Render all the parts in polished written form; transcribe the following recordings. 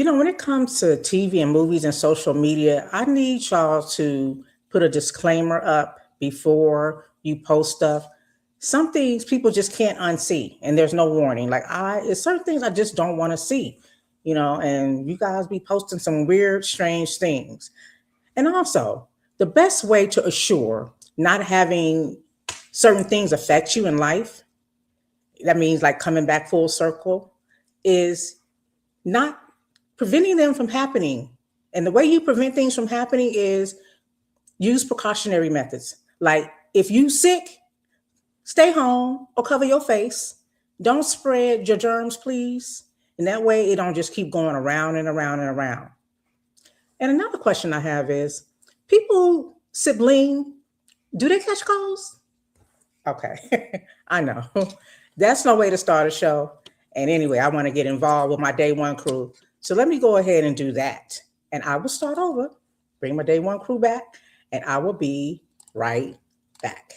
When it comes to TV and movies and social media, I need y'all to put a disclaimer up before you post stuff. Some things people just can't unsee, and there's no warning. It's certain things I just don't want to see, and you guys be posting some weird, strange things. And also, the best way to assure not having certain things affect you in life, that means like coming back full circle, is not preventing them from happening. And the way you prevent things from happening is use precautionary methods. Like if you sick, stay home or cover your face. Don't spread your germs, please. And that way it don't just keep going around and around and around. And another question I have is people sibling, do they catch colds? Okay, I know. That's no way to start a show. And anyway, I want to get involved with my day one crew. So let me go ahead and do that. And I will start over, bring my day one crew back, and I will be right back.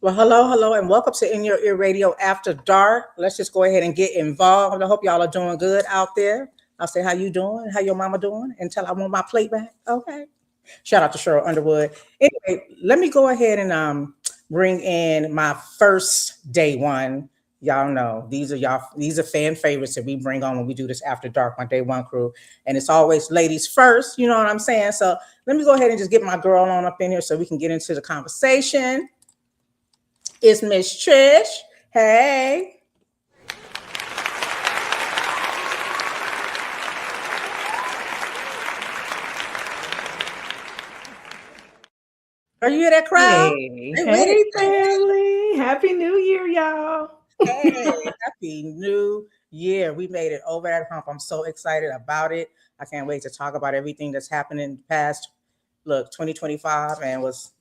Well, hello, and welcome to In Your Ear Radio After Dark. Let's just go ahead and get involved. I hope y'all are doing good out there. I'll say, how you doing? How your mama doing? Until I want my plate back. Okay. Shout out to Cheryl Underwood. Anyway, let me go ahead and bring in my first day one. Y'all know these are fan favorites that we bring on when we do this After Dark, my day one crew. And it's always ladies first, you know what I'm saying? So let me go ahead and just get my girl on up in here so we can get into the conversation. It's Miss Trish. Hey. Are you in that crowd? Hey, family. Happy New Year, y'all. Hey, happy New Year. We made it over that hump. I'm so excited about it. I can't wait to talk about everything that's happened in the past. Look, 2025 and was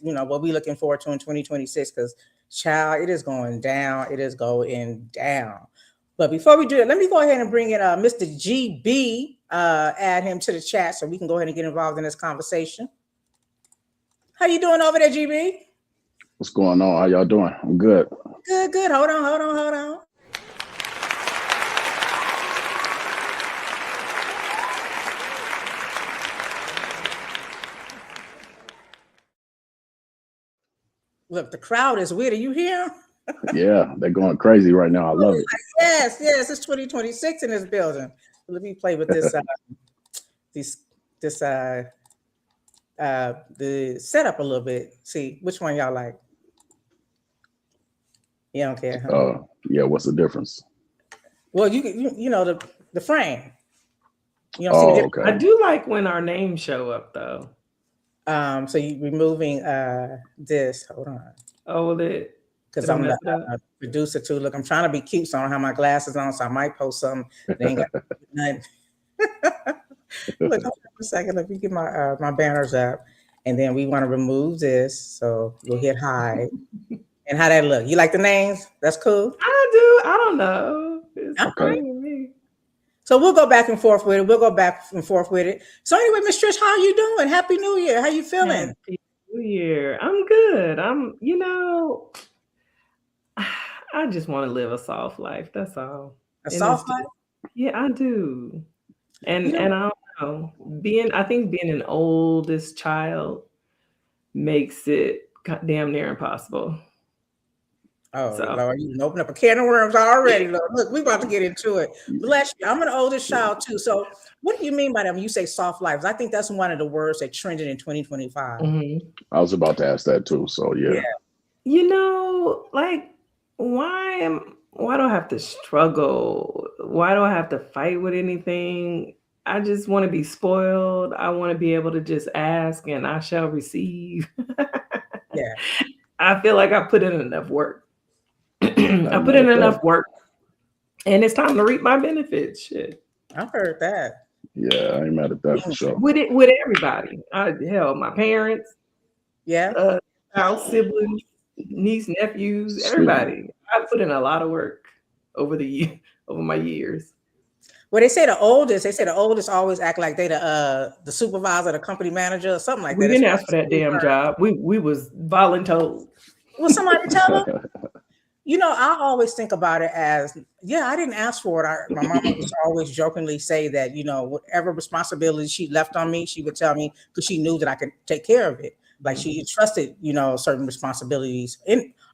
what we looking forward to in 2026, because child, it is going down. It is going down. But before we do it, let me go ahead and bring in Mr. GB, add him to the chat so we can go ahead and get involved in this conversation. How you doing over there, GB? What's going on? How y'all doing? I'm good. Good. Hold on. Look, the crowd is weird. Are you here? Yeah, they're going crazy right now. I love it. Yes, it's 2026 in this building. Let me play with this the setup a little bit. See which one y'all like. You don't care, huh? Yeah, what's the difference? Well, you know the frame. You don't see the difference. Okay. I do like when our names show up though. So you removing this. Hold on. Oh, because I'm the producer too. Look, I'm trying to be cute, so I don't have my glasses on, so I might post something. They ain't got nothing. Look, hold on a second. Let me get my banners up, and then we want to remove this. So we'll hit hide. And how that look? You like the names? That's cool. I do. I don't know. It's okay. With me. So we'll go back and forth with it. So anyway, Miss Trish, how are you doing? Happy New Year. How you feeling? Happy New Year. I'm good. I just want to live a soft life. That's all. A soft life? Yeah, I do. And I don't know. I think being an oldest child makes it damn near impossible. Oh, so. Lord, you can open up a can of worms already. Look, we're about to get into it. Bless you. I'm an oldest child too. So what do you mean by that when you say soft lives? I think that's one of the words that trended in 2025. Mm-hmm. I was about to ask that too. So yeah. Why do I have to struggle? Why do I have to fight with anything? I just want to be spoiled. I want to be able to just ask and I shall receive. Yeah. I feel like I put in enough work. I put in enough work, and it's time to reap my benefits. Shit. I've heard that. Yeah, I ain't mad at that for sure. With everybody. Hell, my parents, Yeah. house siblings, niece, nephews, everybody. I put in a lot of work over my years. Well, they say the oldest always act like they the supervisor, the company manager, or something like that. We didn't ask for that damn job. We was voluntold. Will somebody tell them? I always think about it as, I didn't ask for it. My mama used to always jokingly say that, whatever responsibility she left on me, she would tell me because she knew that I could take care of it. Like she trusted, certain responsibilities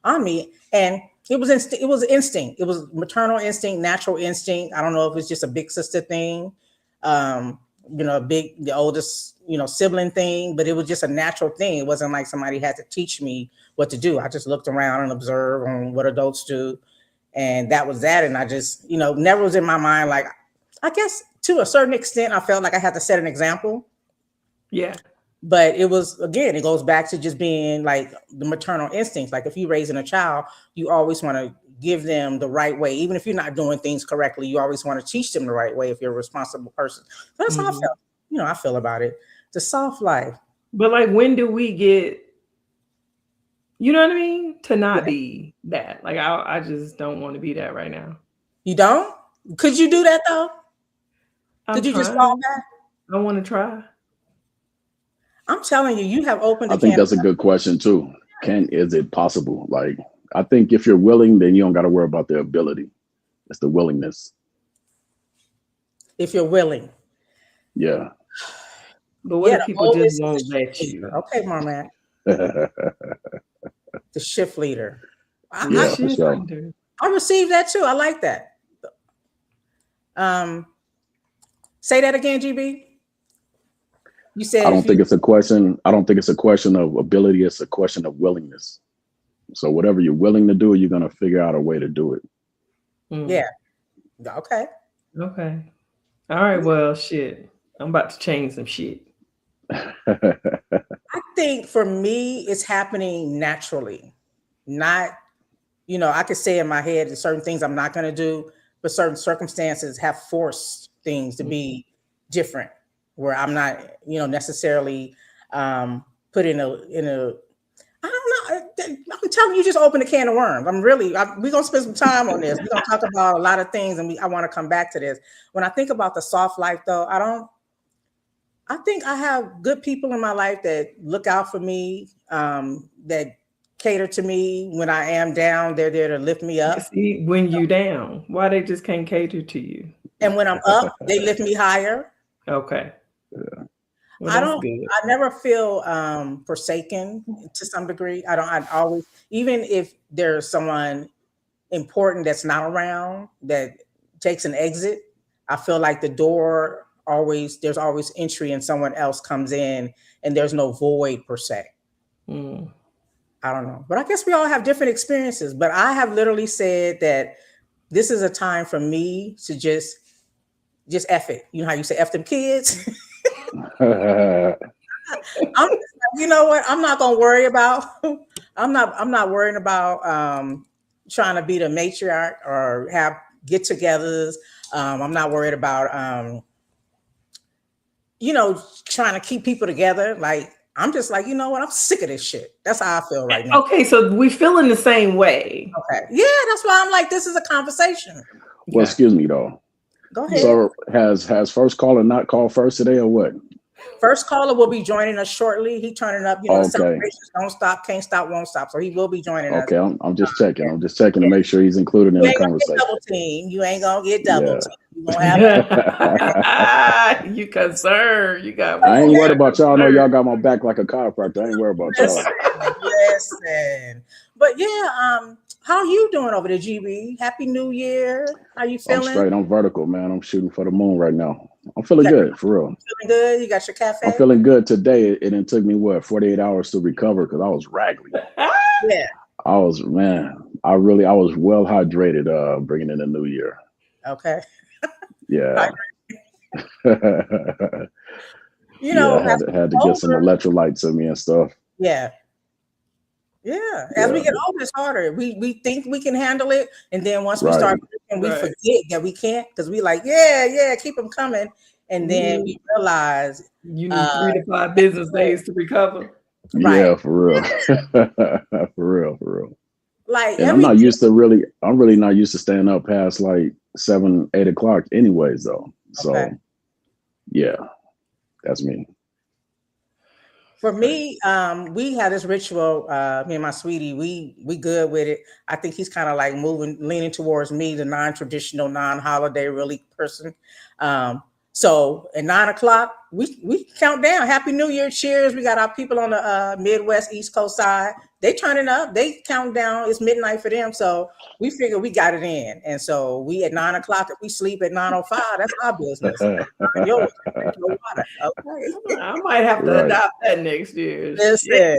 on me. And it was instinct. It was maternal instinct, natural instinct. I don't know if it's just a big sister thing, the oldest, sibling thing, but it was just a natural thing. It wasn't like somebody had to teach me what to do. I just looked around and observed on what adults do. And that was that. And I just, never was in my mind. Like, I guess to a certain extent, I felt like I had to set an example. Yeah. But it was, again, it goes back to just being like the maternal instincts. Like if you're raising a child, you always want to give them the right way. Even if you're not doing things correctly, you always want to teach them the right way if you're a responsible person. So that's how I felt. I feel about it. It's a soft life. But like, when do we get, you know what I mean? To not be that. Like, I just don't want to be that right now. You don't? Could you do that though? Could you just fall back? I want to try. I'm telling you, you have opened. I think that's a good question too. Is it possible? Like, I think if you're willing, then you don't got to worry about the ability. It's the willingness. If you're willing. Yeah. But what if people just won't let you? Okay, Marmac. The shift leader. I received that too. I like that. Say that again, GB. You said I don't think it's a question of ability. It's a question of willingness. So whatever you're willing to do, you're going to figure out a way to do it. Yeah. Okay. Okay. All right. Well, shit. I'm about to change some shit. I think for me, it's happening naturally. Not, I could say in my head that certain things I'm not going to do, but certain circumstances have forced things to be different, where I'm not, necessarily put in a. I don't know. I'm telling you, just open a can of worms. We're gonna spend some time on this. We're gonna talk about a lot of things, and I want to come back to this. When I think about the soft life, though, I think I have good people in my life that look out for me, that cater to me when I am down. They're there to lift me up. See, when you down, why they just can't cater to you? And when I'm up, they lift me higher. Okay. Yeah. Well, I never feel forsaken to some degree. I always, even if there's someone important that's not around that takes an exit, I feel like there's always entry and someone else comes in and there's no void per se. I don't know, but I guess we all have different experiences, but I have literally said that this is a time for me to just F it. You know how you say F them kids? You know what? I'm not gonna worry about. I'm not worrying about trying to be the matriarch or have get-togethers. I'm not worried about trying to keep people together. Like, I'm just like, you know what? I'm sick of this shit. That's how I feel right now. Okay, so we feel in the same way. Okay, yeah, that's why I'm like, this is a conversation. Well, excuse me though. Go ahead. So has first caller not called first today or what? First caller will be joining us shortly. He turning up, celebrations don't stop, can't stop, won't stop. So he will be joining us. Okay, I'm just checking. I'm just checking to make sure he's included in the conversation. Double team. You ain't gonna get double team. You gonna have you concerned. You got. I ain't worried about y'all. I know y'all got my back like a chiropractor. I ain't worried about y'all. Listen. But yeah, how you doing over there, GB? Happy New Year. How you feeling? I'm straight. I'm vertical, man. I'm shooting for the moon right now. I'm feeling good, for real. Feeling good? You got your cafe? I'm feeling good today. It took me 48 hours to recover because I was raggedy. Yeah. I was well hydrated bringing in the new year. Okay. Yeah. I had to get some electrolytes in me and stuff. Yeah. Yeah. As we Yeah. get older, it's harder. We think we can handle it, and then once we Right. start, and we Right. forget that we can't because we like, yeah, keep them coming, and then we Mhm. realize, You need 3 to 5 business days to recover. right, Yeah, for real. For real, for real. like And I'm not everything. used to really, I'm really not used to staying up past like 7, 8 o'clock anyways, though. Okay. So yeah, that's me. For me, we had this ritual. Me and my sweetie, we good with it. I think he's kind of like leaning towards me, the non-traditional, non-holiday really person. So at 9 o'clock, we count down. Happy New Year, cheers! We got our people on the Midwest, East Coast side. They turning up. They count down. It's midnight for them, so we figure we got it in. And so we at 9 o'clock. If we sleep at 9:05, that's our business. Not yours. Drink your water, okay? I might have to Right. adopt that next year. Listen,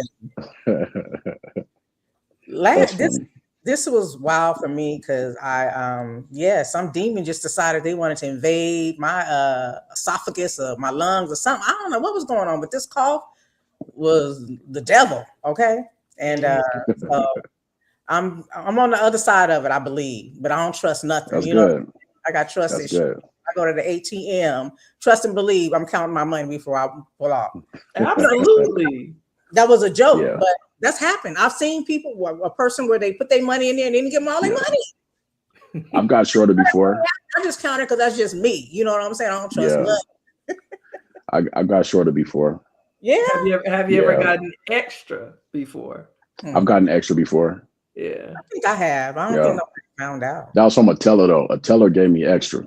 That's this funny. this was wild for me because some demon just decided they wanted to invade my esophagus or my lungs or something. I don't know what was going on, but this cough was the devil. Okay, and so I'm on the other side of it, I believe, but I don't trust nothing. That's You know, good. I got trust That's issues. good. I go to the ATM, trust and believe. I'm counting my money before I pull off. Absolutely. That was a joke, Yeah. but that's happened. I've seen people, a person where they put their money in there and didn't give them all their Yeah. money. I've got shorter before. I just count it because that's just me. You know what I'm saying? I don't trust Yeah. nothing. I got shorter before. Yeah. Have you ever Yeah. gotten extra before? I've gotten extra before. Yeah. I think I have. I don't Yeah. think nobody found out. That was from a teller though. A teller gave me extra.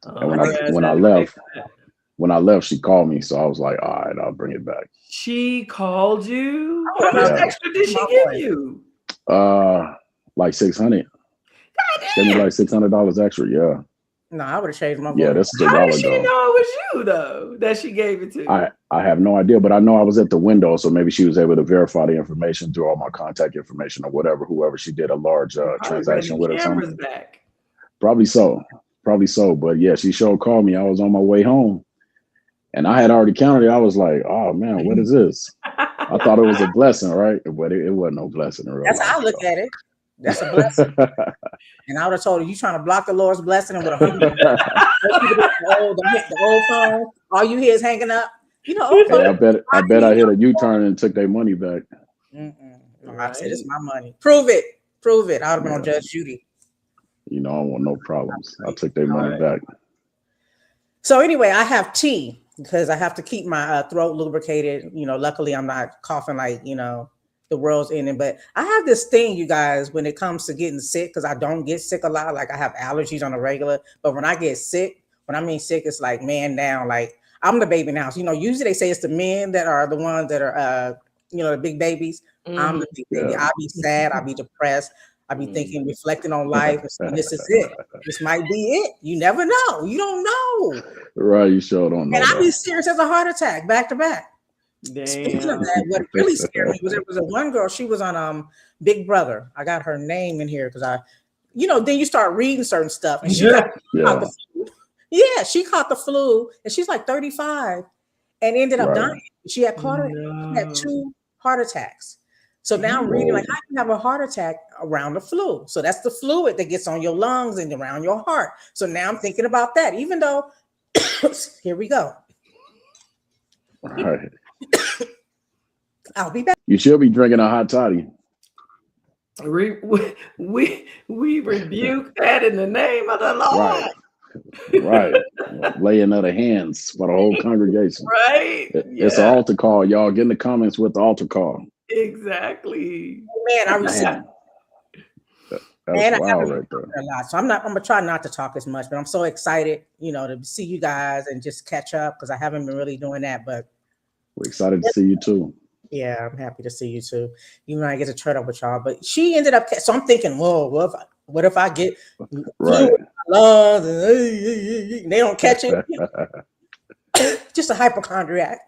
And when I left, she called me. So I was like, all right, I'll bring it back. She called you? Oh, How much yeah. extra did she give you? Like 600. She gave me like $600 extra. Yeah. No, I would have changed my voice. Yeah, this is a How while did she know it ago. was you though that she gave it to? I have no idea, but I know I was at the window, so maybe she was able to verify the information through all my contact information or whatever, whoever she did a large transaction with or cameras something. back. Probably so. But yeah, she sure called me. I was on my way home and I had already counted it. I was like, oh man, what is this? I thought it was a blessing, right? But it wasn't no blessing in real That's life. how I look at it. That's a blessing. And I would have told her, you trying to block the Lord's blessing with the old phone. All you hear is hanging up. You know, old Hey, phone. I bet I hit a U-turn and took their money back. No, I said, it's my money. Prove it. I would have been on Judge Judy. You know, I don't want no problems. I took their money back. So anyway, I have tea because I have to keep my throat lubricated. You know, luckily I'm not coughing like, you know, the world's ending. But I have this thing, you guys, when it comes to getting sick, because I don't get sick a lot. Like I have allergies on a regular. But when I get sick, when I mean sick, it's like man down. Like I'm the baby now. So, you know, usually they say it's the men that are the ones that are, you know, the big babies. I'm the big baby. I'll be sad. I'll be depressed. I'll be thinking, reflecting on life. And saying, this is it. This might be it. You never know. You don't know. Right. You sure don't know. And I'll be serious as a heart attack back to back. Damn. Speaking of that, what really scared me was there was a one girl. She was on Big Brother. I got her name in here because you know, then you start reading certain stuff, and she caught the flu. Yeah, she caught the flu, and she's like 35, and ended up dying. She had she had 2 heart attacks. So now I'm reading like how can you have a heart attack around the flu? So that's the fluid that gets on your lungs and around your heart. So now I'm thinking about that, even though here we go. All right. I'll be back. You should be drinking a hot toddy. We rebuke that in the name of the Lord. Right. Laying of the hands for the whole congregation. Right. It's an altar call. Y'all get in the comments with the altar call. Exactly. Man, I received. That's wild right there. A lot. So I'm gonna try not to talk as much, but I'm so excited, you know, to see you guys and just catch up because I haven't been really doing that. But we're excited to see you too. Yeah, I'm happy to see you too. You and I get to turn up with y'all. But she ended up, so I'm thinking, whoa, what if I get right? Lungs and they don't catch it? Just a hypochondriac.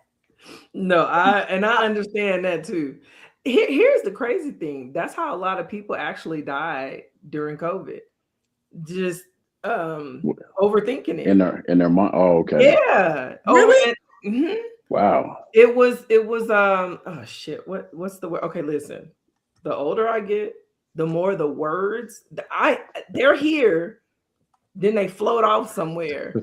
No, I understand that too. Here's the crazy thing. That's how a lot of people actually died during COVID. Just overthinking it. In their mind. Oh, okay. Yeah. Really? Wow. It was oh shit, what's the word? Okay, listen. The older I get, the more the words they're here, then they float off somewhere.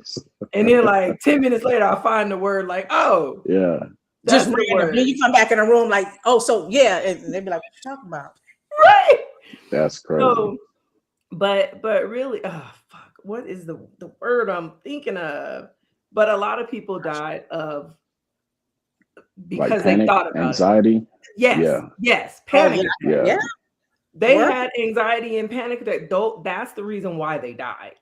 And then like 10 minutes later, I find the word like, oh, Yeah. that's Just the random. word. Then you come back in the room like, oh, so yeah, and they'd be like, what you talking about? Right. That's crazy. So, but really, oh fuck, what is the word I'm thinking of? But a lot of people died of Like because they panic, thought about it. anxiety. Yes, Yeah. yes, Oh, panic yeah. attack. Yeah. Yeah. They Word. had anxiety and panic attack. That's the reason why they died.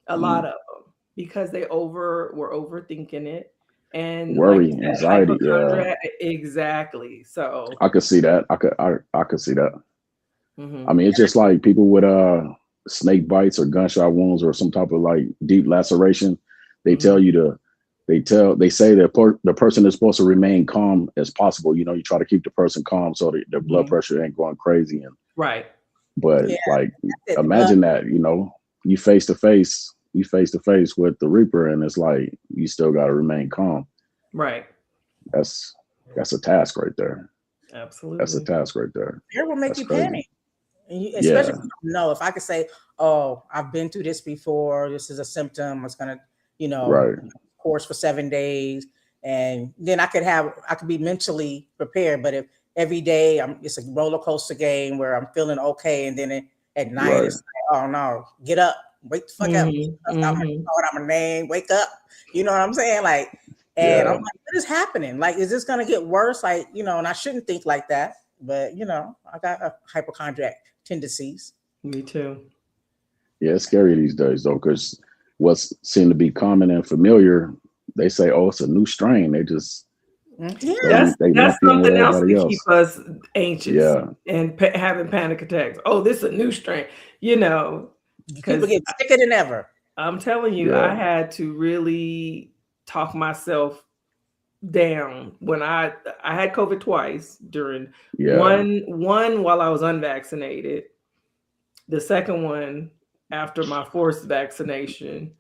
A lot of them because they were overthinking it, and like Worry, you said, anxiety. Yeah. hypochondriac. Exactly. So I could see that. I could see that. mhm. I mean, it's just like people with snake bites or gunshot wounds or some type of like deep laceration. They tell you to they say that the person is supposed to remain calm as possible. You know, you try to keep the person calm so that their blood pressure ain't going crazy. And Right. but Yeah. like That's it. imagine that, you know, you face to face with the Reaper, and it's like you still got to remain calm. Right. That's a task right there. Absolutely. That's a task right there. Fear will make That's you crazy. panic. And you, Yeah. especially if you don't know. If I could say, oh, I've been through this before, this is a symptom, it's gonna, Right. course for 7 days, and then I could be mentally prepared. But if every day it's a roller coaster game where I'm feeling okay, and then at night Right. it's like, oh no, get up, wake the fuck up, I'm a name, wake up. You know what I'm saying? Like, and Yeah. I'm like, what is happening? Like, is this gonna get worse? Like, and I shouldn't think like that, but I got a hypochondriac tendencies. Me too. Yeah, it's scary these days though, because what's seemed to be common and familiar, they say, oh, it's a new strain. They just Yeah. they That's lump you in with something else everybody to else. keep us anxious Yeah. and having panic attacks. Oh, this is a new strain, People because get sicker than ever. I'm telling you, Yeah. I had to really talk myself down when I had COVID twice during Yeah. one while I was unvaccinated, the second one after my forced vaccination.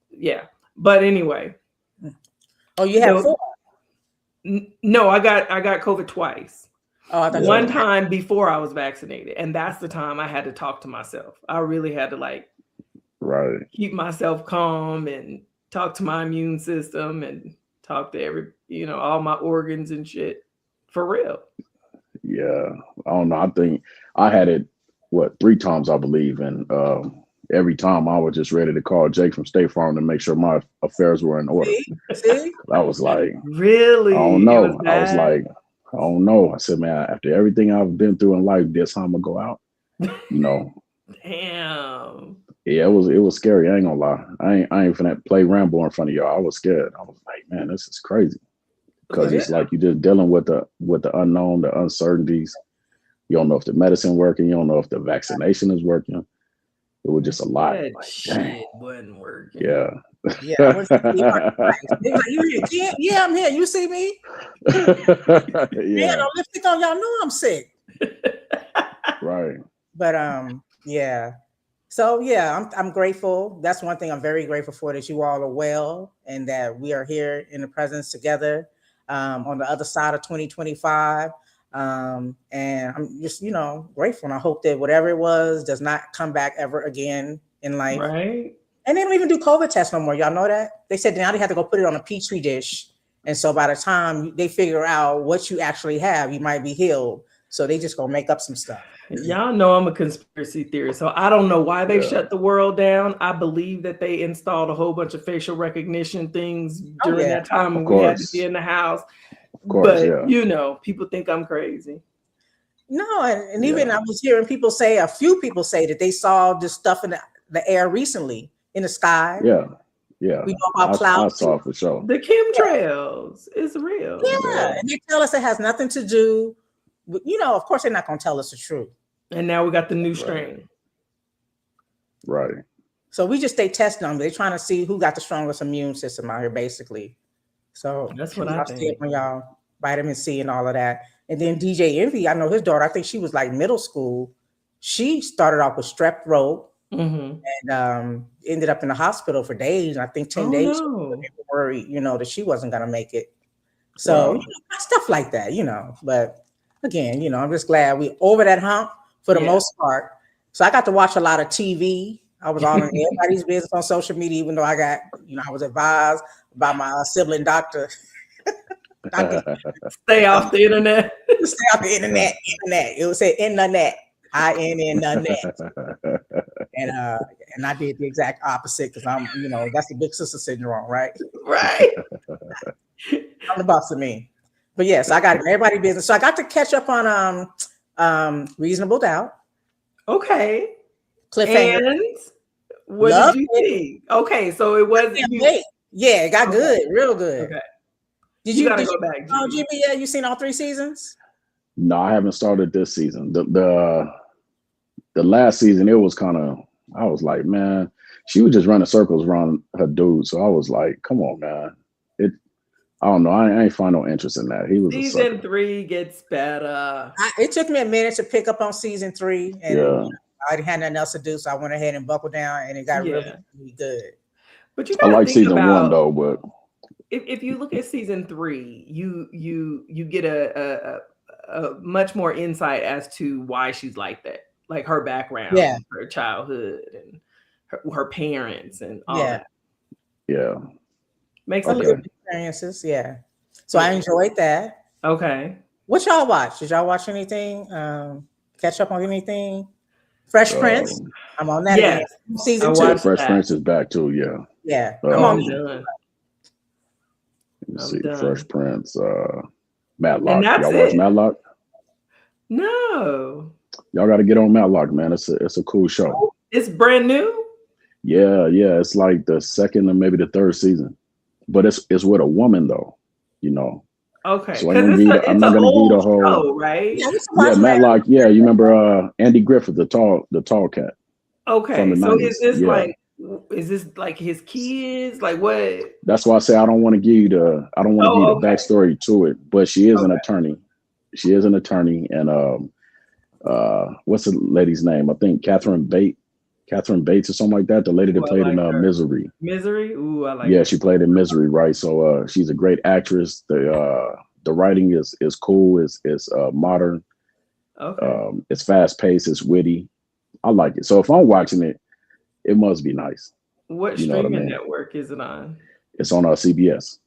Yeah, but anyway. Oh, you have 4? No, I got COVID twice. Oh, I thought One time before I was vaccinated, and that's the time I had to talk to myself. I really had to Right. keep myself calm and talk to my immune system and talk to all my organs and shit for real. Yeah. I don't know. I think I had it 3 times, I believe, and every time I was just ready to call Jake from State Farm to make sure my affairs were in order. See? I was like, Really? I don't It know. was I was bad? like, I don't know. I said, man, after everything I've been through in life, this time I'm gonna go out. Damn. Yeah, it was scary. I ain't gonna lie. I ain't finna play Rambo in front of y'all. I was scared. I was like, man, this is crazy. Because it's like you're just dealing with the unknown, the uncertainties. You don't know if the medicine working. You don't know if the vaccination is working. It was just a lot. That Like, shit dang. wasn't working. Yeah. Yeah, I went to they was like, you here? Yeah, yeah, I'm here. You see me? Yeah, Yeah. no lipstick on. Y'all know I'm sick. Right. But yeah. So yeah, I'm grateful. That's one thing I'm very grateful for, that you all are well and that we are here in the presence together on the other side of 2025. And I'm just, grateful. And I hope that whatever it was does not come back ever again in life. Right. And they don't even do COVID tests no more. Y'all know that? They said now they have to go put it on a petri dish. And so by the time they figure out what you actually have, you might be healed. So they just gonna make up some stuff. Y'all know I'm a conspiracy theorist, so I don't know why they shut the world down. I believe that they installed a whole bunch of facial recognition things during that time when we had to be in the house. Of course, but people think I'm crazy. No, and even I was hearing a few people say that they saw this stuff in the air recently in the sky. Yeah. Yeah. We know about clouds. I saw it for sure. The chemtrails is real. Yeah. And they tell us it has nothing to do with, of course they're not gonna tell us the truth. And now we got the new strain. Right. So we just stay testing them. They're trying to see who got the strongest immune system out here, basically. So that's what I think. On y'all vitamin C and all of that. And then DJ Envy, I know his daughter, I think she was like middle school. She started off with strep throat and ended up in the hospital for days. I think 10 days. No. Worried, that she wasn't gonna make it. So Wow. stuff like that, But again, I'm just glad we over that hump for the most part. So I got to watch a lot of TV. I was all in everybody's business on social media, even though I got, I was advised by my sibling doctor. Stay off the internet. Stay off the internet. It would say in the net. IN the net. And I did the exact opposite because I'm, that's the big sister syndrome, right? Right. I'm the boss of me. But yes, I got everybody business. So I got to catch up on Reasonable Doubt. Okay. Cliffhanger. And what did you think? Okay, so it was yeah, it got good, real good. Okay. Did you gotta go back? Jimmy, yeah, you seen all 3 seasons? No, I haven't started this season. The last season, it was kind of, I was like, man, she was just running circles around her dude. So I was like, come on, man. I don't know. I ain't find no interest in that. He was season 3 gets better. It took me a minute to pick up on season 3, and I had nothing else to do, so I went ahead and buckled down, and it got really, really good. But you I like season 1 though, but if you look at season 3, you get a much more insight as to why she's like that, like her background, her childhood, and her parents, and all that. Yeah, makes a little experiences. Yeah, so I enjoyed that. Okay, what y'all watch? Did y'all watch anything? Catch up on anything? Fresh Prince. I'm on that. Yes. Season 2. Fresh Prince is back too. Yeah. I'm done. Let's see, Fresh Prince, Matlock. Y'all watch Matlock? No. Y'all got to get on Matlock, man. It's a cool show. It's brand new. Yeah. It's like the 2nd or maybe the 3rd season, but it's with a woman though. Okay. So I'm not gonna give you the whole show, right? Yeah, Matlock. Yeah, you remember Andy Griffith, the tall cat. Okay. From the so 90s. is this like his kids? Like what? That's why I say I don't want to give you the backstory to it. But she is an attorney. She is an attorney, and what's the lady's name? I think Catherine Bates or something like that. The lady that played in Misery. Misery. Ooh, I like. Yeah, she played in Misery, right? So she's a great actress. The writing is cool. It's modern. Okay. It's fast paced. It's witty. I like it. So if I'm watching it, it must be nice. What streaming network is it on? It's on CBS.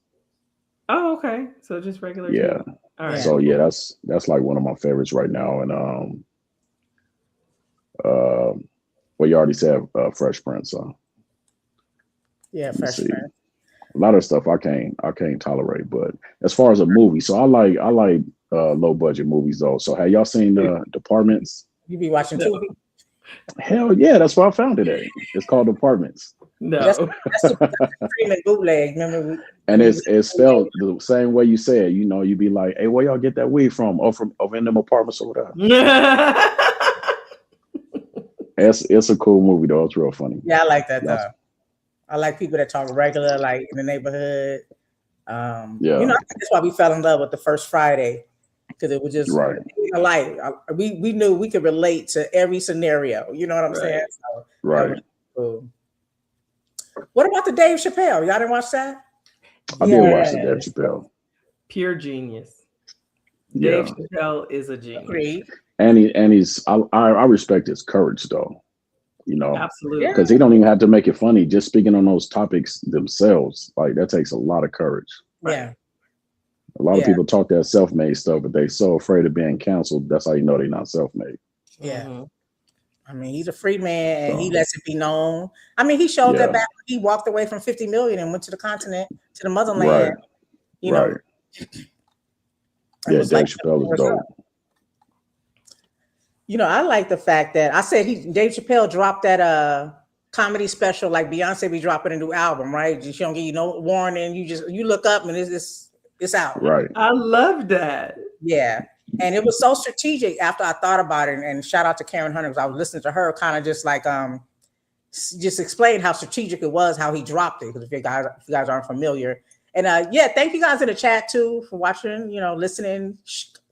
Oh, okay. So just regular. Yeah. TV. All right. So yeah, that's like one of my favorites right now. And well, you already said Fresh Prince. So yeah, Fresh Prince. A lot of stuff I can't tolerate, but as far as a movie, so I like low budget movies though. So have y'all seen Departments? You be watching TV? Hell yeah, that's where I found it at. It's called Departments. No, that's the streaming bootleg. Remember? And it's spelled the same way you said. You be like, "Hey, where y'all get that weed from? Oh, from over in them apartments or whatever." It's a cool movie though. It's real funny. Yeah, I like that though. I like people that talk regular, like in the neighborhood. I think that's why we fell in love with The First Friday, because it was just like we knew we could relate to every scenario. You know what I'm saying? So, right. Cool. What about the Dave Chappelle? Y'all didn't watch that? I did watch the Dave Chappelle. Pure genius. Yeah. Dave Chappelle is a genius. Agreed. And he's I respect his courage though. Absolutely, because he don't even have to make it funny. Just speaking on those topics themselves, like that takes a lot of courage. Yeah. A lot of people talk that self-made stuff, but they're so afraid of being canceled. That's how you know they're not self-made. Yeah. Mm-hmm. I mean, he's a free man, and he lets it be known. I mean, he showed that back when he walked away from 50 million and went to the continent, to the motherland. Right. You know. Yeah, Dave Chappelle is dope. I like the fact that I said Dave Chappelle dropped that comedy special like Beyonce be dropping a new album, right? She don't give you no warning. You look up and it's out. Right. I love that. Yeah. And it was so strategic after I thought about it. And shout out to Karen Hunter, because I was listening to her kind of just like just explain how strategic it was, how he dropped it. Because if you guys aren't familiar. And thank you guys in the chat too for watching, listening,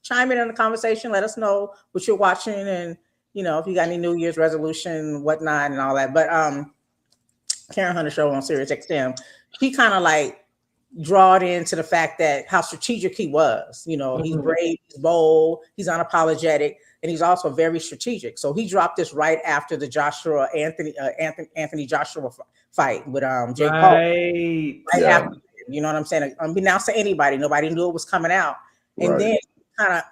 chime in on the conversation. Let us know what you're watching, and if you got any New Year's resolution, whatnot, and all that. But Karen Hunter show on Sirius XM, she kind of like draw it into the fact that how strategic he was. You know, he's brave, he's bold, he's unapologetic, and he's also very strategic. So he dropped this right after the Anthony Joshua fight with Jake Paul. Right after, you know what I'm saying? Unbeknownst to anybody, nobody knew it was coming out. And then kind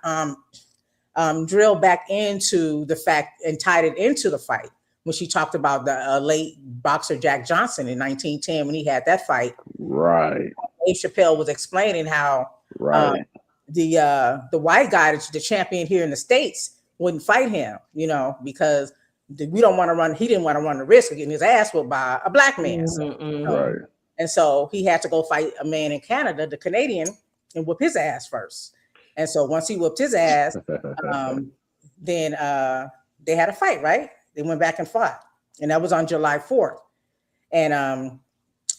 of drilled back into the fact and tied it into the fight when she talked about the late boxer Jack Johnson in 1910 when he had that fight. Right. Dave Chappelle was explaining how the white guy, the champion here in the States, wouldn't fight him, you know, because we don't want to run. He didn't want to run the risk of getting his ass whooped by a black man. And so he had to go fight a man in Canada, the Canadian, and whoop his ass first. And so once he whooped his ass, then they had a fight, right? They went back and fought. And that was on July 4th. And,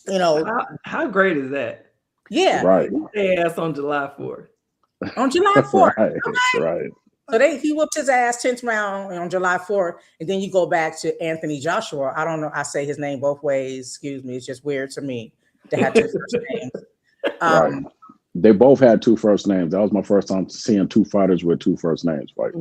you know. How great is that? Yeah. Right. They ass on July 4th. On July 4th. Right. So he whooped his ass 10th round on July 4th. And then you go back to Anthony Joshua. I don't know. I say his name both ways. Excuse me. It's just weird to me to have two first names. Right. They both had two first names. That was my first time seeing two fighters with two first names fight.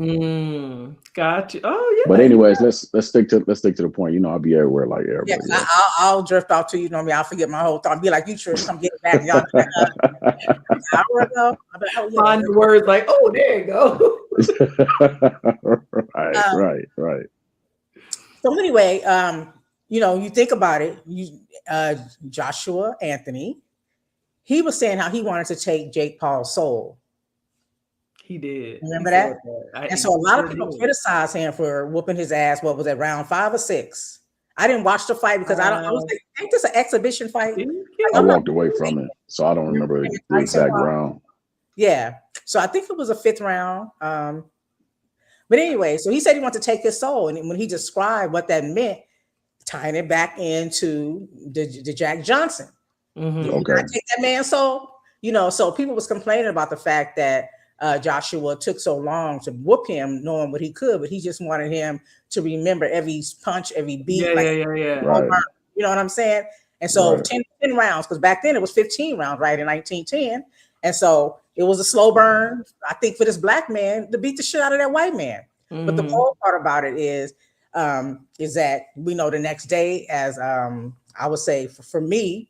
Gotcha. Oh yeah. But anyways, let's stick to the point. You know, I'll be everywhere like everybody. Yeah, I'll drift off to you. Know me. I'll forget my whole thought. I'll be like, you sure come get it back, y'all. An hour ago. Find the words like, oh, there you go. Right. So anyway, you know, you think about it. Joshua Anthony. He was saying how he wanted to take Jake Paul's soul. He did. Remember that? And so a lot of people criticize him for whooping his ass. What was it, round 5 or 6? I didn't watch the fight because I was like, ain't this an exhibition fight? I walked away from it, so I don't remember the exact round. Yeah. So I think it was a 5th round. But anyway, so he said he wanted to take his soul. And when he described what that meant, tying it back into the Jack Johnson. Okay. Take that man's soul, you know. So people was complaining about the fact that Joshua took so long to whoop him, knowing what he could, but he just wanted him to remember every punch, every beat. Right. You know what I'm saying? And so 10 rounds, because back then it was 15 rounds, right, in 1910. And so it was a slow burn, I think, for this black man to beat the shit out of that white man. But the whole part about it is that we know the next day, as I would say for me,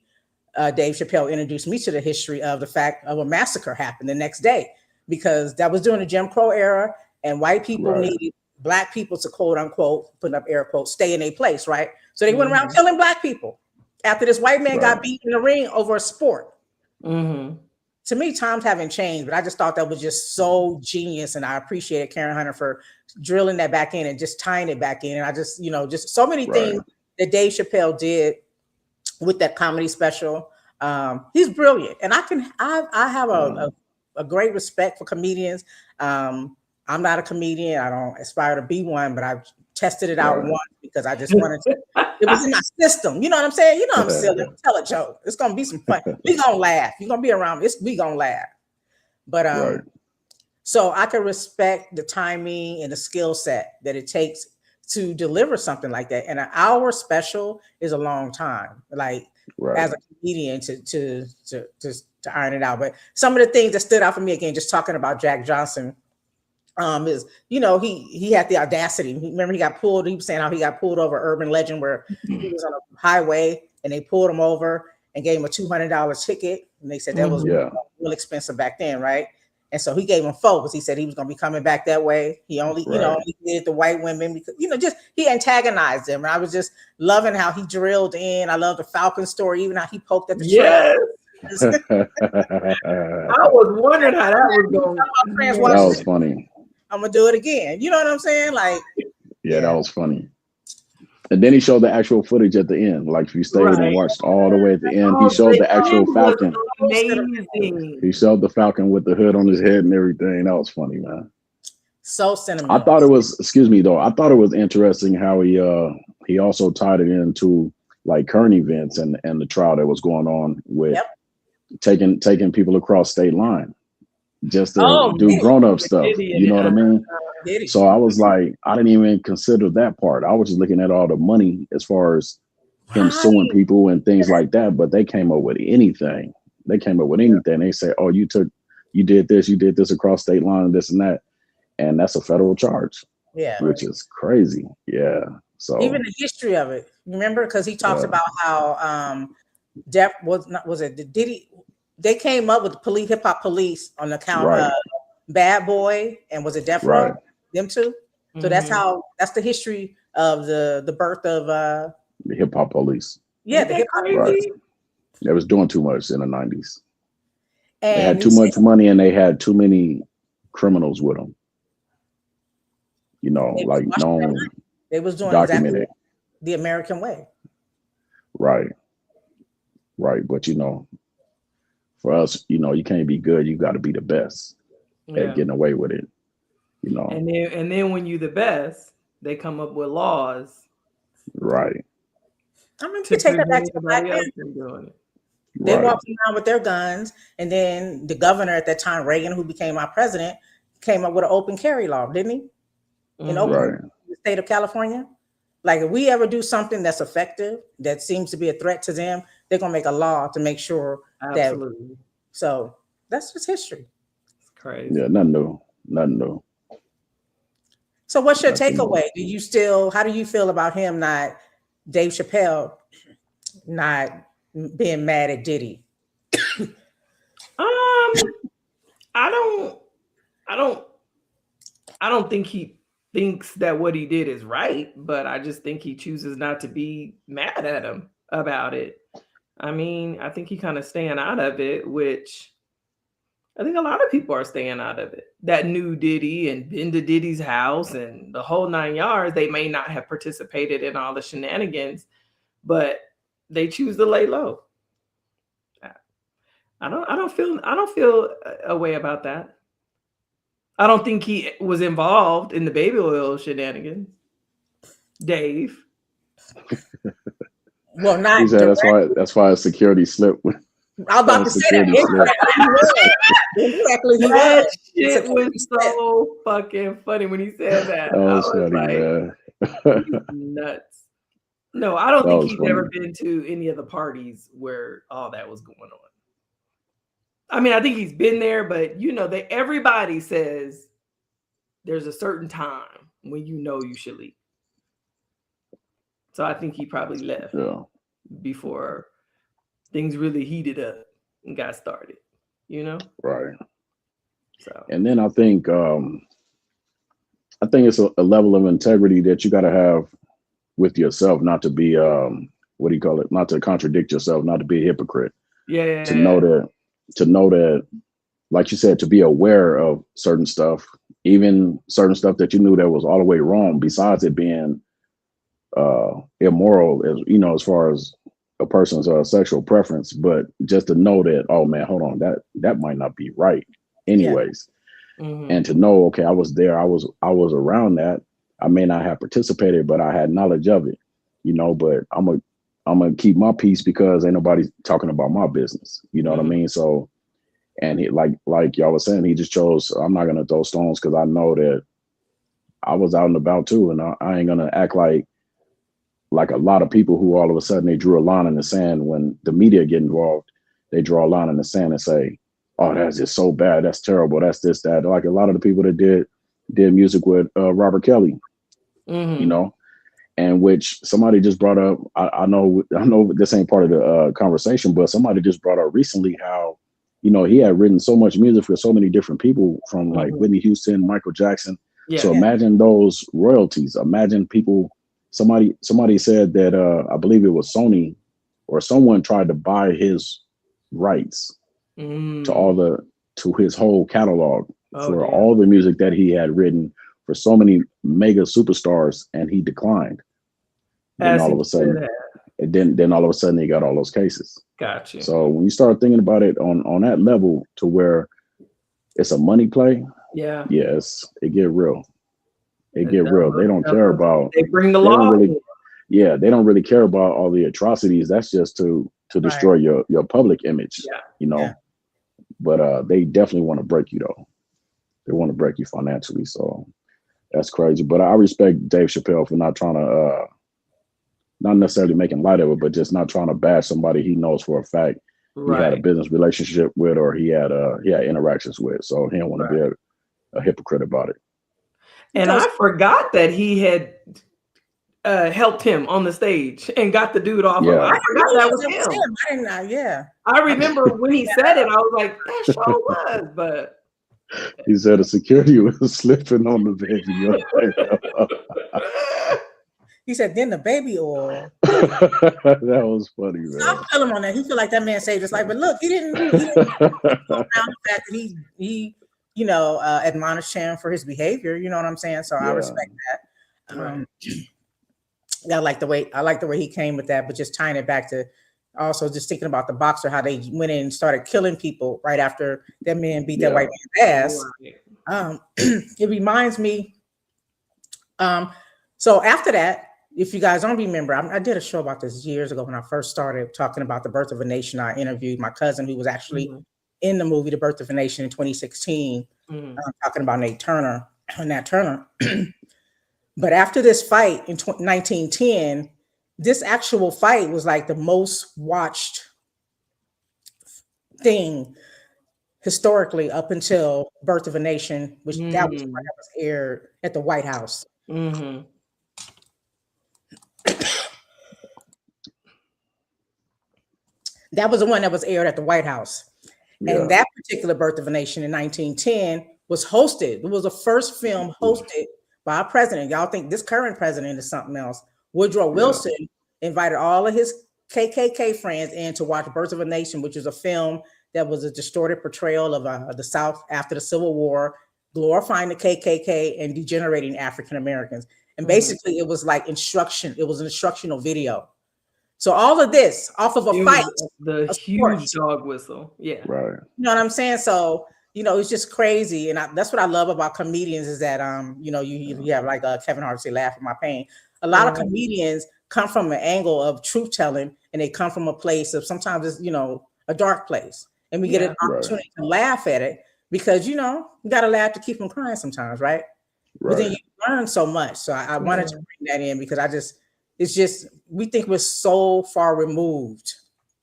Dave Chappelle introduced me to the history of the fact of a massacre happened the next day, because that was during the Jim Crow era, and white people needed black people to, quote unquote, putting up air quotes, stay in their place, right? So they went around killing black people after this white man got beat in the ring over a sport. To me, times haven't changed, but I just thought that was just so genius, and I appreciated Karen Hunter for drilling that back in and just tying it back in. And I just, you know, just so many things that Dave Chappelle did with that comedy special. He's brilliant, and I have a great respect for comedians. I'm not a comedian. I don't aspire to be one, but I've tested it out once because I just wanted to. It was in my system. You know what I'm saying? You know I'm silly. Tell a joke. It's gonna be some fun. We gonna laugh. You're gonna be around. We gonna laugh. But so I can respect the timing and the skill set that it takes to deliver something like that. And an hour special is a long time, like as a comedian to iron it out. But some of the things that stood out for me, again, just talking about Jack Johnson, is, you know, he had the audacity. Remember, he was saying how he got pulled over, urban legend, where he was on a highway and they pulled him over and gave him a $200 ticket. And they said that was real expensive back then, right? And so he gave him $4 because he said he was going to be coming back that way. He only, you know, he did the white women because, you know, just he antagonized them. And I was just loving how he drilled in. I love the Falcon story, even how he poked at the I was wondering how that was going. That was funny. I'm gonna do it again. You know what I'm saying? Like, that was funny. And then he showed the actual footage at the end. Like, if you stayed and watched all the way at the end, he showed the actual Falcon. Amazing. He showed the Falcon with the hood on his head and everything. That was funny, man. So sentimental. I thought it was, I thought it was interesting how he also tied it into like current events and the trial that was going on with taking people across state line just to do grown-up stuff. You know what I mean? So I was like, I didn't even consider that part. I was just looking at all the money as far as him suing people and things like that, but they came up with anything. they came up with anything. They say, oh, you did this across state line, this and that, and that's a federal charge, Yeah. which is crazy. Yeah. So Even the history of it, remember? Because he talks about how they came up with the hip hop police on account of Bad Boy and was it Death Row? Them two. So that's the history of the birth of the hip hop police. Yeah, the hip hop police. They was doing too much in the 90s. And they had too much money and they had too many criminals with them. You know, like known. They was doing documented. Exactly the American way. Right. But you know, for us, you know, you can't be good. You got to be the best at getting away with it. You know. And then when you the best, they come up with laws. Right. I mean, you take that back to the Black Panther. They walked around with their guns, and then the governor at that time, Reagan, who became our president, came up with an open carry law, didn't he? In the state of California. Like if we ever do something that's effective, that seems to be a threat to them, they're gonna make a law to make sure that. So that's just history. It's crazy. Yeah, nothing new. So what's your takeaway? How do you feel about him Dave Chappelle not being mad at Diddy? I don't think he thinks that what he did is right, but I just think he chooses not to be mad at him about it. I mean, I think he kind of staying out of it, which I think a lot of people are staying out of it. That knew Diddy and been to Diddy's house and the whole 9 yards, they may not have participated in all the shenanigans, but they choose to lay low. I don't feel a way about that. I don't think he was involved in the baby oil shenanigans. Dave. Well, not. He said that's why a security slip. I was about to say that. Exactly. That shit was so fucking funny when he said that. That was funny, man. Nuts. No, I don't think he's ever been to any of the parties where all that was going on. I mean, I think he's been there, but you know, everybody says there's a certain time when you know you should leave. So I think he probably left before things really heated up and got started, you know? Right. So, and then I think it's a level of integrity that you got to have with yourself, not to be not to contradict yourself, not to be a hypocrite. Yeah. To know that, like you said, to be aware of certain stuff, even certain stuff that you knew that was all the way wrong, besides it being immoral, as you know, as far as a person's sexual preference, but just to know that, oh man, hold on, that might not be right anyways. And to know, okay, I was there, I was around that. I may not have participated, but I had knowledge of it, you know, but I'm gonna keep my peace because ain't nobody talking about my business. You know what I mean? So, and he, like y'all was saying, he just chose, I'm not gonna throw stones because I know that I was out and about too, and I ain't gonna act like a lot of people who all of a sudden they drew a line in the sand when the media get involved. They draw a line in the sand and say, "Oh, that's just so bad. That's terrible. That's this, that." Like a lot of the people that did music with Robert Kelly, you know. And which somebody just brought up, I know this ain't part of the conversation, but somebody just brought up recently how, you know, he had written so much music for so many different people from like Whitney Houston, Michael Jackson. So imagine those royalties. Imagine people, somebody said that, I believe it was Sony or someone tried to buy his rights to his whole catalog for all the music that he had written for so many mega superstars, and he declined. Then all of a sudden, he got all those cases. Gotcha. So when you start thinking about it on that level to where it's a money play, yes, it get real. They don't care about. They bring the law. They don't really care about all the atrocities. That's just to destroy your public image. You know. Yeah. But they definitely want to break you though. They want to break you financially. So that's crazy. But I respect Dave Chappelle for not trying to. Not necessarily making light of it, but just not trying to bash somebody he knows for a fact he had a business relationship with, or he had interactions with. So he don't want to be a hypocrite about it. And I forgot that he had helped him on the stage and got the dude off. Yeah. I forgot that was him. I didn't know. Yeah. I remember when he said it, I was like, that sure was, but he said the security was slipping on the baby. He said, then the baby oil. That was funny, man. I feel him on that. He feel like that man saved his life, but look, he didn't go around the fact that he admonished him for his behavior. You know what I'm saying? So I respect that. I like the way he came with that, but just tying it back to also just thinking about the boxer, how they went in and started killing people right after that man beat that white man's ass. It reminds me. So after that, if you guys don't remember, I did a show about this years ago when I first started talking about The Birth of a Nation. I interviewed my cousin who was actually in the movie The Birth of a Nation in 2016, talking about Nat Turner. But after this fight in 1910, this actual fight was like the most watched thing historically up until Birth of a Nation, which that was aired at the White House. That was the one that was aired at the White House. And that particular Birth of a Nation in 1910 was hosted. It was the first film hosted by a president. Y'all think this current president is something else. Woodrow Wilson invited all of his KKK friends in to watch Birth of a Nation, which is a film that was a distorted portrayal of the South after the Civil War, glorifying the KKK and degenerating African Americans. And basically it was like instruction. It was an instructional video. So all of this off of a fight, the huge dog whistle. Yeah. Right. You know what I'm saying? So, it's just crazy. And that's what I love about comedians is that, you have like Kevin Hart say, laugh at my pain. A lot of comedians come from an angle of truth telling, and they come from a place of sometimes it's, a dark place. And we get an opportunity to laugh at it because, you got to laugh to keep them crying sometimes, right? But then you learn so much. So I wanted to bring that in because we think we're so far removed.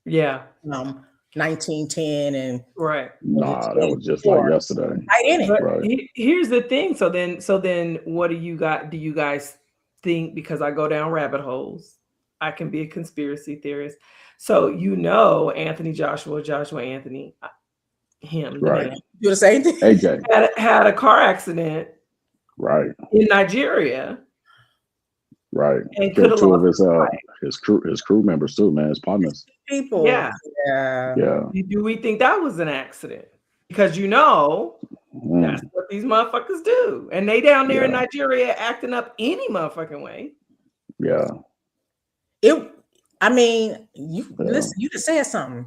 Yeah. 1910 and that was just like yesterday. Right in it. But here's the thing. So then what do you guys think? Because I go down rabbit holes. I can be a conspiracy theorist. So Anthony Joshua Anthony, him, right? Do the same thing. AJ had a car accident, right, in Nigeria, right, and killed two of his crew members too, man, his partners. People, yeah. Do we think that was an accident? Because that's what these motherfuckers do, and they down there in Nigeria acting up any motherfucking way. Yeah. Listen, you just said something.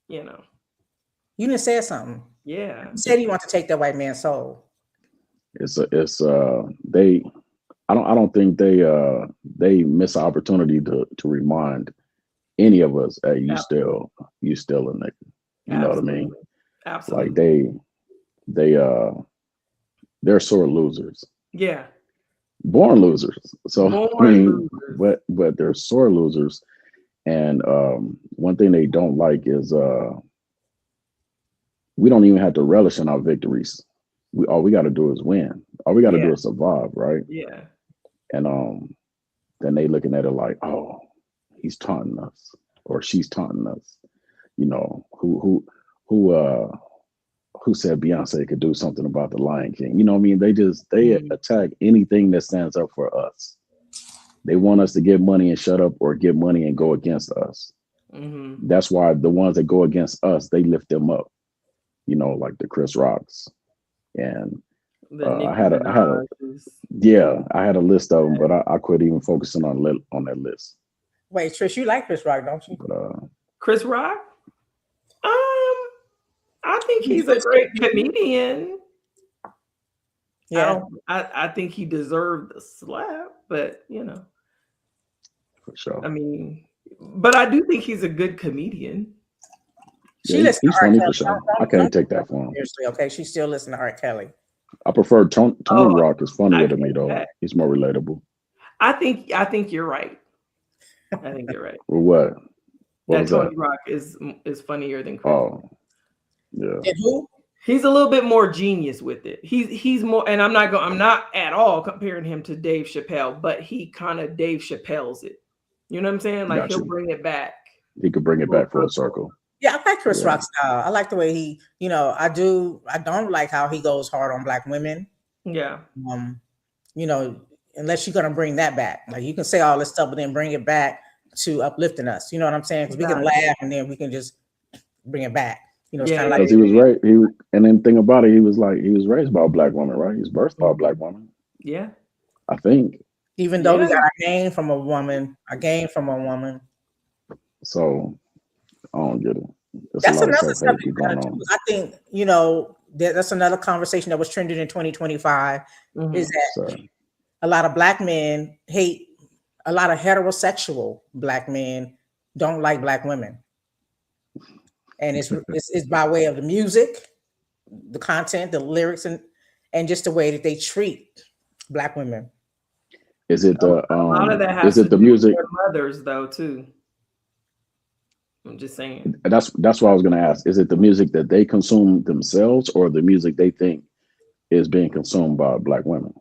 You just said something. Yeah. You said you want to take that white man's soul. I don't think they miss an opportunity to remind any of us, hey, you still a nigga. You know what I mean? Absolutely. Like they're sore losers. Yeah. Born losers. So but they're sore losers. And one thing they don't like is we don't even have to relish in our victories. All we got to do is win. All we got to do is survive, right? Yeah. And then they looking at it like, oh, he's taunting us or she's taunting us. Who said Beyonce could do something about the Lion King? You know what I mean? They attack anything that stands up for us. They want us to get money and shut up, or get money and go against us. That's why the ones that go against us, they lift them up. Like the Chris Rocks, and I had a list of them, but I quit even focusing on that list. Wait, Trish, you like Chris Rock, don't you? But, Chris Rock? I think he's a great comedian. Yeah, I think he deserved the slap, but for sure. I mean, but I do think he's a good comedian. He's funny for sure. I can't take that from him. Seriously, okay, she still listens to R. Kelly. I prefer Tony Rock is funnier to me though. He's more relatable. I think you're right. I think you're right. Well, what? What that was Tony that? Rock is funnier than Chris. Oh, yeah. And who? He's a little bit more genius with it. He's more, and I'm not at all comparing him to Dave Chappelle, but he kind of Dave Chappelle's it. You know what I'm saying? Like Got he'll you. bring it back. He could bring it back full circle. Yeah, I like Chris Yeah. Rock's style. I like the way he, I don't like how he goes hard on black women. Yeah. Unless you're gonna bring that back. Like you can say all this stuff, but then bring it back to uplifting us. You know what I'm saying? Because we can laugh and then we can just bring it back. It's kind of like Because he was raised. And then thing about it, he was raised by a black woman, right? He was birthed by a black woman. Yeah. I think. Even though we got our game from a woman, So I don't get it. That's another subject going on. I think that's another conversation that was trending in 2025. Is that a lot of black men hate a lot of heterosexual black men don't like black women, and it's by way of the music, the content, the lyrics, and just the way that they treat black women. Is it the a lot of that has is it the music? Their mothers though too. I'm just saying. That's what I was going to ask. Is it the music that they consume themselves, or the music they think is being consumed by black women?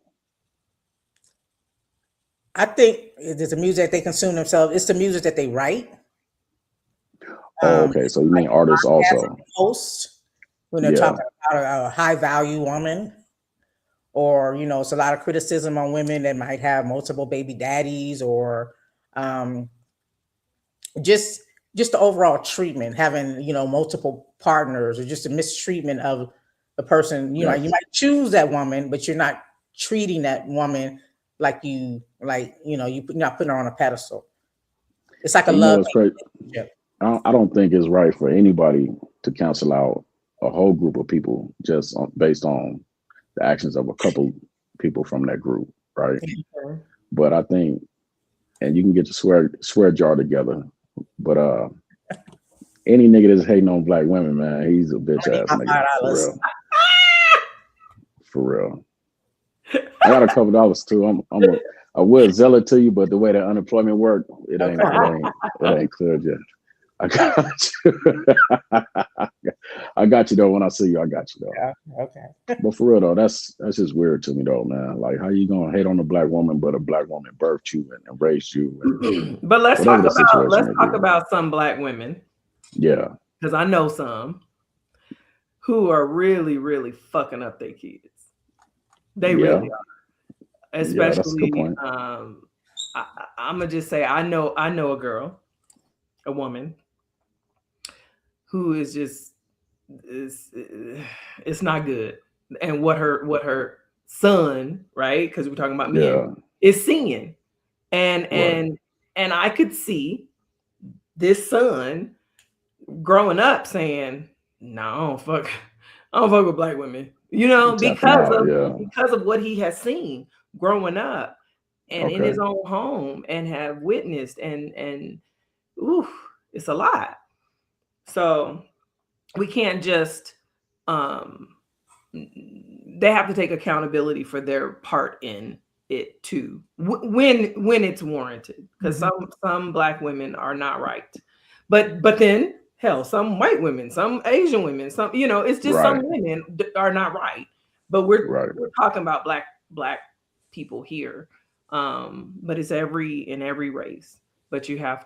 I think it's the music that they consume themselves. It's the music that they write. Oh, okay. So you mean artists also? Post when they're talking about a high value woman, or it's a lot of criticism on women that might have multiple baby daddies, or just the overall treatment, having multiple partners, or just a mistreatment of the person. You might choose that woman, but you're not treating that woman like you're not putting her on a pedestal. It's like a love relationship. I don't think it's right for anybody to cancel out a whole group of people just based on the actions of a couple people from that group, right? Mm-hmm. But I think, and you can get your swear jar together, but any nigga that's hating on black women, man, he's a bitch ass nigga. For real. I got a couple dollars too. I would sell it to you, but the way that unemployment work, it ain't cleared yet. I got you. I got you though. When I see you, I got you though. Yeah, okay. But for real though, that's just weird to me though, man. Like, how you gonna hate on a black woman, but a black woman birthed you and raised you? And but let's talk about some black women. Yeah, because I know some who are really, really fucking up their kids. They really are. Especially, I'm gonna just say I know a girl, a woman, who is just it's not good. And what her son, right? Because we're talking about men, is seeing, and I could see this son growing up saying, "No, I don't fuck with black women," because of what he has seen growing up and in his own home and have witnessed, and it's a lot. So we can't just they have to take accountability for their part in it too, when it's warranted, because some black women are not right, but then hell, some white women, some Asian women, some it's just some women are not right, but we're talking about black people here, but it's in every race, but you have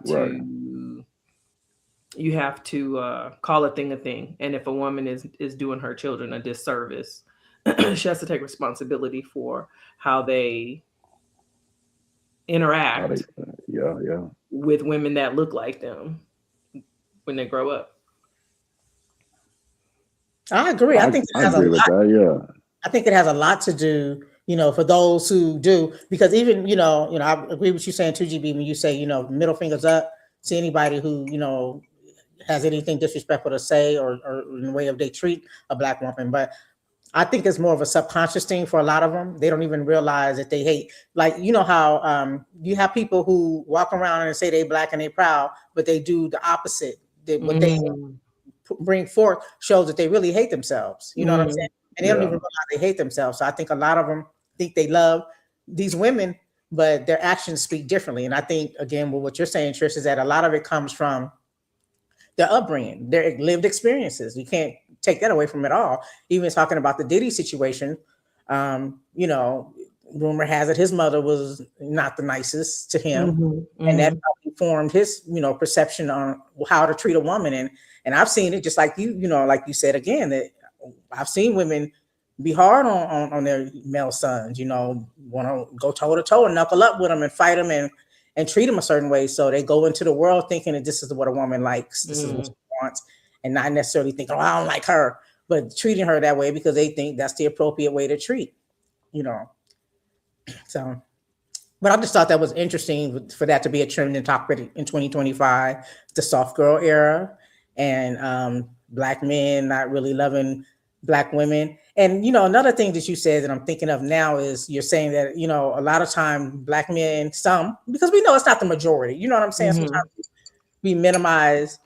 to call a thing, and if a woman is doing her children a disservice, she has to take responsibility for how they interact with women that look like them when they grow up. I agree. I think it has I think it has a lot to do, for those who do, because even, I agree with you saying 2GB when you say, middle fingers up to anybody who, has anything disrespectful to say or in the way of they treat a black woman. But I think it's more of a subconscious thing for a lot of them. They don't even realize that they hate. Like, how you have people who walk around and say they black and they proud, but they do the opposite. What they bring forth shows that they really hate themselves. You know what I'm saying? And they don't even realize they hate themselves. So I think a lot of them think they love these women, but their actions speak differently. And I think, again, what you're saying, Trish, is that a lot of it comes from their upbringing, their lived experiences. You can't take that away from it all. Even talking about the Diddy situation, you know, rumor has it his mother was not the nicest to him, and that probably formed his, you know, perception on how to treat a woman. And I've seen it just like you know, like you said again, that I've seen women be hard on their male sons, you know, want to go toe to toe and knuckle up with them and fight them and treat them a certain way. So they go into the world thinking that this is what a woman likes, this is what she wants, and not necessarily thinking, oh, I don't like her, but treating her that way because they think that's the appropriate way to treat, you know. So, but I just thought that was interesting for that to be a trending topic in 2025, the soft girl era, and Black men not really loving Black women. And, you know, another thing that you said that I'm thinking of now is you're saying that, you know, a lot of time Black men, some, because we know it's not the majority, you know what I'm saying? Sometimes we minimize,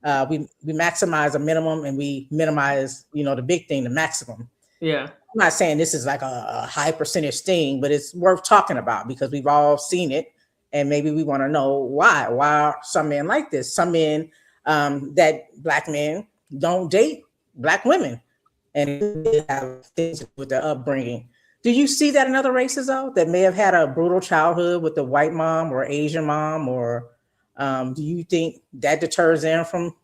we maximize a minimum and we minimize, you know, the big thing, the maximum. Yeah. I'm not saying this is like a high percentage thing, but it's worth talking about because we've all seen it. And maybe we want to know why are some men like this? Some men that Black men don't date Black women. And they have things with their upbringing. Do you see that in other races though, that may have had a brutal childhood with the white mom or Asian mom, or do you think that deters them from,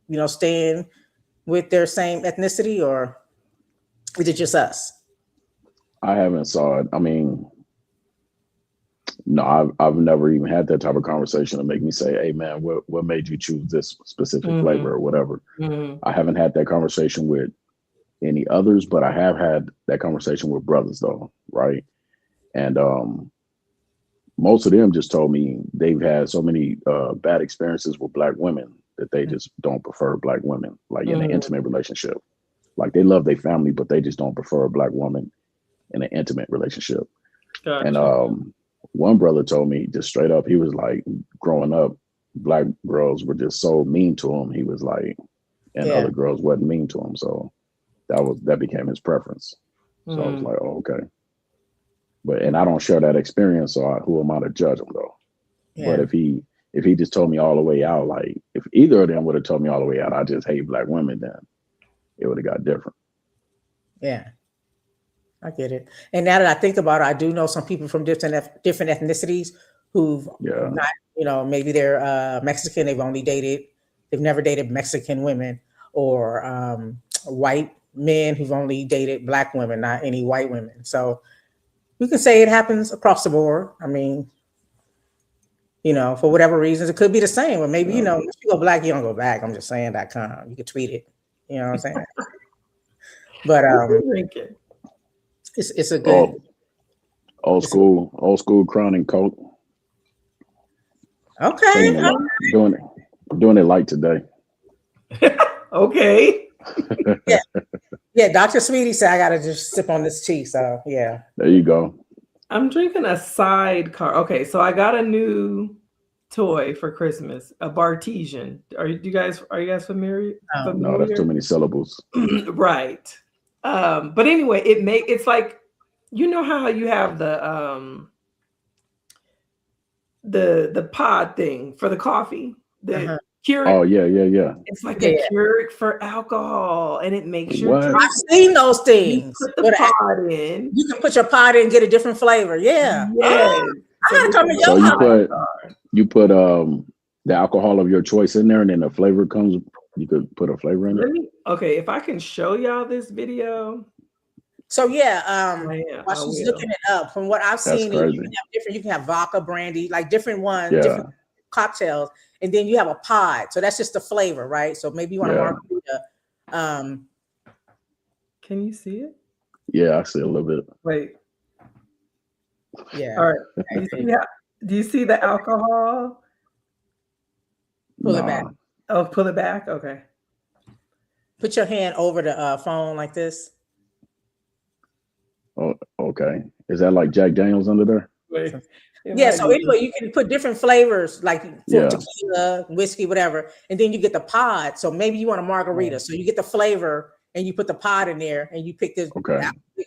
you know, staying with their same ethnicity, or is it just us? I haven't saw it. I mean, no, I've never even had that type of conversation to make me say, hey man, what made you choose this specific flavor or whatever. I haven't had that conversation with any others, but I have had that conversation with brothers though, right? And most of them just told me they've had so many bad experiences with Black women that they just don't prefer Black women, like in an intimate relationship. Like they love their family, but they just don't prefer a Black woman in an intimate relationship. Gotcha. And one brother told me just straight up, he was like, growing up, Black girls were just so mean to him. He was like, and other girls wasn't mean to him. So that became his preference. So I was like, oh, okay. And I don't share that experience, so who am I to judge him though? Yeah. But if he just told me all the way out, like if either of them would have told me all the way out, I just hate Black women, then it would have got different. Yeah, I get it. And now that I think about it, I do know some people from different ethnicities who've not, you know, maybe they're Mexican, they've never dated Mexican women, or white men who've only dated Black women, not any white women. So we can say it happens across the board. I mean, you know, for whatever reasons, it could be the same. Or maybe, you know, if you go Black, you don't go back. I'm just saying .com. You can tweet it. You know what I'm saying? But it's a good old school Crown and Coke. Okay. Doing it light today. Okay. Yeah, Dr. Sweetie said I gotta just sip on this tea. So yeah. There you go. I'm drinking a sidecar. Okay, so I got a new toy for Christmas, a Bartesian. Are you guys familiar? No, that's too many syllables. Right. But anyway, it's like, you know how you have the pod thing for the coffee, the Keurig. Oh yeah. It's like a Keurig for alcohol, and it makes your I've seen those things. You put the pod in. You can put your pod in and get a different flavor. Yeah. Yes. I gotta come to your house. You put the alcohol of your choice in there, and then the flavor comes. You could put a flavor in it. Okay, if I can show y'all this video. So while she's looking it up, from what I've seen, you can have vodka, brandy, like different ones, different cocktails, and then you have a pod. So that's just the flavor, right? So maybe you want a margarita. Can you see it? Yeah, I see a little bit. Wait. Yeah. All right. Do you see the alcohol? Pull it back. Oh, pull it back. Okay. Put your hand over the phone like this. Oh, okay. Is that like Jack Daniels under there? Wait. Yeah. So anyway, you can put different flavors, like tequila, whiskey, whatever, and then you get the pod. So maybe you want a margarita, so you get the flavor and you put the pod in there, and you pick this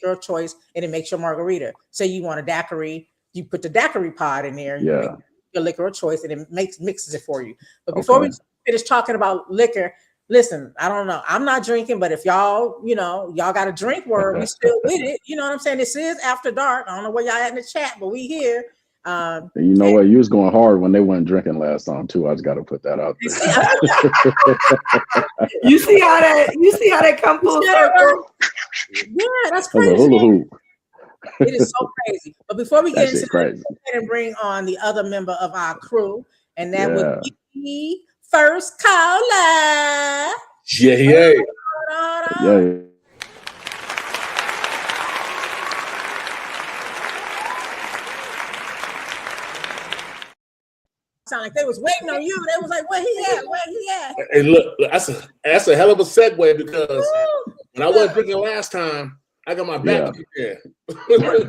your choice, and it makes your margarita. Say you want a daiquiri, you put the daiquiri pod in there, and you make your liquor of choice, and it mixes it for you. But before we finish talking about liquor. Listen, I don't know. I'm not drinking, but if y'all, y'all got a drink word, we still with it. You know what I'm saying? This is after dark. I don't know where y'all at in the chat, but we here. And you know what? You was going hard when they weren't drinking last time too. I just got to put that out there. You see how that come full circle? Yeah, that's That's a crazy. hula hoop. It is so crazy. But before we get into that, crazy. let's go ahead and bring on the other member of our crew, and that would be first caller. Yeah. Sound like they was waiting on you. They was like, "Where he at? Where he at?" And look, that's a hell of a segue because when I wasn't drinking last time, I got my back again.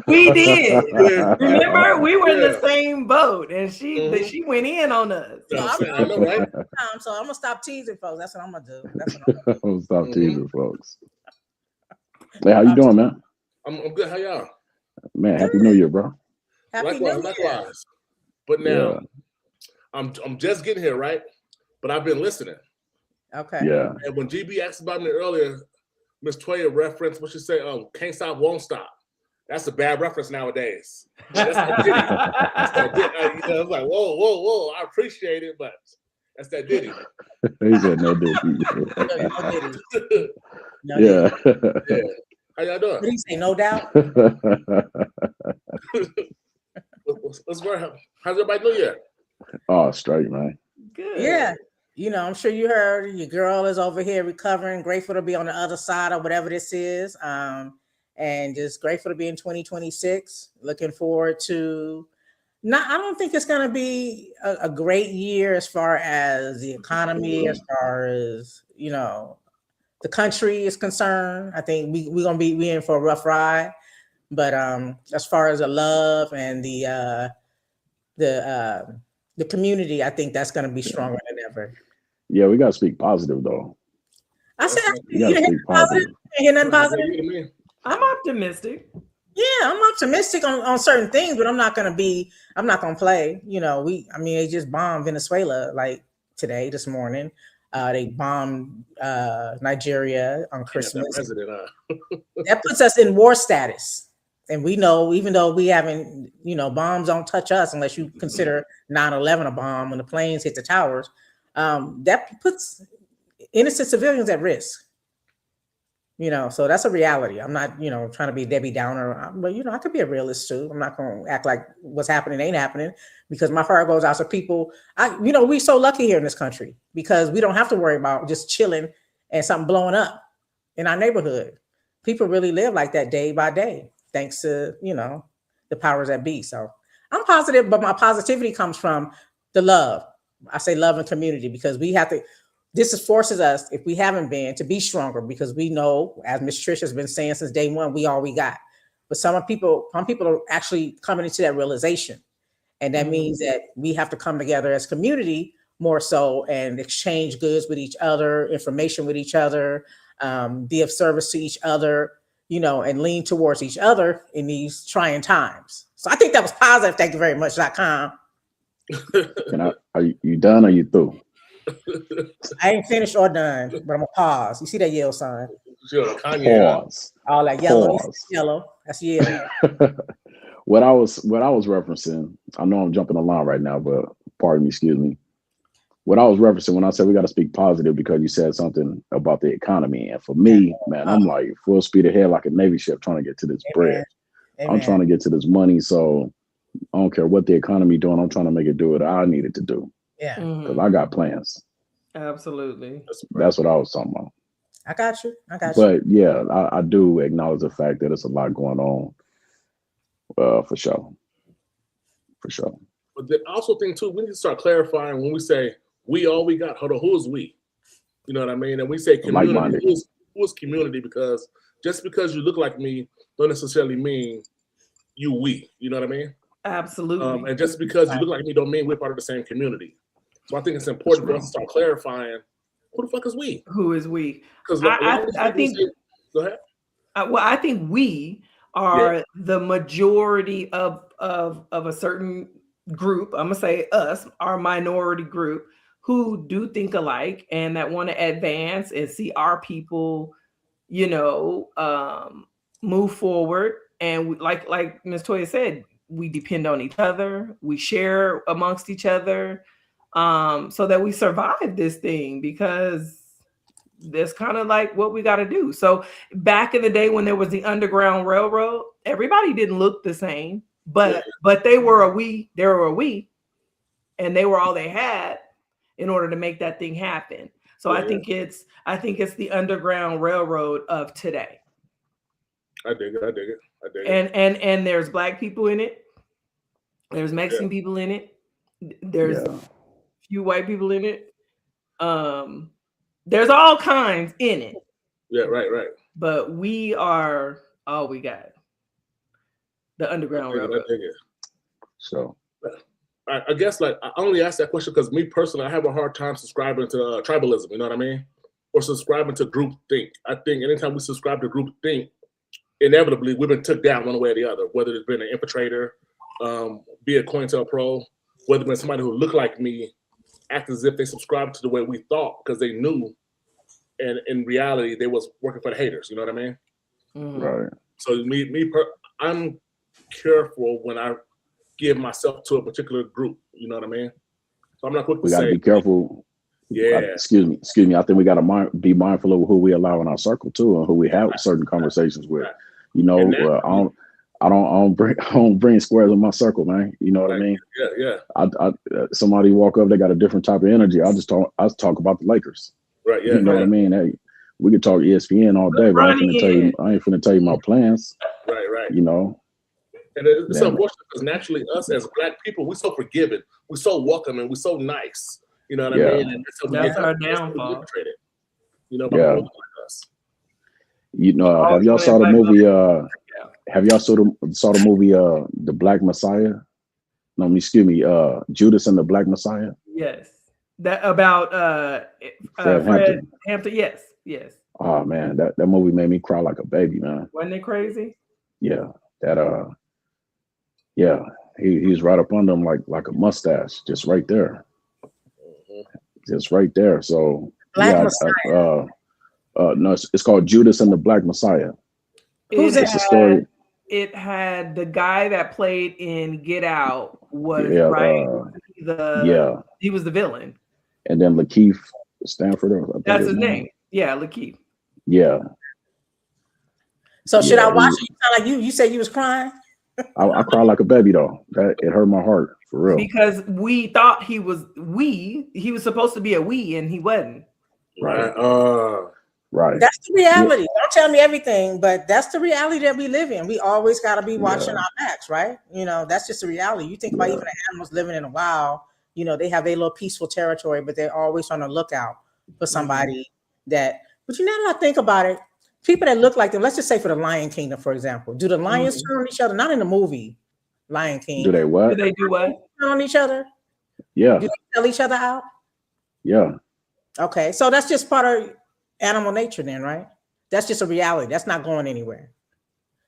We did. Remember, we were in the same boat, and she went in on us. So I know, right? So I'm gonna stop teasing folks. That's what I'm gonna do. I'm gonna stop teasing folks. Hey, how you doing, man? I'm good. How y'all? Man, happy New Year, bro. Happy New Year. Likewise. But now I'm just getting here, right? But I've been listening. Okay. Yeah. And when GB asked about me earlier, Miss Toya referenced what she said, can't stop, won't stop. That's a bad reference nowadays. That's that Diddy. I was like, whoa. I appreciate it, but that's that Diddy. He said no Diddy. No Diddy. How y'all doing? What did he say? No doubt. Let's go. How's everybody New Year? Oh, straight, man. Good. Yeah. I'm sure you heard your girl is over here recovering, grateful to be on the other side of whatever this is. And just grateful to be in 2026. Looking forward to I don't think it's going to be a great year as far as the economy, as far as, the country is concerned. I think we're going to be in for a rough ride. But as far as the love and the community, I think that's going to be stronger than ever. Yeah, we got to speak positive, though. I said, you got to speak positive. You hear nothing positive? I'm optimistic. Yeah, I'm optimistic on certain things, but I'm not going to play. They just bombed Venezuela like this morning. They bombed Nigeria on Christmas. That puts us in war status. And we know, even though we haven't, bombs don't touch us unless you consider 9/11 a bomb when the planes hit the towers. That puts innocent civilians at risk. So that's a reality. I'm not, trying to be Debbie Downer, but I could be a realist too. I'm not going to act like what's happening ain't happening, because my heart goes out to people. We're so lucky here in this country because we don't have to worry about just chilling and something blowing up in our neighborhood. People really live like that day by day, thanks to, the powers that be. So I'm positive, but my positivity comes from the love. I say love and community, because we have to. This forces us, if we haven't been, to be stronger, because we know, as Miss Trish has been saying since day one, we all we got. But some people are actually coming into that realization. And that means that we have to come together as community more so and exchange goods with each other, information with each other, be of service to each other, and lean towards each other in these trying times. So I think that was positive. Thank you very much.com. Are you done or you through? I ain't finished or done, but I'm gonna pause. You see that yellow sign? Sure, pause. All that yellow. Yellow. That's yellow. What I was referencing, I know I'm jumping the line right now, but pardon me, excuse me. What I was referencing when I said we got to speak positive, because you said something about the economy. And for me, man, I'm like full speed ahead like a Navy ship trying to get to this bread. Amen. I'm trying to get to this money. So I don't care what the economy doing. I'm trying to make it do what I need it to do. Yeah. Because I got plans. Absolutely. That's what I was talking about. I got you. But yeah, I do acknowledge the fact that there's a lot going on. For sure. But then I also think too, we need to start clarifying when we say we all we got. Hold on, who is we? You know what I mean? And we say community. Who is community? Because just because you look like me don't necessarily mean you we. You know what I mean? Absolutely. And just because you look like me don't mean we're part of the same community. So I think it's important for us to start clarifying who the fuck is we? Who is we? Because I think. Go ahead. I think we are the majority of a certain group. I'm gonna say us, our minority group, who do think alike and that want to advance and see our people, you know, move forward. And we, like Ms. Toya said, we depend on each other. We share amongst each other, so that we survive this thing, because that's kind of like what we got to do. So back in the day when there was the Underground Railroad, everybody didn't look the same, but they were a we, and they were all they had in order to make that thing happen. So I think it's the Underground Railroad of today. I dig it. And there's Black people in it. There's Mexican people in it. There's a few white people in it. There's all kinds in it. Yeah, right. But we are all we got. The Underground Railroad. I dig it. So I guess, like, I only ask that question because me personally, I have a hard time subscribing to tribalism. You know what I mean? Or subscribing to group think. I think anytime we subscribe to group think, inevitably we've been took down one way or the other. Whether it's been an infiltrator, be a COINTELPRO, whether it's been somebody who looked like me, act as if they subscribed to the way we thought because they knew, and in reality they was working for the haters. You know what I mean? Mm-hmm. Right. So I'm careful when I give myself to a particular group. You know what I mean? So I'm not quick to say. We got to be careful. Yeah. Excuse me. I think we got to be mindful of who we allow in our circle too, and who we have certain conversations with. You know, I don't bring squares in my circle, man. You know what I mean? Yeah. I somebody walk up, they got a different type of energy. I talk about the Lakers. Right. Yeah. You know what I mean? Hey, we could talk ESPN all day, but I ain't finna tell you my plans. Right. You know. And it's unfortunate because naturally, us as Black people, we're so forgiving, we're so welcoming, we're so nice. You know what I mean? And that's our downfall. You know, people like us. You know, have y'all saw the movie? Have y'all saw the movie? The Black Messiah? No, excuse me. Judas and the Black Messiah. Yes, that about Fred Hampton. Yes. Oh man, that movie made me cry like a baby, man. Wasn't it crazy? Yeah, he's right up under him like a mustache, just right there. Just right there. So Black Messiah. No, it's called Judas and the Black Messiah. Who's the story? It had the guy that played in Get Out was he was the villain. And then Lakeith Stanford. That's his name. Yeah, Lakeith. Yeah. So should I watch it? You sound like you said you was crying. I cried like a baby though. It hurt my heart for real. Because we thought he was supposed to be a we, and he wasn't. Right. Right. That's the reality. Don't tell me everything, but that's the reality that we live in. We always got to be watching our backs, right? You know, that's just the reality. You think about even the animals living in the wild, you know, they have their little peaceful territory, but they're always on the lookout for somebody but you know, now that I think about it, people that look like them, let's just say for the Lion Kingdom, for example, do the lions turn on each other? Not in the movie Lion King. Do they what? Do they do what? Turn on each other? Yeah. Do they sell each other out? Yeah. Okay. So that's just part of animal nature then, right? That's just a reality. That's not going anywhere.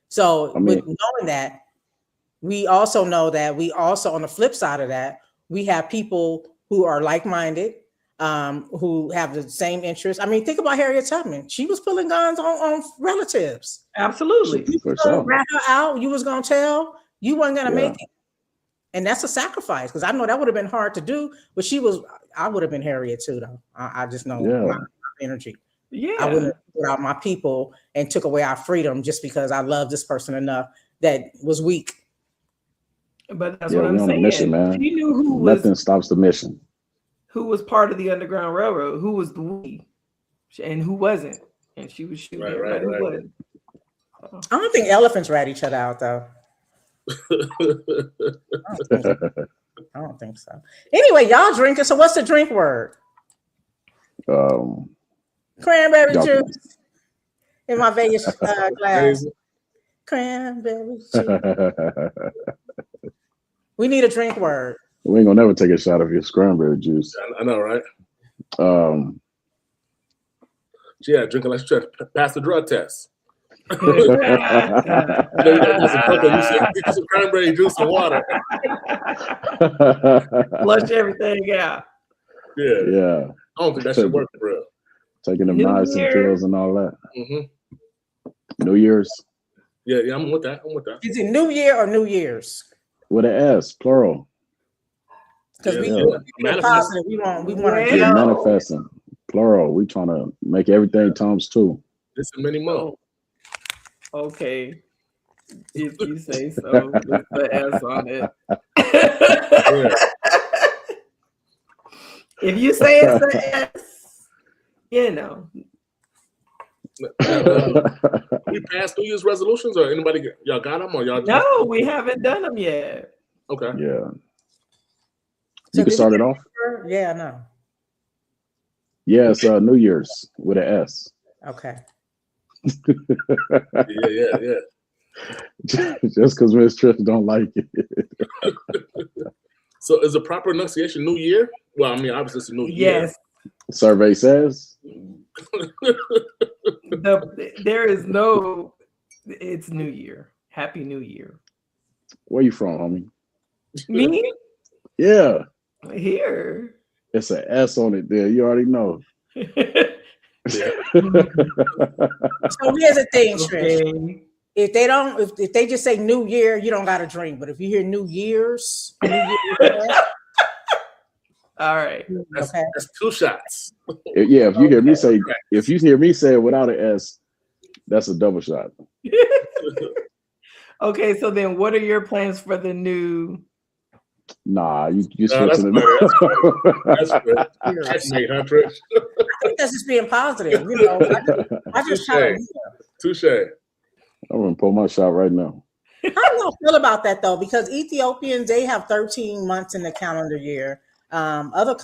So with knowing that, we also know that on the flip side of that, we have people who are like-minded, who have the same interests. I mean, think about Harriet Tubman. She was pulling guns on relatives. Absolutely. You was gonna rat her out. You was going to tell. You weren't going to make it. And that's a sacrifice, because I know that would have been hard to do, but I would have been Harriet too, though. I just know my energy. Yeah, I wouldn't have put out my people and took away our freedom just because I love this person enough that was weak. But that's what I'm saying. Mission, man. She knew nothing stops the mission. Who was part of the Underground Railroad? Who was the we, and who wasn't? And she was shooting. Right. Who wasn't? I don't think elephants rat each other out, though. I don't think so. Anyway, y'all drinking. So what's the drink word? Cranberry juice in my Vegas glass. Cranberry juice. We need a drink word. We ain't gonna never take a shot of your cranberry juice. I know, right? Drinking like you pass the drug test. You some cranberry juice and water. Flush everything out. Yeah. I don't think that should work, bro. Taking them New niacin Year. pills and all that. Mm-hmm. New Year's. Yeah, I'm with that. Is it New Year or New Year's? With an S, plural. Because we manifest. positive. We want to You're manifesting. Plural. We trying to make everything times 2. This is many more. Okay. If you say so, with the S on it. If you say it's an S, you know. We passed New Year's resolutions, or anybody? Y'all got them, or y'all? No, we haven't done them yet. Okay. Yeah. So You can start it off. Yeah, no. Yeah, it's New Year's with an S. Okay. Yeah. Just because Miss Trish don't like it. So is the proper pronunciation New Year? Well, I mean, obviously it's a new year. Yes. Survey says. There is no. It's New Year. Happy New Year. Where you from, homie? Me? Yeah. Here. It's an S on it there. You already know. So here's the thing, Trish. If they don't, if they just say New Year, you don't got to drink. But if you hear New Year's, all right. That's 2 shots. Yeah, if you hear me say it without an S, that's a double shot. Okay, so then what are your plans for the new? Nah, you switching it. That's good. Checkmate, huh, Trish? I think that's just being positive. You know, I just try to. Touche. I'm gonna pull my shot right now. How do you feel about that though? Because Ethiopians, they have 13 months in the calendar year. Other,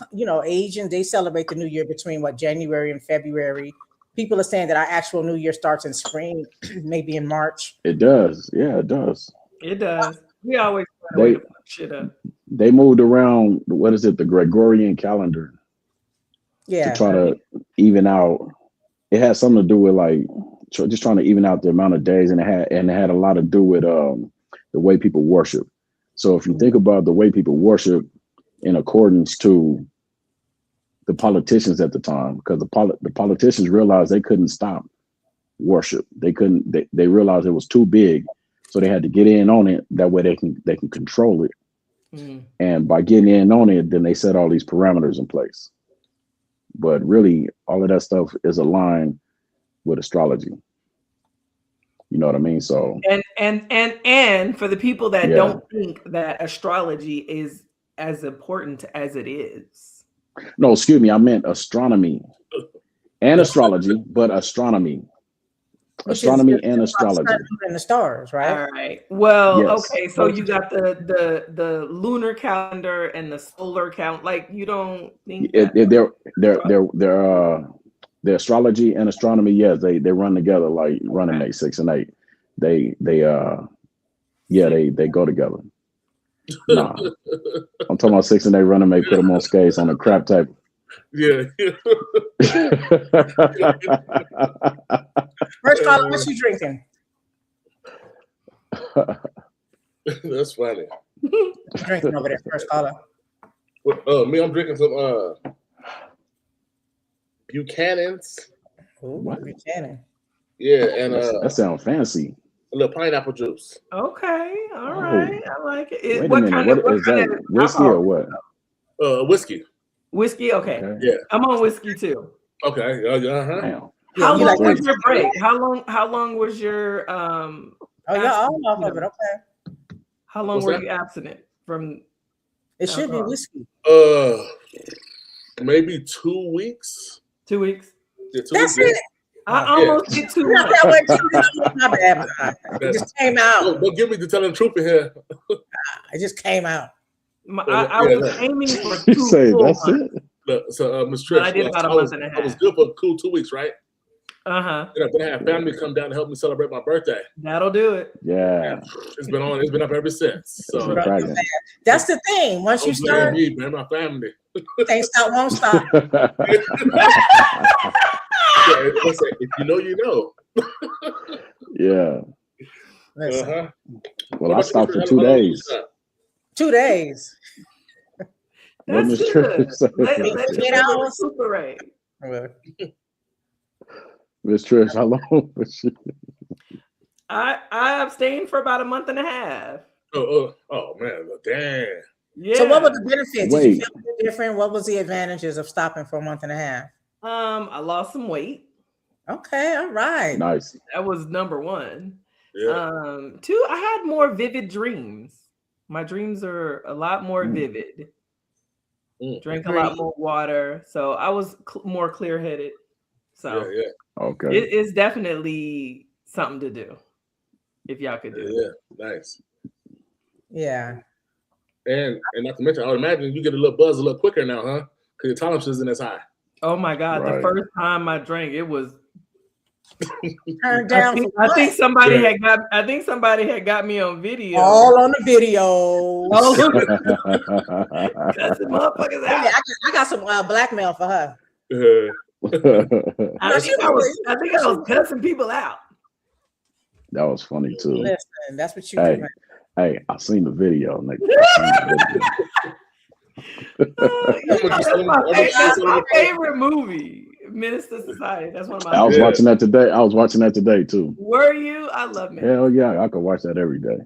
Asians, they celebrate the New Year between January and February. People are saying that our actual New Year starts in spring, maybe in March. It does. Yeah, it does. It does. We always try to shit up. They moved around. What is it? The Gregorian calendar. Yeah. To try to even out. It had something to do with just trying to even out the amount of days, and it had a lot to do with the way people worship. So if you think about the way people worship in accordance to the politicians at the time, because the politicians realized they couldn't stop worship. They realized it was too big, so they had to get in on it. That way they can control it. And by getting in on it, then they set all these parameters in place. But really, all of that stuff is aligned with astrology. You know what I mean? So and for the people that don't think that astrology is as important as it is. No, excuse me, I meant astronomy and astrology, but astronomy. Astronomy and astrology. And the stars, right? All right. Well, yes. Okay. So you got the lunar calendar and the solar count. Like, you don't think the astrology and astronomy, yes, they run together like running mate 6 and 8. They go together. Nah, I'm talking about 6 and 8 running mate. Put them on skates on a crap table. Yeah. First caller, what you drinking? That's funny. Drinking over there, first caller. Me, I'm drinking some Buchanan's. What? Buchanan. Yeah, and that sounds fancy. A little pineapple juice. Okay, all right. I like it. Wait a minute. What is that? Whiskey or what? Whiskey. Whiskey. Okay. Yeah, I'm on whiskey too. Okay. How long was your break? How long was your all off of it. Okay. How long were you abstinent from? It should be whiskey. Maybe 2 weeks. 2 weeks. Yeah, 2 That's weeks. it. I almost did 2 Not months. that my bad. It just came out. Don't give me the telling the truth in here. It just came out. I was aiming for 2 You say full that's months. it. Look, so Ms. Trish, I did about a month and a half. I was good for a cool 2 weeks, right? Uh-huh. Then I had family come down to help me celebrate my birthday. That'll do it. Yeah. It's been up ever since. So That's the thing. Once you start, me, man, my family. Can't stop, won't stop. If you know, you know. Yeah. Listen. Well, I stopped for 2 days. 2 days. Let That's Miss good. Trish say Let it. your liver recuperate. Miss Trish, how long was she? I abstained for about a month and a half. Oh man, damn. Yeah. So what were the benefits? Did you Wait. feel any different? What was the advantages of stopping for a month and a half? I lost some weight. Okay, all right. Nice. That was number one. Yeah. 2, I had more vivid dreams. My dreams are a lot more vivid. Drank a lot more water, so I was more clear-headed. So yeah. Okay. it's definitely something to do if y'all could do it. Yeah, nice. Yeah. And not to mention, I would imagine you get a little buzz a little quicker now, huh? Because your tolerance isn't as high. Oh my God! Right. The first time I drank, it was. Turned down. I think somebody had got. I think somebody had got me on video. All on the video. Oh, cussing motherfuckers out. Yeah, I got some blackmail for her. I think I was cussing people out. That was funny too. Listen, that's what you do. Hey, I seen the video, nigga. That's my favorite movie, Minister Society. That's one of my. I was watching that today. I was watching that today too. Were you? I love it. Hell yeah, I could watch that every day.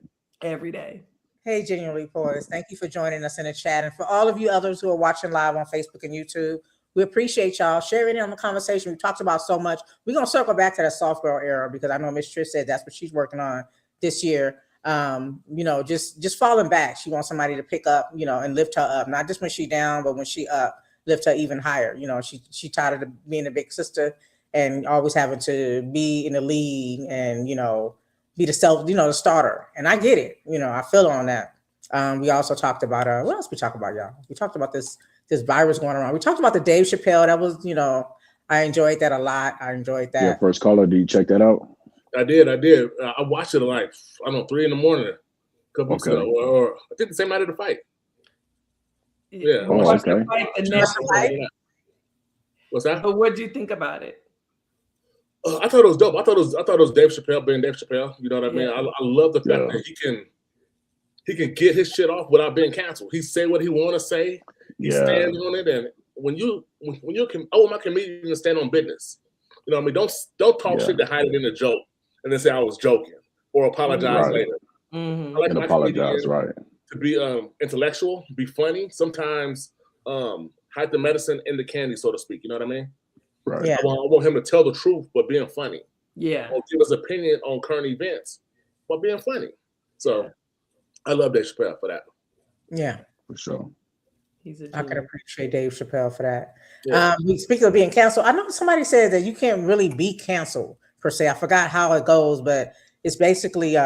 Every day. Hey, Genuinely Poised. Thank you for joining us in the chat. And for all of you others who are watching live on Facebook and YouTube, we appreciate y'all sharing in the conversation. We talked about so much. We're going to circle back to that soft girl era because I know Miss Trish said that's what she's working on this year. Just falling back. She wants somebody to pick up, and lift her up. Not just when she down, but when she up, lift her even higher. She tired of being a big sister and always having to be in the lead and, be the the starter. And I get it. I feel on that. We also talked about, what else we talked about, y'all? We talked about this virus going around. We talked about the Dave Chappelle. That was, I enjoyed that a lot. I enjoyed that. Yeah, First Caller, did you check that out? I did. I watched it like, 3 in the morning, a couple weeks ago, or I think the same night of the fight. Yeah. Oh, okay. What's that? But what did you think about it? I thought it was dope. I thought it was Dave Chappelle being Dave Chappelle. You know what I mean? I love the fact that he can get his shit off without being canceled. He say what he want to say. He stands on it. And when you my comedian to stand on business. You know what I mean? Don't talk shit to hide it in a joke and then say I was joking or apologize later. Mm-hmm. I like and apologize, right? To be intellectual, be funny. Sometimes hide the medicine in the candy, so to speak. You know what I mean? Right. Yeah. I want him to tell the truth, but being funny. Yeah. Or give us opinion on current events, but being funny. So I love Dave Chappelle for that. Yeah. For sure. I can appreciate Dave Chappelle for that. Yeah. Speaking of being canceled, I know somebody said that you can't really be canceled per se. I forgot how it goes, but it's basically,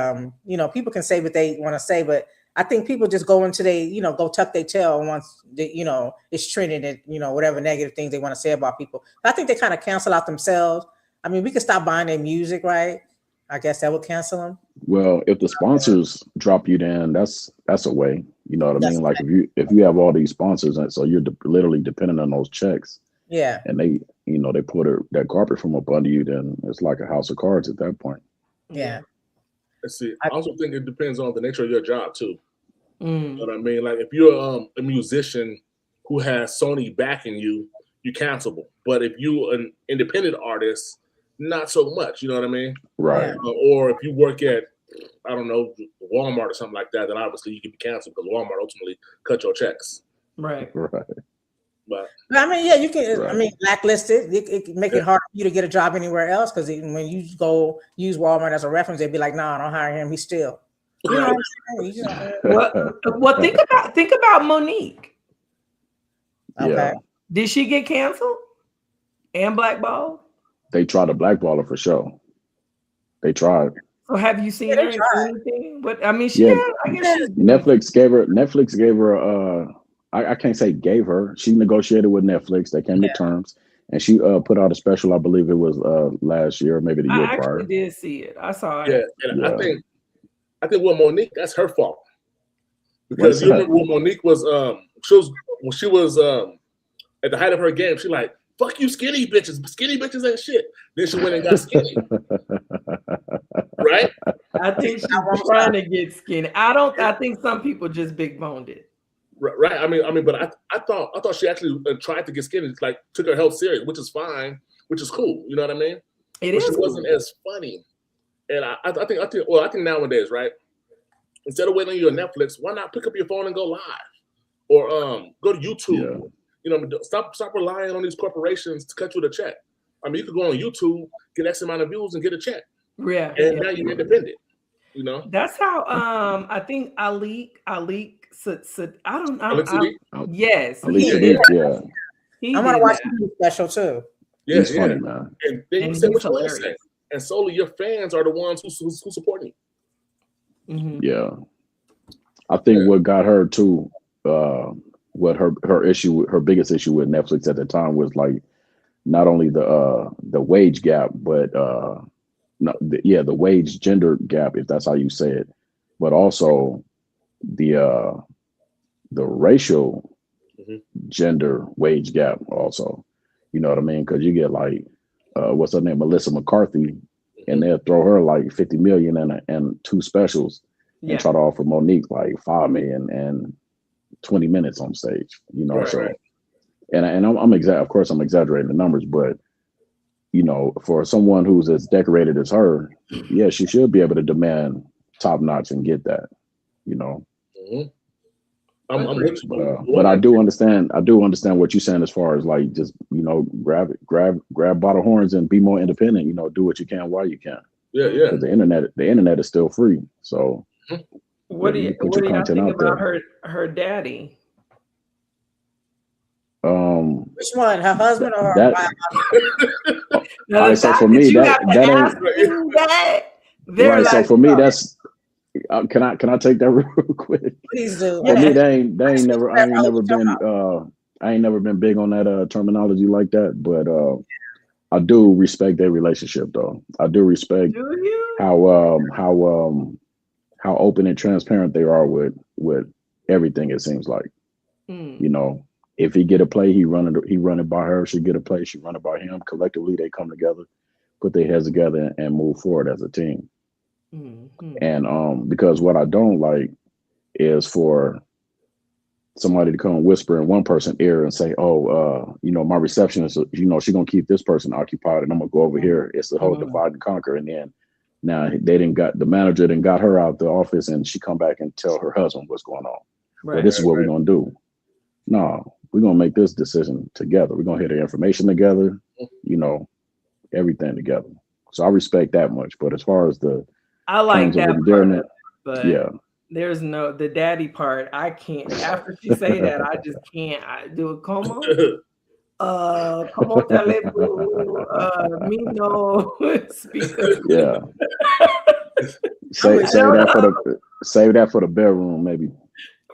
people can say what they want to say, but I think people just go into go tuck their tail once it's trending and whatever negative things they want to say about people. I think they kind of cancel out themselves. I mean, we could stop buying their music, right? I guess that would cancel them. Well, if the sponsors drop you, then that's a way. You know what I mean? Like if you have all these sponsors, and so you're literally dependent on those checks. Yeah. And they they put that carpet from up under you, then it's like a house of cards at that point. Yeah. Let's see. I also think it depends on the nature of your job too. Mm. You know what I mean? Like if you're a musician who has Sony backing you, you're cancelable. But if you're an independent artist, not so much. You know what I mean? Right. Or if you work at, I don't know, Walmart or something like that, then obviously you can be canceled because Walmart ultimately cut your checks. Right. Right. But I mean, yeah, you can. Right. I mean, blacklisted. It can make it hard for you to get a job anywhere else because when you go use Walmart as a reference, they'd be like, "Nah, don't hire him. He's still." You know what I'm saying? Well, think about Monique. Okay. Yeah. Did she get canceled and blackballed? They tried to blackball her for sure. They tried. So have you seen her in anything? But I mean, I guess Netflix gave her I can't say gave her. She negotiated with Netflix. They came to terms, and she put out a special. I believe it was last year, maybe the year prior. I actually did see it. I saw it. Yeah, and I think with Monique, that's her fault. Because you remember when Monique was she was at the height of her game, she like, fuck you skinny bitches. Skinny bitches ain't shit. Then she went and got skinny. Right? I think she was trying to get skinny. I think some people just big boned it. Right. I mean, but I thought she actually tried to get skinny, like took her health serious, which is fine, which is cool. You know what I mean? It but is. She wasn't as funny, and I think nowadays, right? Instead of waiting on your Netflix, why not pick up your phone and go live, or go to YouTube? Yeah. You know, stop relying on these corporations to cut you the check. I mean, you could go on YouTube, get X amount of views, and get a check. Yeah. And now you're independent. You know. That's how I think Ali. I don't know. Yes. Ali Sadiq, yeah. I'm gonna watch the special too. Yeah, he's funny, man. And then you say what you want to say, and solely your fans are the ones who support you. Mm-hmm. Yeah, I think what got her too, what her issue, her biggest issue with Netflix at the time was like not only the wage gap, but the wage gender gap, if that's how you say it, but also the racial gender wage gap also. You know what I mean? Because you get like what's her name, Melissa McCarthy, and they'll throw her like 50 million and 2 specials and try to offer Monique like 5 million and 20 minutes on stage. You know, right. And I'm of course I'm exaggerating the numbers, but you know, for someone who's as decorated as her, yeah, she should be able to demand top notch and get that. You know. Mm-hmm. But I do understand what you're saying as far as like just, you know, grab by the horns and be more independent, you know, do what you can while you can. Yeah. Because the internet is still free. So what do you think about her daddy? Which one? Her husband or her wife? All right, so for me that ain't right. So for me that's can I take that real quick? Please do. For me, I ain't never been big on that terminology like that. But I do respect their relationship, though. I do respect how open and transparent they are with everything. It seems like, you know, if he get a play, he run it by her. She get a play, she run it by him. Collectively, they come together, put their heads together, and move forward as a team. Mm-hmm. And because what I don't like is for somebody to come and whisper in one person's ear and say, "Oh, you know, my receptionist, you know, she's gonna keep this person occupied, and I'm gonna go over here." It's the whole divide and conquer. And then now the manager didn't got her out the office, and she come back and tell her husband what's going on. Right. Well, this is what we're gonna do. No, we're gonna make this decision together. We're gonna hear the information together. You know, everything together. So I respect that much. But as far as I like that part, but yeah, there's the daddy part. I can't. After she say that, I just can't. I do it. Como speaker. Yeah. Save that for the bedroom, maybe.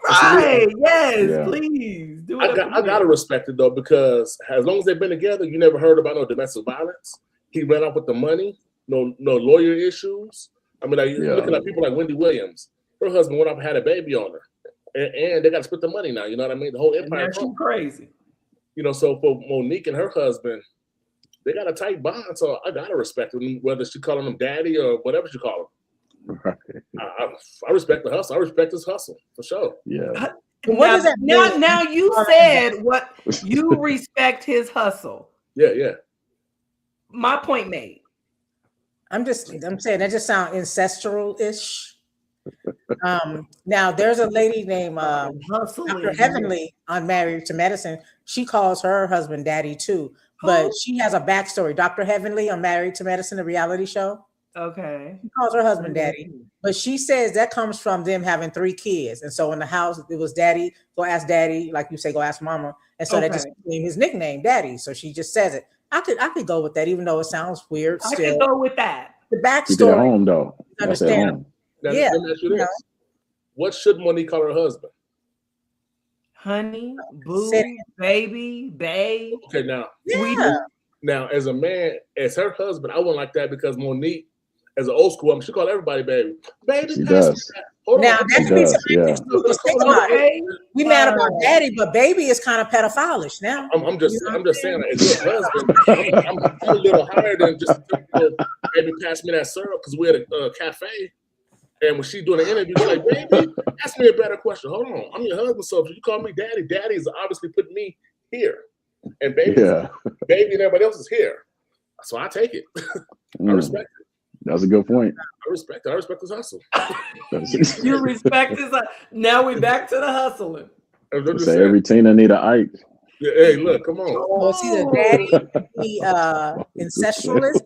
Right. Yes. Please do it. I gotta respect it though, because as long as they've been together, you never heard about no domestic violence. He ran off with the money. No lawyer issues. I mean, looking at people like Wendy Williams. Her husband went off and had a baby on her, and they got to split the money now. You know what I mean? The whole empire. She's crazy. You know, so for Monique and her husband, they got a tight bond. So I gotta respect them, whether she calling him daddy or whatever she call him. Right. I respect the hustle. I respect his hustle for sure. Yeah. Now you said what you respect his hustle. Yeah. My point made. I'm saying that just sounds ancestral-ish. Now there's a lady named Dr. Heavenly on Married to Medicine. She calls her husband daddy too, but she has a backstory. Dr. Heavenly on Married to Medicine, the reality show. Okay. She calls her husband daddy, but she says that comes from them having 3 kids. And so in the house, it was daddy, go ask daddy, like you say, go ask mama. And so that just became his nickname, daddy. So she just says it. I could go with that, even though it sounds weird. I could go with that. The backstory. Keep it at home, though. Understand? Yeah. What should Monique call her husband? Honey, boo, baby, babe. Okay, now as a man, as her husband, I wouldn't like that, because Monique, as an old school woman, she call everybody baby. Baby, she does. Now that's we mad about daddy, but baby is kind of pedophilish now. I'm just saying, as your husband, I'm a little higher than just baby, pass me that syrup, because we're at a cafe. And when she's doing the interview, she's like, baby, ask me a better question. Hold on. I'm your husband, so if you call me daddy, daddy is obviously putting me here. And baby and everybody else is here. So I take it. I respect it. That's a good point. I respect it. I respect this hustle. You respect this. Now we back to the hustling. Say every Tina need a Ike. Yeah, hey, look, come on. Well, it's either daddy be incestualist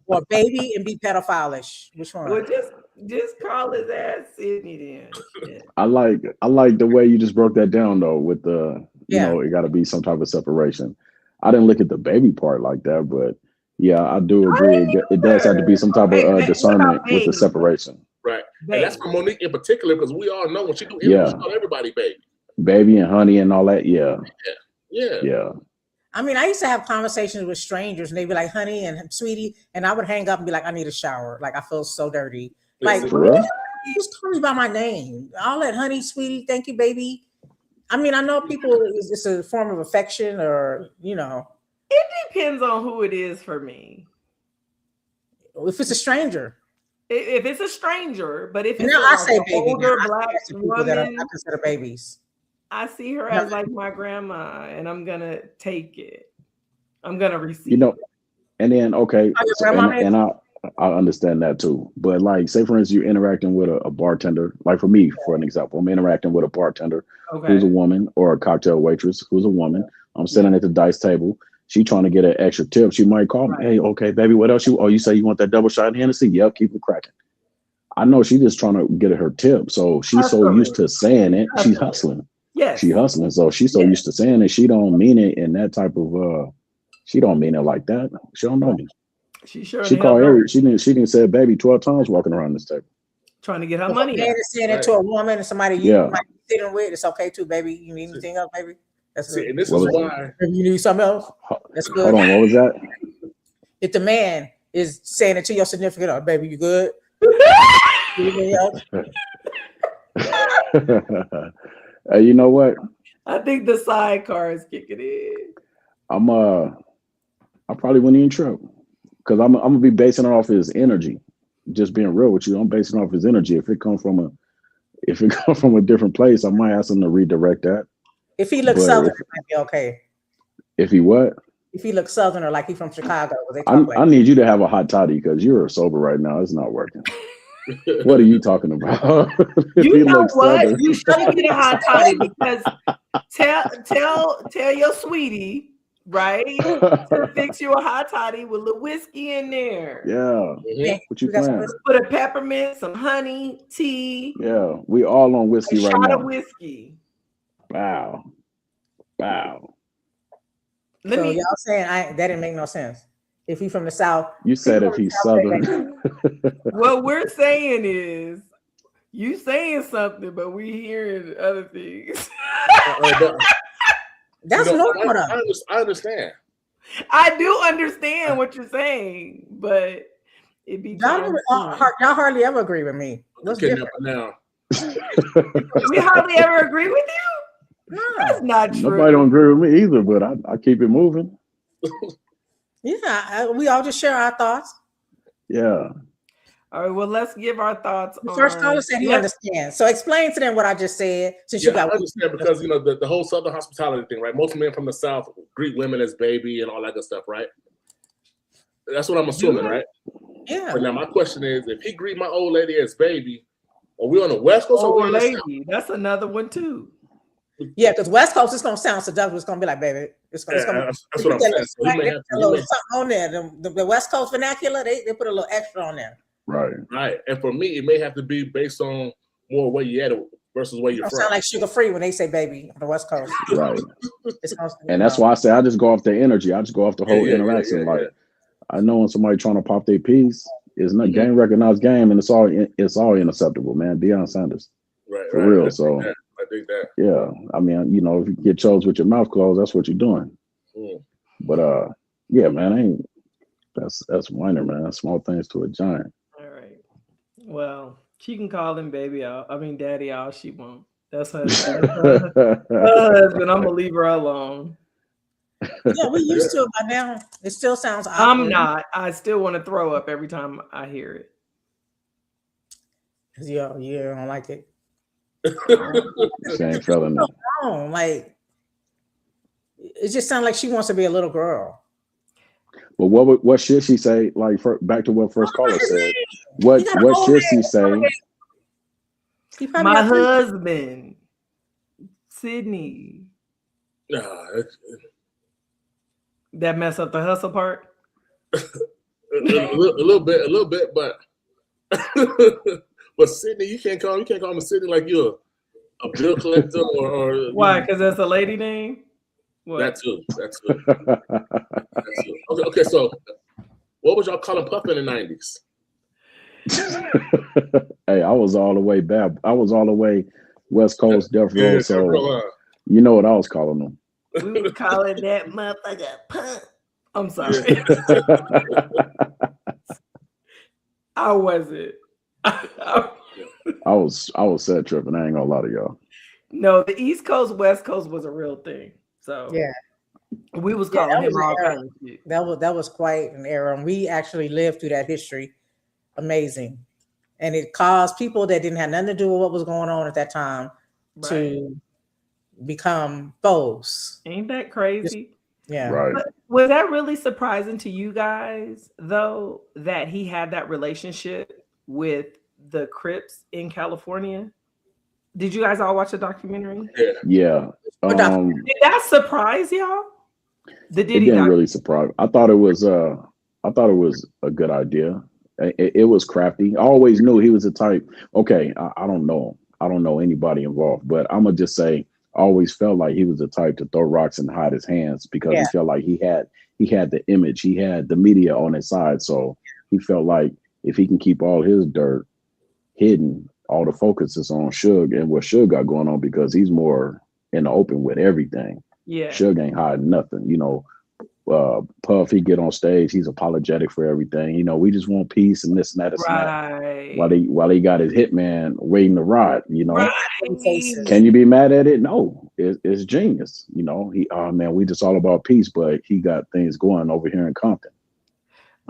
or baby and be pedophile-ish. Which one? Well, just call his ass Sydney then. Yeah. I like the way you just broke that down though, with the you know, it gotta be some type of separation. I didn't look at the baby part like that, but yeah, I do agree. It does have to be some type of discernment with the separation. Right. And that's for Monique in particular, because we all know when she do interviews, she call everybody baby. Baby and honey and all that. Yeah. I mean, I used to have conversations with strangers and they'd be like, honey and sweetie, and I would hang up and be like, I need a shower. Like, I feel so dirty. Like, just call me by my name. All that honey, sweetie, thank you, baby. I mean, I know people, it's a form of affection or, you know. It depends on who it is for me. If it's a stranger. If it's a stranger, but if it's I say baby, older black woman that I consider babies. I see her as like my grandma, and I'm gonna take it. I'm gonna receive. You know, and then and I understand that too. But like, say for instance, you're interacting with a bartender. Like for me, for an example, I'm interacting with a bartender who's a woman, or a cocktail waitress who's a woman. I'm sitting at the dice table. She trying to get an extra tip. She might call me, hey, okay, baby, what else you say you want that double shot Hennessy? Yep, keep it cracking. I know she's just trying to get her tip. So she's so used to saying it, she's hustling. Yes. She hustling. So she's so used to saying it, she don't mean it in that type of she don't mean it like that. She don't know me. She called she didn't say baby 12 times walking around this table. Trying to get her money. Man is saying it to a woman and somebody you might be sitting with, it's okay too, baby. You need anything else, baby? That's good. And this is why if you need something else, that's good. Hold on, what was that? If the man is saying it to your significant other, baby, you good? You know what? I think the sidecar is kicking in. I probably wouldn't even trip, because I'm gonna be basing it off his energy. Just being real with you, I'm basing it off his energy. If it comes from a different place, I might ask him to redirect that. If he looks southern, it might be okay. If he what? If he looks southern or like he's from Chicago. I need you to have a hot toddy, because you're sober right now. It's not working. What are you talking about? You know what? Southern. You should get a hot toddy, because tell your sweetie, right, to fix you a hot toddy with a little whiskey in there. Yeah. What you playing? Put a peppermint, some honey, tea. Yeah, we all on whiskey right now. A shot of whiskey. Wow. So y'all saying that didn't make no sense. If he's from the South. You said if he's southern. What we're saying is, you saying something, but we hearing other things. That's normal. I understand. I do understand what you're saying, but it be y'all hardly ever agree with me. What's different now? We hardly ever agree with you. No, that's not true. Nobody don't agree with me either, but I keep it moving. Yeah, we all just share our thoughts. Yeah. All right, well, let's give our thoughts. The first caller said he understands. So explain to them what I just said. Since you got I understand, because you know the whole Southern hospitality thing, right? Most men from the South greet women as baby and all that good stuff, right? That's what I'm assuming, right? Yeah. But now my question is, if he greet my old lady as baby, are we on the West Coast or lady? That's another one too. Yeah, because West Coast is gonna sound seductive. It's gonna be like, baby. It's gonna that's what I'm saying. So they put a little something on there. The West Coast vernacular, they put a little extra on there. Right. And for me, it may have to be based on more where you at versus where you're from. Sound like sugar free when they say baby on the West Coast. Right. And that's why I say I just go off the energy. I just go off the whole interaction. I know when somebody trying to pop their piece, it's not game recognized game, and it's all unacceptable, man. Deion Sanders. Right. For real. So I think that. Yeah. I mean, you know, if you get chose with your mouth closed, that's what you're doing. But yeah, man, that's minor, man. That's small things to a giant. All right. Well, she can call him baby out. I mean, daddy all she wants. That's her husband. I'm gonna leave her alone. Yeah, we used to it by now. It still sounds awkward. I'm not. I still want to throw up every time I hear it. Yeah, you don't like it. She ain't feeling it. No, like it just sounds like she wants to be a little girl. But what should she say? Like back to what first caller said. What should she say? My husband, Sydney. That mess up the hustle part. a little bit, but but Sydney, you can't call me Sydney like you're a bill collector or why? Because that's a lady name. What? That too. Okay, so what was y'all calling Puff in the 90s? Hey, I was all the way back. I was all the way West Coast Death Row, so you know what I was calling them. We were calling that motherfucker Puff. I'm sorry. I wasn't. I was set tripping. I ain't gonna lie to y'all. No, the East Coast, West Coast was a real thing. So yeah, we was calling him all kinds of shit. That was quite an era, and we actually lived through that history. Amazing, and it caused people that didn't have nothing to do with what was going on at that time to become foes. Ain't that crazy? Yeah. Right. But was that really surprising to you guys, though, that he had that relationship with the Crips in California? Did you guys all watch the documentary? Yeah. Did that surprise y'all? It didn't really surprise. I thought it was a good idea. It was crafty. I always knew he was the type. Okay, I don't know. I don't know anybody involved, but I'm gonna just say I always felt like he was the type to throw rocks and hide his hands because he felt like he had the image, he had the media on his side. So he felt like if he can keep all his dirt hidden, all the focus is on Suge and what Suge got going on because he's more in the open with everything. Yeah. Suge ain't hiding nothing. You know, Puff, he get on stage, he's apologetic for everything. You know, we just want peace and this and that. Right. While he got his hitman waiting to ride, you know. Right. Can you be mad at it? No, it's genius. You know, we just all about peace, but he got things going over here in Compton.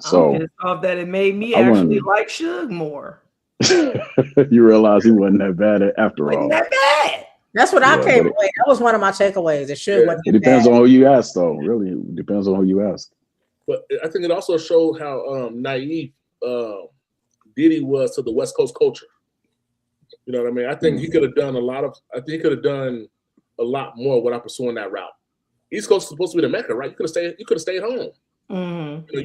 So I'm pissed off that it made me actually like Suge more. You realize he wasn't that bad after all. That bad. That's what I came away. That was one of my takeaways. It depends on who you ask, though. Really, it depends on who you ask. But I think it also showed how naive Diddy was to the West Coast culture. You know what I mean? I think he could have done a lot more without pursuing that route. East Coast is supposed to be the Mecca, right? You could have stayed home. Mm-hmm. You know,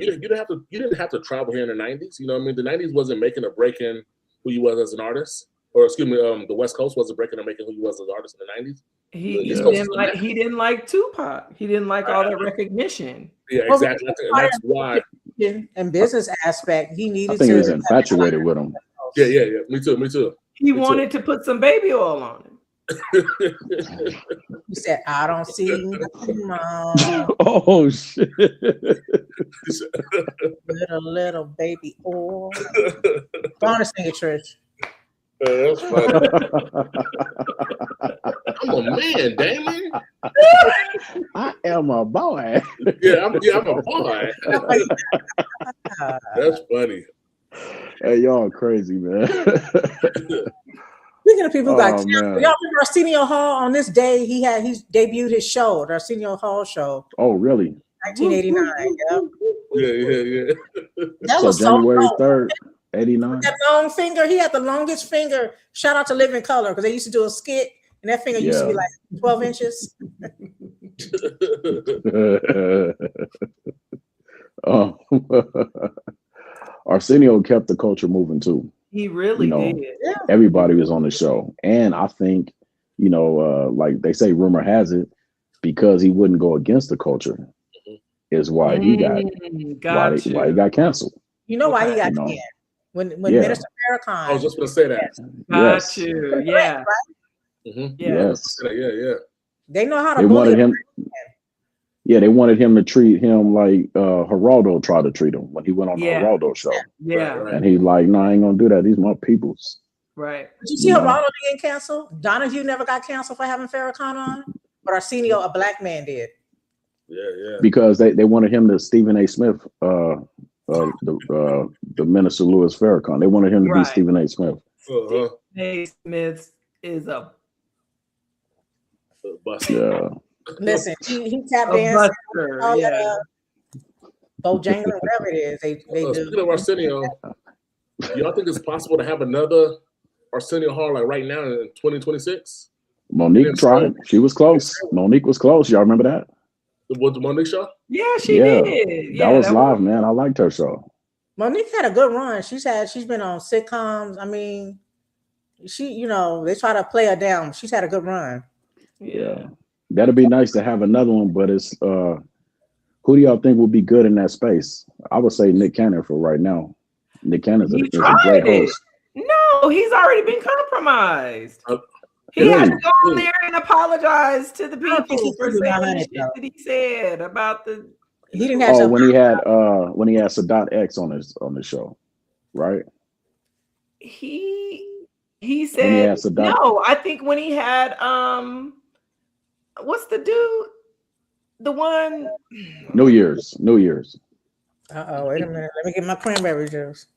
you didn't have to travel here in the 90s. You know what I mean? The 90s wasn't making or breaking who you was as an artist. Or excuse me, the West Coast wasn't breaking or making who you was as an artist in the 90s. He didn't like Tupac. He didn't like all that recognition. Yeah, exactly. And that's why. And business aspect, he needed. I think he was infatuated with him. Yeah. Me too. He wanted to put some baby oil on him. He said, "I don't see mom." Oh shit! little baby oil. Go on and sing it, Trish. That's funny. I'm a man, Damon. I am a boy. Yeah, I'm a boy. That's funny. Hey, y'all crazy, man. Speaking of people who got cancer, y'all remember Arsenio Hall on this day? He debuted his show, the Arsenio Hall show. Oh, really? 1989. Yeah. That was January 3rd, 89. That long finger, he had the longest finger. Shout out to Living Color because they used to do a skit, and that finger used to be like 12 inches. Arsenio kept the culture moving too. He really did. Yeah. Everybody was on the show. And I think, like they say, rumor has it, because he wouldn't go against the culture is why he got why he got canceled. You know why he got canned? When Minister Farrakhan. I was just going to say that. Got you. Yeah. Right? Mm-hmm. Yes. Yeah. They know how to they bully wanted him. Yeah, they wanted him to treat him like Geraldo tried to treat him when he went on the Geraldo show. Yeah. Right. And he's like, no, I ain't going to do that. These my peoples. Right. Did you see Geraldo getting canceled? Donahue never got canceled for having Farrakhan on, but Arsenio, a black man, did. Yeah. Because they wanted him to Stephen A. Smith, the Minister Louis Farrakhan. They wanted him to be Stephen A. Smith. Dave Smith is a Bust. Yeah. Listen, he tap a dancing, buster. all Yeah. that Bojangles, whatever it is, they do. Speaking of Arsenio, do y'all think it's possible to have another Arsenio Hall like right now in 2026? Monique tried. She was close. Monique was close. Y'all remember that? Was the Monique show? Yeah, she Yeah. did. That was live, man. I liked her show. Monique had a good run. She's been on sitcoms. I mean, she, they try to play her down. She's had a good run. Yeah. That'd be nice to have another one, but it's who do y'all think would be good in that space? I would say Nick Cannon for right now. Nick Cannon's is a great host. No, he's already been compromised. He had to go on there and apologize to the people for saying the shit that he said about the. He didn't have. When he had Sadat X on the show, right? He said no. I think when he had what's the dude? The one. New Year's. Wait a minute. Let me get my cranberry juice.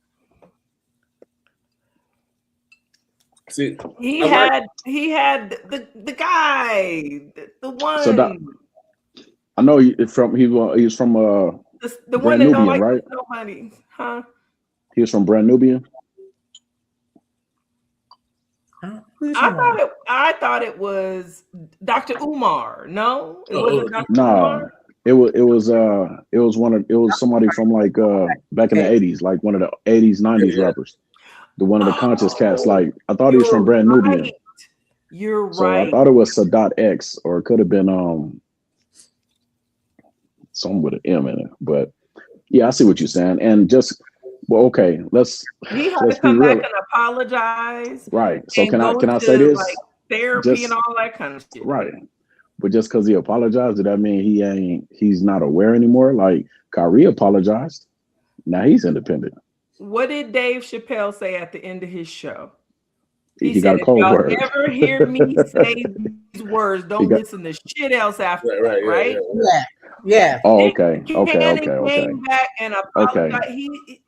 See, he had the guy, the one. So I know he's from the one that don't like right? Nobody, huh? He was from Brand Nubian. I thought it was Dr. Umar. No, it wasn't Dr. Umar. It was somebody from like back in the 80s, like one of the 80s, 90s rappers. One of the conscious cats. Like I thought he was from Brand Nubian. You're right. So I thought it was Sadat X, or it could have been someone with an M in it. But yeah, I see what you're saying. And just okay, he had to come back and apologize. Right. So can I say this? Like therapy and all that kind of shit. Right. But just because he apologized, does that mean he's not aware anymore? Like Kyrie apologized. Now he's independent. What did Dave Chappelle say at the end of his show? He got a cold word. If y'all ever hear me say these words, don't listen to shit else after that, right? Yeah. Oh, okay. Came back and apologized.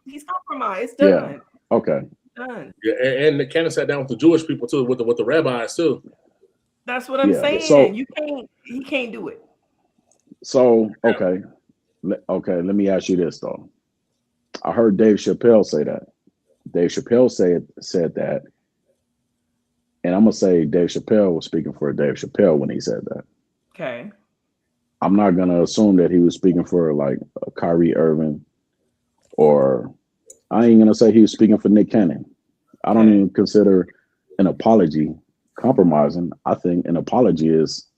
He's compromised. Done. Yeah. Okay. Done. Yeah, and the Cannon sat down with the Jewish people too, with the rabbis too. That's what I'm saying. So, he can't do it. So okay. Let me ask you this though. I heard Dave Chappelle say that. Dave Chappelle said that. And I'm gonna say Dave Chappelle was speaking for Dave Chappelle when he said that. Okay. I'm not gonna assume that he was speaking for like Kyrie Irving, or I ain't gonna say he was speaking for Nick Cannon. I don't even consider an apology compromising. I think an apology is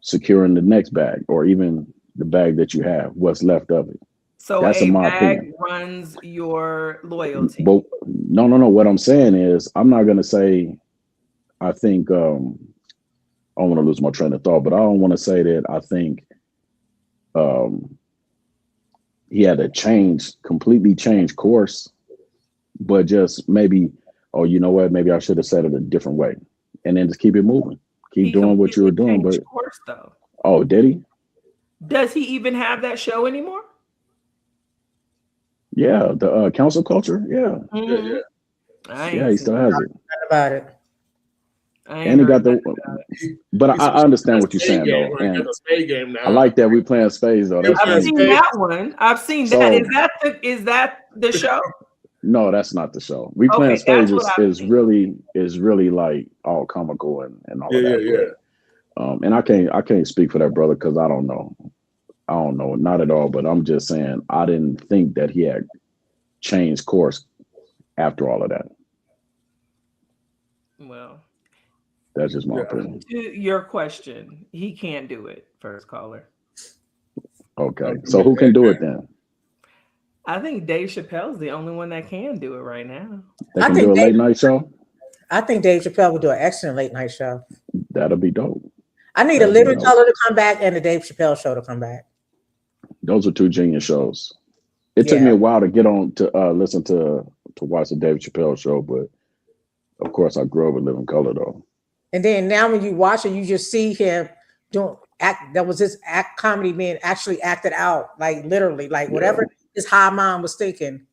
securing the next bag, or even the bag that you have, what's left of it. So that's in my opinion. Runs your loyalty. But no. What I'm saying is, I'm not gonna say. I think I don't want to lose my train of thought, but I don't want to say that I think he had to completely change course, but just maybe, you know what, maybe I should have said it a different way, and then just keep it moving, keep doing what you were doing. But course, though. Oh, did he? Does he even have that show anymore? Yeah, the council culture. Yeah, Mm-hmm. He still has it. About it. And he got but I understand what you're saying though. And I like that we playing spades though. I've seen that one. I've seen that. Is that the show? No, that's not the show. We playing spades is really like all comical and all of that. Yeah. And I can't speak for that brother because I don't know, not at all. But I'm just saying I didn't think that he had changed course after all of that. Well. That's just my opinion. To your question, he can't do it, first caller. Okay. So who can do it then? I think Dave Chappelle's the only one that can do it right now. They can do a late night show? I think Dave Chappelle would do an excellent late night show. That'll be dope. I need a Living Color to come back and the Dave Chappelle show to come back. Those are two genius shows. It took me a while to get on to listen to watch the Dave Chappelle show, but of course I grew up with Living Color though. And then now when you watch it, you just see him that was his comedy being actually acted out, like literally, like whatever his high mind was thinking.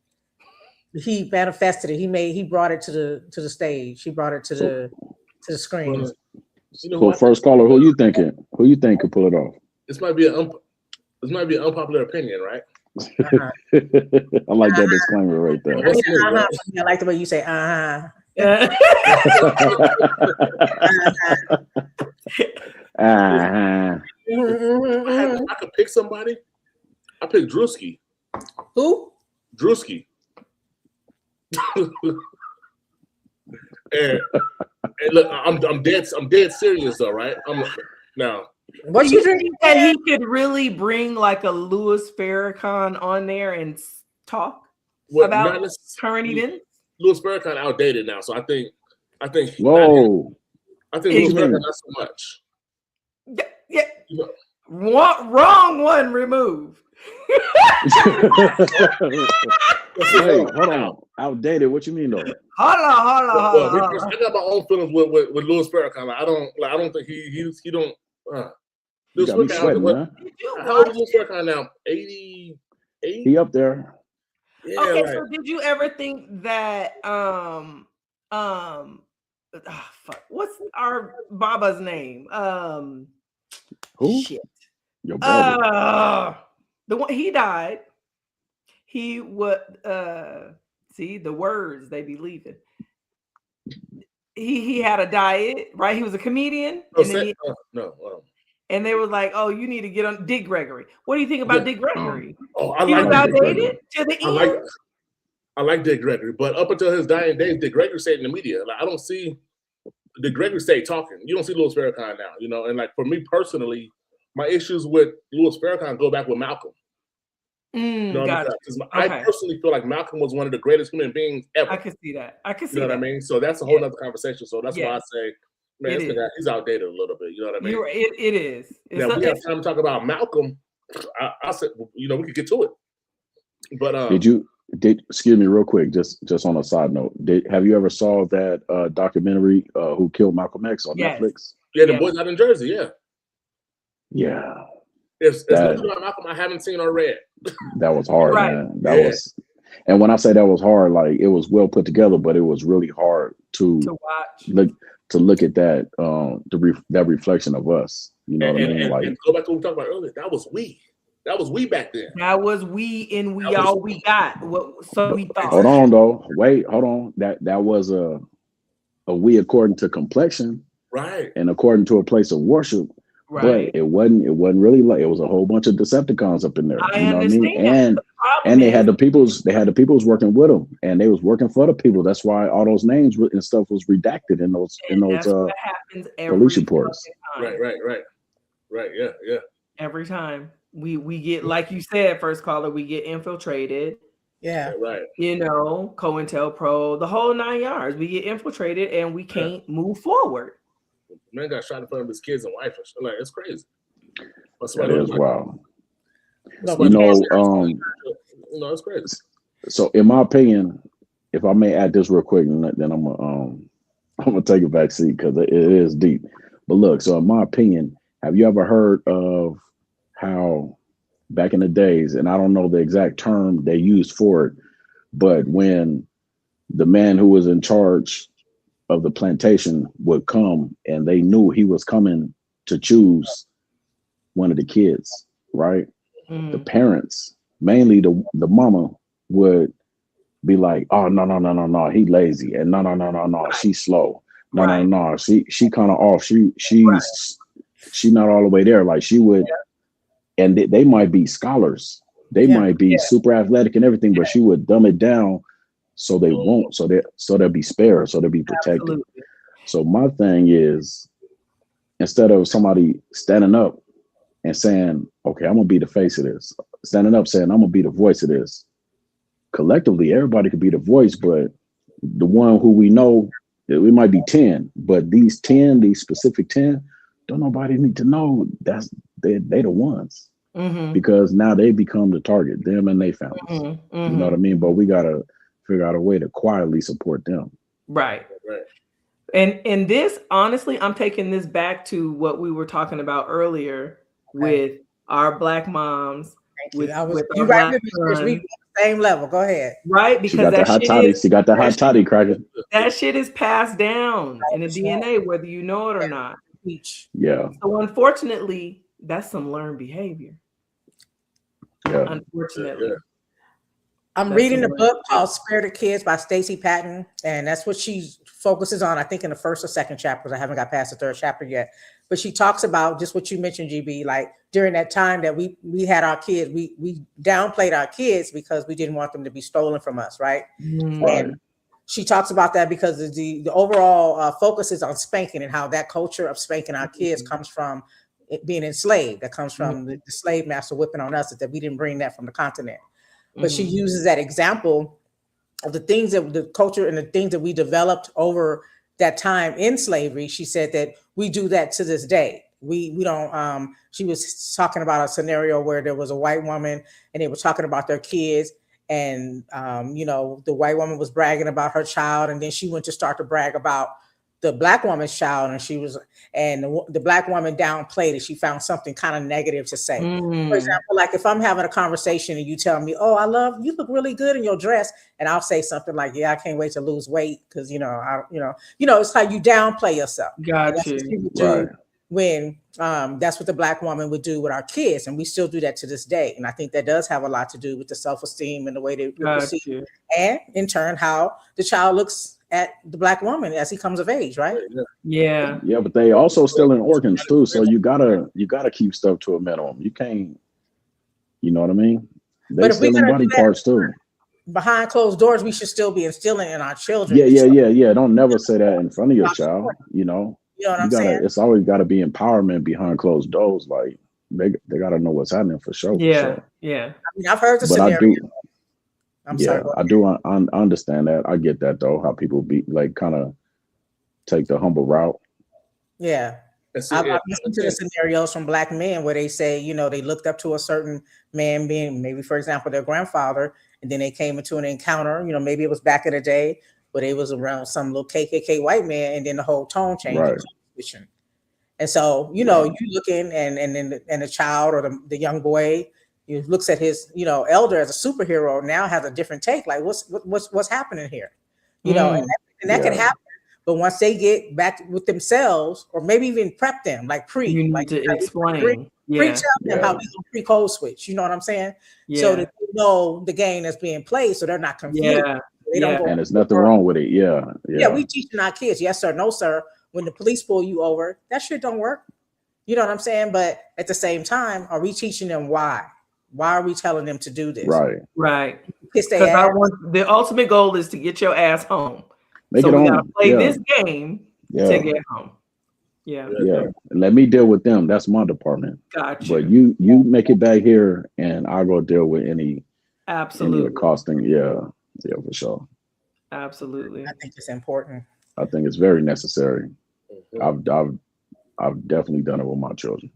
he manifested it. He brought it to the stage. He brought it to the screen. You know So what? first caller, who you think could pull it off? This might be an unpopular opinion, right? Uh-huh. I like that disclaimer right there. What's new, right? I like the way you say uh-huh. Uh-huh. If I could pick somebody, I pick Drewski. Who? Drewski. and look, I'm dead serious though, right? Now. What you think that he could really bring like a Louis Farrakhan on there and talk about current events? Louis Farrakhan outdated now, so I think. Whoa. I think Louis Farrakhan not so much. Yeah. Wrong one removed. Wait, hold on. Outdated. What you mean though? Hold on. I got my own feelings with Louis Farrakhan. Like, I don't think he don't. You got me sweating, man. How old is Louis Farrakhan now? 88. He up there. Yeah, okay, right. so did you ever think that what's our Baba's name? Who? Shit. Your brother. The one he died. He would see the words they be leaving. He had a diet, right? He was a comedian. And they were like, "Oh, you need to get on Dick Gregory." What do you think about Dick Gregory? He was outdated to the end. I like Dick Gregory, but up until his dying days, Dick Gregory stayed in the media. Like, I don't see Dick Gregory stay talking. You don't see Louis Farrakhan now, And like for me personally, my issues with Louis Farrakhan go back with Malcolm. Gotcha. I personally feel like Malcolm was one of the greatest human beings ever. I can see that. You know what I mean? So that's a whole other conversation. So that's why I say, man, this guy, he's outdated a little bit. You know what I mean? It is. Now we have time to talk about Malcolm. I said, we could get to it. But excuse me real quick, just on a side note, have you ever saw that documentary Who Killed Malcolm X on Netflix? Yeah, the boys out in Jersey, yeah. It's nothing about Malcolm I haven't seen or read. That was hard, man. Was, and when I say that was hard, like it was well put together, but it was really hard to watch. Look at that that reflection of us. You know what I mean? Like, and go back to what we talked about earlier. That was we. That was we back then. That was we, and we all we got. So we thought. Hold on, though. Wait, hold on. That was a we according to complexion, right? And according to a place of worship, right? But it wasn't really like it was a whole bunch of Decepticons up in there. You know what I mean? And they had the peoples working with them, and they was working for the people. That's why all those names and stuff was redacted in those police reports. Right. Yeah. Every time we get, like you said, first caller, we get infiltrated. Yeah. Right. COINTELPRO, the whole 9 yards. We get infiltrated and we can't move forward. Man got shot in front of his kids and wife. Like, it's crazy. That is wild. It's crazy. So, in my opinion, if I may add this real quick, and then I'm gonna take a back seat because it is deep. But look, so in my opinion, have you ever heard of how back in the days, and I don't know the exact term they used for it, but when the man who was in charge of the plantation would come and they knew he was coming to choose one of the kids, right? The parents, mainly the mama, would be like, "Oh, no, he lazy, and no, she's slow, no, she kind of off, she's not all the way there." Like she would, and they might be scholars, they might be super athletic and everything, but she would dumb it down so they won't, so they'll be spared, so they'll be protected. Absolutely. So my thing is, instead of somebody standing up and saying, "Okay, I'm gonna be the face of this," standing up saying, "I'm gonna be the voice of this." Collectively, everybody could be the voice, but the one who we know, we might be 10, but these specific 10, don't nobody need to know they the ones, because now they become the target, them and their families. You know what I mean? But we gotta figure out a way to quietly support them. Right. And this, honestly, I'm taking this back to what we were talking about earlier with our Black moms with you our right black with me, son. we on the same level. Go ahead. Right, She because got the hot toddy. She got the hot toddy cracker. that shit is passed down in the DNA, whether you know it or not. Yeah. So unfortunately, that's some learned behavior. Yeah. Unfortunately. Yeah. I'm reading a book called Spirited Kids by Stacey Patton, and that's what she focuses on, I think, in the first or second chapter, because I haven't got past the third chapter yet. But she talks about just what you mentioned, GB, like during that time that we had our kids, we downplayed our kids because we didn't want them to be stolen from us, right? Right. And she talks about that because the overall focus is on spanking and how that culture of spanking our kids comes from it being enslaved. That comes from the slave master whipping on us, that we didn't bring that from the continent. But she uses that example of the things that the culture and the things that we developed over that time in slavery. She said that we do that to this day. We don't. She was talking about a scenario where there was a white woman and they were talking about their kids, and the white woman was bragging about her child, and then she went to start to brag about the black woman's child, and the black woman downplayed it. She found something kind of negative to say. For example, like if I'm having a conversation and you tell me, "Oh, you look really good in your dress," and I'll say something like, "Yeah, I can't wait to lose weight because it's how you downplay yourself." Got you. That's what she would do when that's what the black woman would do with our kids, and we still do that to this day. And I think that does have a lot to do with the self-esteem and the way they perceive, and in turn, how the child looks at the black woman as he comes of age, right? Yeah. Yeah, but they also stealing organs too. So you gotta keep stuff to a minimum. You can't, you know what I mean? They stealing body parts too. Behind closed doors, we should still be instilling in our children. Yeah. Don't never say that in front of your child. You know what I'm saying? It's always got to be empowerment behind closed doors. Like they got to know what's happening for sure. Yeah. I mean, I've heard the but scenario. I do. Sorry, I do. I understand that. I get that though. How people be like kind of take the humble route. Yeah. I've listened to the scenarios from black men where they say, they looked up to a certain man, being maybe, for example, their grandfather, and then they came into an encounter, maybe it was back in the day, but they was around some little KKK white man, and then the whole tone changed. Right. And so, you looking and the child or the young boy, he looks at his, elder as a superhero, now has a different take. Like what's happening here? And that can happen. But once they get back with themselves, or maybe even prep them, you need to explain. Pre-tell them how we do pre-code switch. You know what I'm saying? So that they know the game that's being played, so they're not confused. They don't go, and there's nothing wrong with it. Yeah. We teaching our kids, yes sir, no sir. When the police pull you over, that shit don't work. You know what I'm saying? But at the same time, are we teaching them why? Why are we telling them to do this? Right. Because the ultimate goal is to get your ass home. We gotta play this game to get home. Yeah. Let me deal with them. That's my department. Gotcha. But you make it back here, and I'll go deal with any costing. Yeah, for sure. Absolutely. I think it's important. I think it's very necessary. I've definitely done it with my children.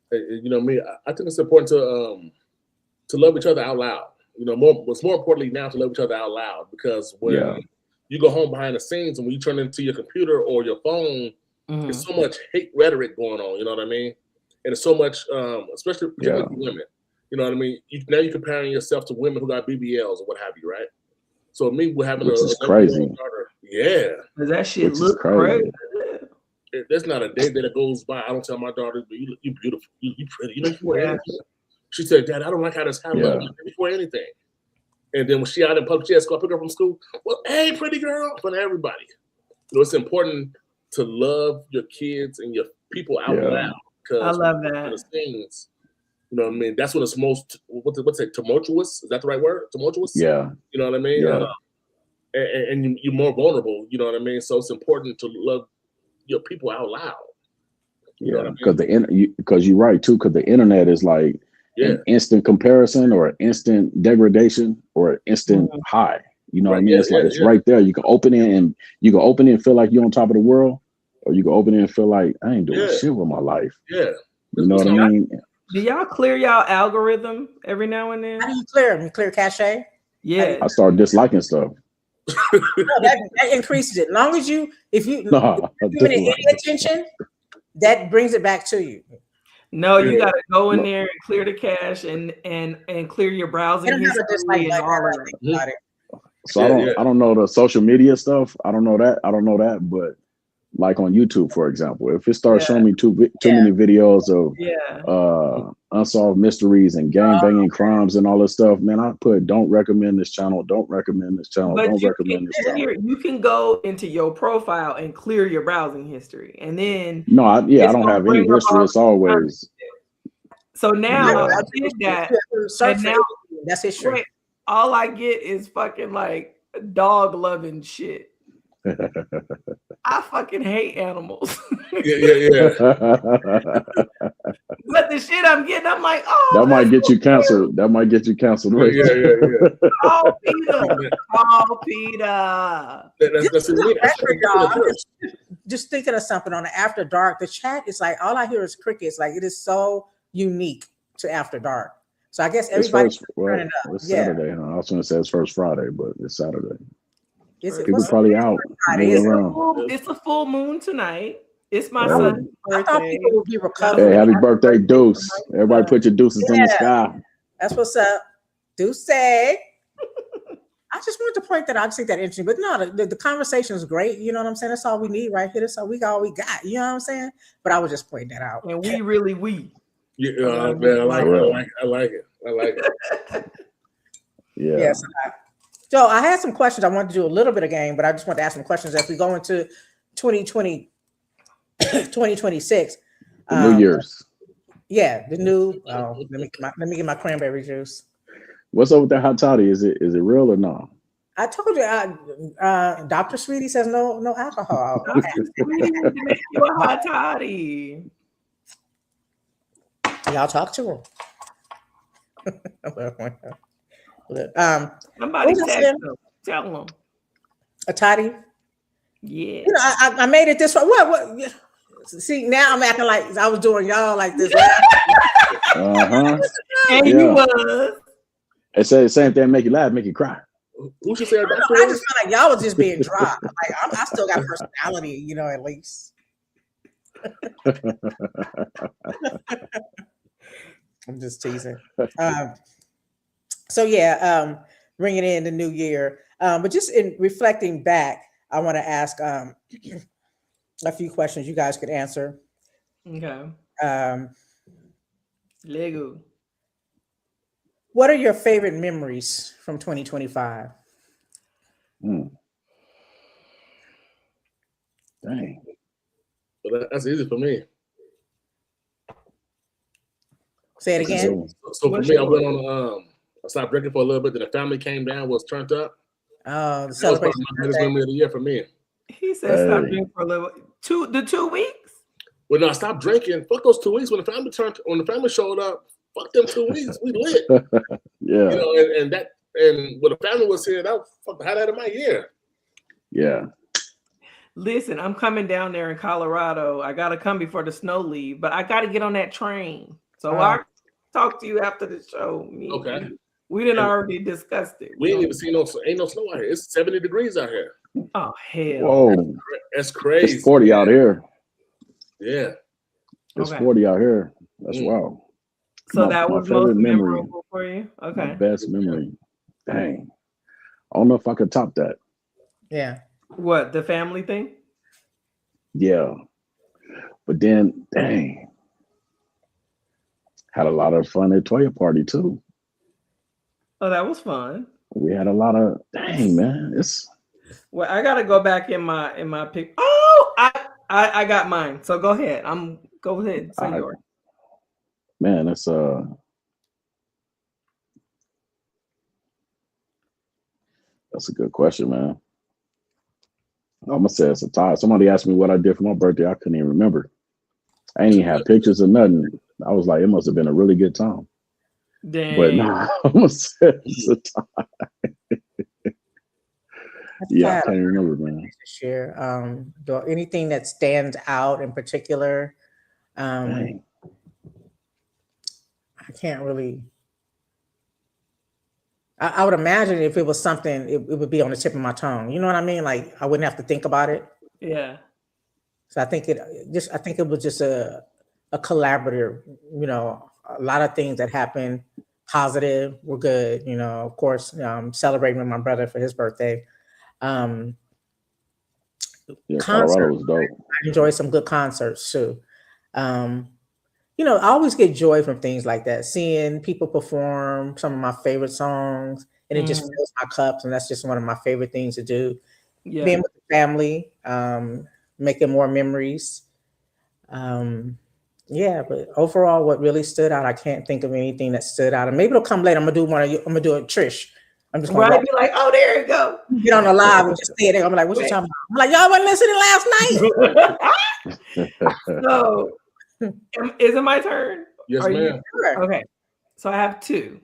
Me, I think it's important to love each other out loud. What's more importantly now, to love each other out loud, because when you go home behind the scenes and when you turn into your computer or your phone, there's so much hate rhetoric going on. You know what I mean? And it's so much, especially for women. You know what I mean? Now you're comparing yourself to women who got BBLs or what have you, right? So me, we're having which is crazy. Does that shit look crazy? There's not a day that goes by I don't tell my daughter, "You beautiful, you pretty." Before anything. She said, "Dad, I don't like how this happens before anything." And then when she out in public, she has to go pick her up from school. Well, hey, pretty girl, in front of everybody. It's important to love your kids and your people out loud. I love that. The things, you know what I mean? That's when it's most, what's it, tumultuous? Is that the right word? Tumultuous? Yeah. You know what I mean? Yeah. And you're more vulnerable, you know what I mean? So it's important to love your people out loud. You know what I mean? Because you're right too, because the internet is like an instant comparison or an instant degradation or an instant high. You know what I mean? It's it's right there. You can open it and feel like you're on top of the world, or you can open it and feel like I ain't doing shit with my life. Yeah. You know what I mean? Do y'all clear y'all algorithm every now and then? How do you clear them? You clear cache? Yeah. I start disliking stuff. No, that increases it. As long as if you give it any attention, that brings it back to you. No, you Yeah. gotta go in there and clear the cache and clear your browsing They don't have a history dislike and button. all I of think that. about it. So Yeah, I don't know the social media stuff. I don't know that, but like on YouTube, for example, if it starts showing me too many videos of unsolved mysteries and gang banging crimes and all this stuff, man, I put don't recommend this channel, don't recommend this channel, But don't recommend this channel. you can go into your profile and clear your browsing history, and then No, I it's don't gonna have bring any up history. all It's the always So now Yeah. I did that, Search and for now everything. That's history. wait, all I get is fucking like dog loving shit. I fucking hate animals. yeah. But the shit I'm getting, I'm like, oh, that might that's get so you canceled. That might get you canceled. Right? Yeah. Oh, Peter. Oh, Peter. That's it. Just thinking of something on the After Dark. The chat is like all I hear is crickets. Like it is so unique to After Dark. So I guess everybody's turning up. It's Saturday. Huh? I was going to say it's first Friday, but it's Saturday. People probably out. It's a full moon tonight. It's my son's birthday. I thought people would be recovering. Hey, happy birthday, Deuce. Everybody put your deuces in the sky. That's what's up. Deuce. I just wanted to point that out. I just think that interesting. But no, the conversation is great. You know what I'm saying? That's all we need right here. That's all we got. You know what I'm saying? But I was just pointing that out. And we. Yeah, man, I like it. Yeah. Yes. So I had some questions. I wanted to do a little bit of game, but I just want to ask some questions as we go into 2026. New Year's. Yeah, the new. Let me get my cranberry juice. What's up with that hot toddy? Is it real or no? I told you, Dr. Sweetie says no alcohol. Sweetie to make you a hot toddy. Y'all talk to him. Somebody tell them. A toddy? Yeah. You know, I made it this way. What? See, now I'm acting like I was doing y'all like this. And you was. They say the same thing, make you laugh, make you cry. Who should say that? I just feel like y'all was just being dry. Like I still got personality, you know, at least. I'm just teasing. Bringing in the new year. But just in reflecting back, I want to ask a few questions you guys could answer. Okay. Lego. What are your favorite memories from 2025? Dang. Well, that's easy for me. Say it again. So for me, I went on. I stopped drinking for a little bit. Then the family came down, was turned up. Oh, that was probably my greatest memory of the year for me. He said, "Stop drinking for a little." 2 weeks. Well, no, I stopped drinking. Fuck those 2 weeks. When the family showed up, fuck them 2 weeks. We lit. Yeah. You know, and when the family was here, that had that in my year. Yeah. Listen, I'm coming down there in Colorado. I gotta come before the snow leave, but I gotta get on that train. So I'll talk to you after the show. Okay. We didn't already discussed it. We ain't even seen ain't no snow out here. It's 70 degrees out here. Oh hell. Whoa. That's crazy. It's 40 out here. Yeah. It's 40 out here. That's wild. So that was most memorable for you? Okay. My best memory. Dang. I don't know if I could top that. Yeah. What, the family thing? Yeah. But then, dang. Had a lot of fun at Toya Party too. Oh, that was fun. We had a lot of man. Well, I gotta go back in my pic. Oh, I got mine. So go ahead. Go ahead. Say yours. Man, that's a good question, man. I'm gonna say it's a tie. Somebody asked me what I did for my birthday. I couldn't even remember. I ain't even have pictures or nothing. I was like, it must have been a really good time. Dang. But no, I'm gonna say it's a tie. Yeah, I can't remember, man. Share anything that stands out in particular. I can't really. I would imagine if it was something, it would be on the tip of my tongue. You know what I mean? Like I wouldn't have to think about it. Yeah. So I think it was just a a collaborative. You know, a lot of things that happened positive were good. You know, of course, celebrating with my brother for his birthday. Yeah, Concert. Colorado was dope. I enjoy some good concerts too. Um, you know, I always get joy from things like that, seeing people perform some of my favorite songs, and it just fills my cups, and that's just one of my favorite things to do. Yeah. Being with the family, making more memories. Yeah, but overall, what really stood out, I can't think of anything that stood out. And maybe it'll come later. I'm gonna do one. I'm gonna do a Trish. I'm just gonna Right, be like, oh, there you go. get on the live and just stay there. I'm like, what you talking about? I'm like, y'all wasn't listening last night. So, is it my turn? Yes, Are ma'am. you Sure. okay? So I have two.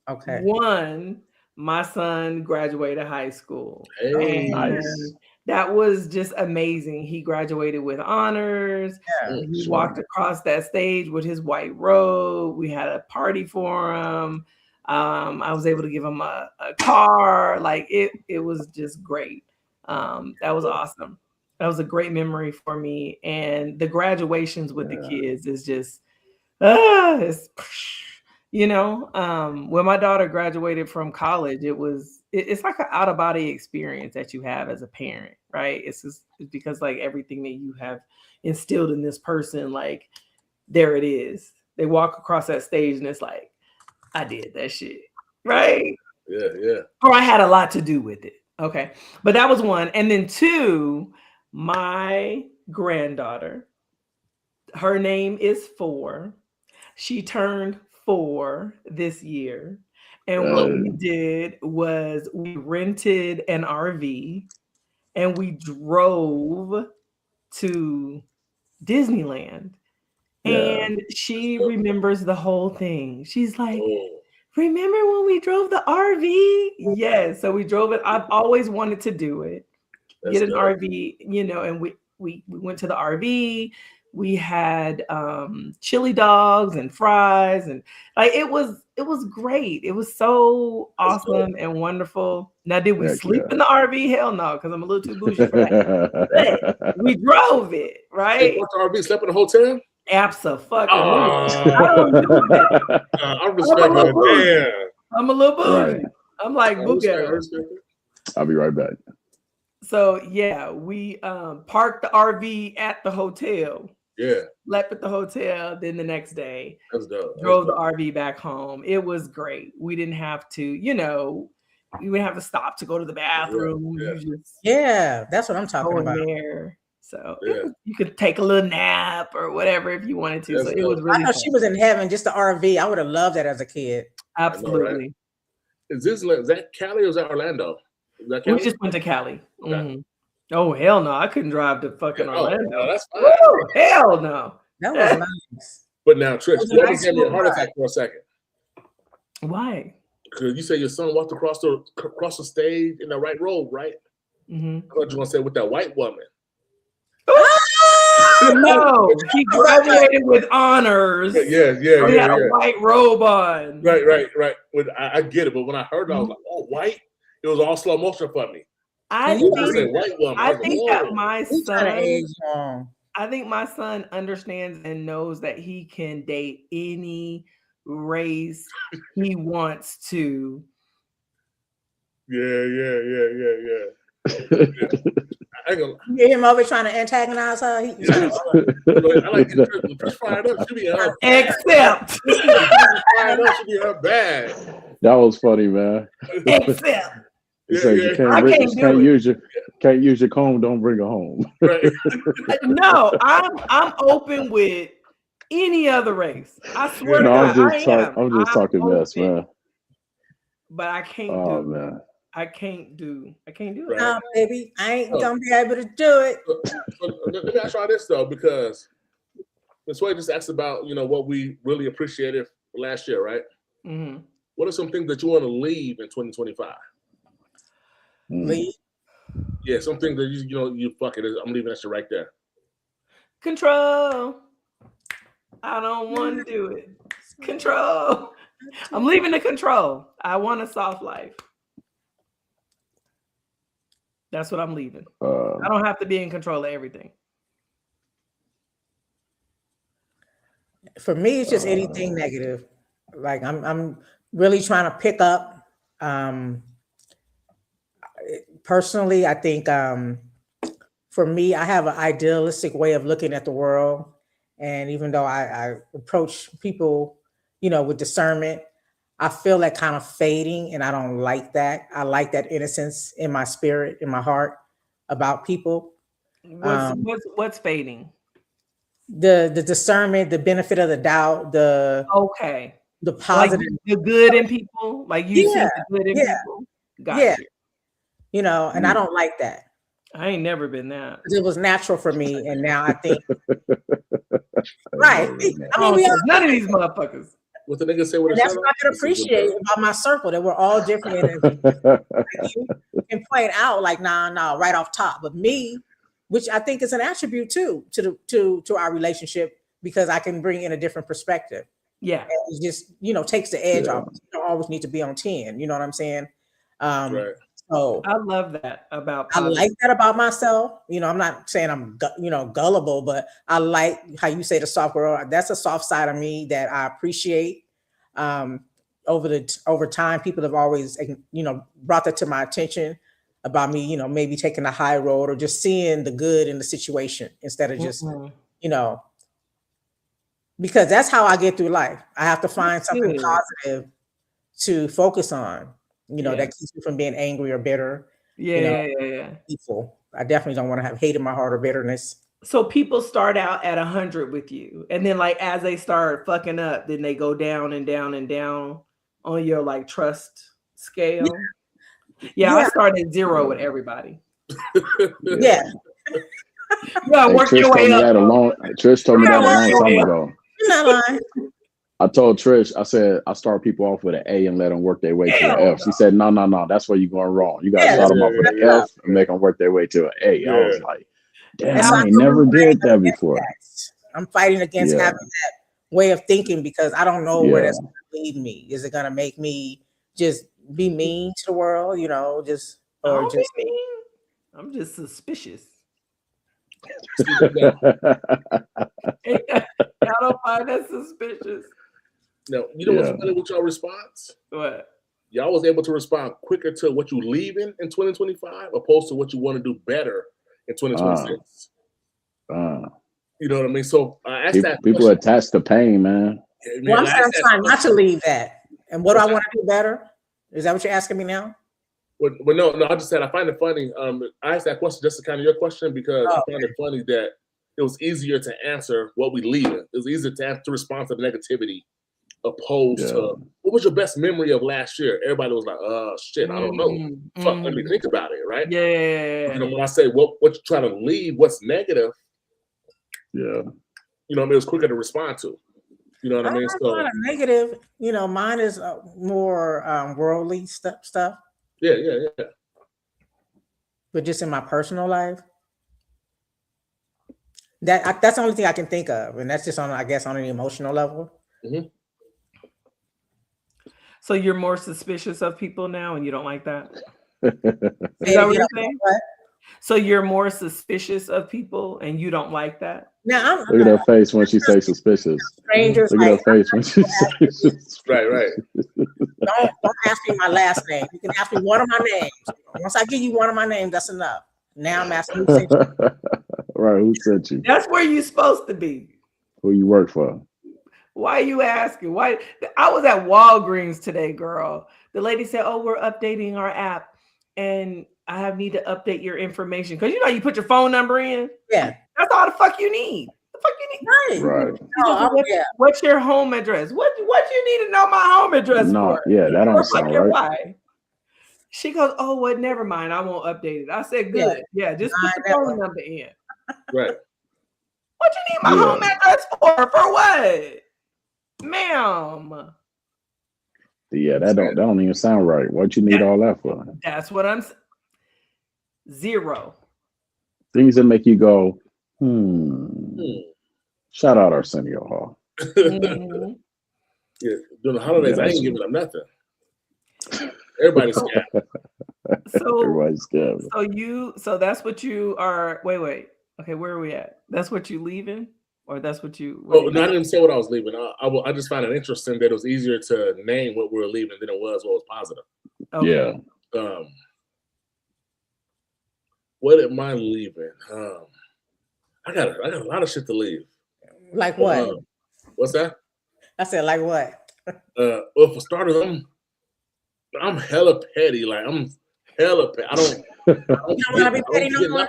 Okay. One, my son graduated high school. Hey, Nice. That was just amazing. He graduated with honors. Yeah. He Sure. walked across that stage with his white robe. We had a party for him. I was able to give him a car. Like it was just great. That was awesome. That was a great memory for me. And the graduations with the kids is just, it's, you know, when my daughter graduated from college, it's like an out of body experience that you have as a parent, right? It's because like everything that you have instilled in this person, like there it is. They walk across that stage and it's like, I did that shit, right? Yeah. Or I had a lot to do with it. Okay. But that was one. And then two, my granddaughter, her name is 4. She turned 4 this year. And what we did was we rented an RV and we drove to Disneyland. Yeah. And she remembers the whole thing. She's like, Oh, remember when we drove the RV? Yes. So we drove it. I've always wanted to do it. that's Get an good. RV, you know, and we went to the RV. We had chili dogs and fries, and like it was great. It was so awesome and wonderful. Now, did we Heck sleep yeah. in the RV? Hell no, because I'm a little too bougie for that. But we drove it, Hey, right? what's the RV? Slept in a hotel? Absolutely. Oh, I don't do that. I'm respecting it. Damn. I'm a little bougie. Right. I'm like I Boogie. respect it. I'll be right back. So yeah, we parked the RV at the hotel, Yeah, slept at the hotel, then the next day that's dope. drove the RV back home. It was great. We didn't have to, you know, we would have to stop to go to the bathroom. Yeah. You just Yeah, that's what I'm go talking in about. there. So Yeah. you could take a little nap or whatever if you wanted to. That's So it was dope. really I know fun. she was in heaven, just the RV. I would have loved that as a kid. Absolutely. Is that Cali or is that Orlando? Is that We Cali? just went to Cali. Okay. Mhm. Oh hell no! I couldn't drive to fucking Orlando. Oh, that's fine. Woo, hell no! That was nice. But now, Trish, was a you almost nice gave me a little heart ride. attack for a second. Why? Because you said your son walked across the stage in the right robe, right? Mm-hmm. I thought you were going to say with that white woman. No, he graduated with honors. Yeah. So he had a white robe on. Right. I get it, but when I heard it, I was like, oh, white? It was all slow motion for me. I You think, said white woman. I was think like, that my We trying to son, age young. I think my son understands and knows that he can date any race he wants to. Yeah. I ain't gonna, You get him over trying to antagonize her. He trying to I like Trish fired up. She be her Except. fired up. She be her bad. That was funny, man. Except. He said you can't use your comb, don't bring her home. Right. No, I'm open with any other race. I swear to No, God, I'm just talking mess, open, man. But I can't Oh do. man. I can't do it. Right. no, baby, I ain't gonna be able to do it. So let me ask y'all this though, because Ms. Wade just asked about what we really appreciated last year, right? Mm-hmm. What are some things that you want to leave in 2025? Leave. Yeah, some things that you fuck it. I'm leaving that shit right there. Control. I don't want to do it. Control. I'm leaving the control. I want a soft life. That's what I'm leaving. I don't have to be in control of everything. For me, it's just anything negative. Like I'm really trying to pick up. Personally, I think for me, I have an idealistic way of looking at the world, and even though I approach people, with discernment, I feel that kind of fading, and I don't like that. I like that innocence in my spirit, in my heart, about people. What's fading? The discernment, the benefit of the doubt, the positive, like the good in people, like you see the good in people. Gotcha. And I don't like that. I ain't never been that. It was natural for me, and now I think right. I mean, none of these motherfuckers. What the nigga say? What that's what I can appreciate about my circle. That we're all different, and you can point out like, nah, right off top. But me, which I think is an attribute too to our relationship, because I can bring in a different perspective. Yeah, and it just takes the edge off. You don't always need to be on 10. You know what I'm saying? Right. So I love that about positive. I like that about myself. I'm not saying I'm gullible, but I like how you say the soft world. That's a soft side of me that I appreciate. Over time, people have always brought that to my attention about me. Maybe taking the high road or just seeing the good in the situation instead of just because that's how I get through life. I have to find something positive to focus on. That keeps me from being angry or bitter. Yeah. People. I definitely don't want to have hate in my heart or bitterness. So people start out at 100 with you, and then like as they start fucking up, then they go down and down and down on your like trust scale. Yeah. I started at 0 with everybody. Yeah. Work your way up. Trish told me that a long time ago. You're not lying. I told Trish, I said, I start people off with an A and let them work their way to an F. She said, no, that's where you're going wrong. You got to start them off with an F and make them work their way to an A. Yeah. I was like, damn, I ain't never did that before. I'm fighting against having that way of thinking because I don't know where that's going to lead me. Is it going to make me just be mean to the world, I'm just suspicious. Yeah. I don't find that suspicious. No, what's funny with your response? What? Y'all was able to respond quicker to what you leaving in 2025 opposed to what you want to do better in 2026. You know what I mean? So I asked that people question. attach to pain, man. Well, I'm saying I'm trying not to leave that. And what do I want to do better? Is that what you're asking me now? Well, no. I just said I find it funny. I asked that question just to kind of your question because I find it funny that it was easier to answer what we leaving. It was easier to respond to the negativity opposed to what was your best memory of last year? Everybody was like, shit, I don't know. Fuck, let me think about it, right? Yeah. When I say what you try to leave, what's negative, it was quicker to respond to. You know what I mean? So not a negative, mine is more worldly stuff. Yeah. But just in my personal life, that's the only thing I can think of, and that's just on an emotional level. Mm-hmm. So you're more suspicious of people now, and you don't like that? Is that what you're saying? What? So you're more suspicious of people, and you don't like that? Now, look at her face when she says suspicious. Strangers. Look at her face when she says suspicious. Right. Don't ask me my last name. You can ask me one of my names. Once I give you one of my names, that's enough. Now I'm asking who sent you. Right, who sent you? That's where you're supposed to be. Who you work for? Why are you asking? Why? I was at Walgreens today, girl. The lady said, "Oh, we're updating our app, and I need to update your information because you put your phone number in. Yeah, that's all the fuck you need. The fuck you need, right? What's your home address? What you need to know my home address for? Yeah, that don't sound right. Why? She goes, "Oh, well, never mind. I won't update it." I said, "Good, just put the phone number in." Right. What you need my home address for? For what? Ma'am. Yeah, that don't even sound right. What you need all that for? That's what I'm saying. 0. Things that make you go, Shout out Arsenio Hall. Mm-hmm. Yeah, during the holidays, I ain't giving them nothing. Everybody's scared. Everybody's scared. So that's what you are. Wait. Okay, where are we at? That's what you leaving? Or that's what you? Well, no, I didn't say what I was leaving. I just found it interesting that it was easier to name what we were leaving than it was what was positive. Okay. Yeah. What am I leaving? I got a lot of shit to leave. Like what? What's that? I said, like what? Well, for starters, I'm hella petty. Like I'm hella petty. I don't want to be petty no more?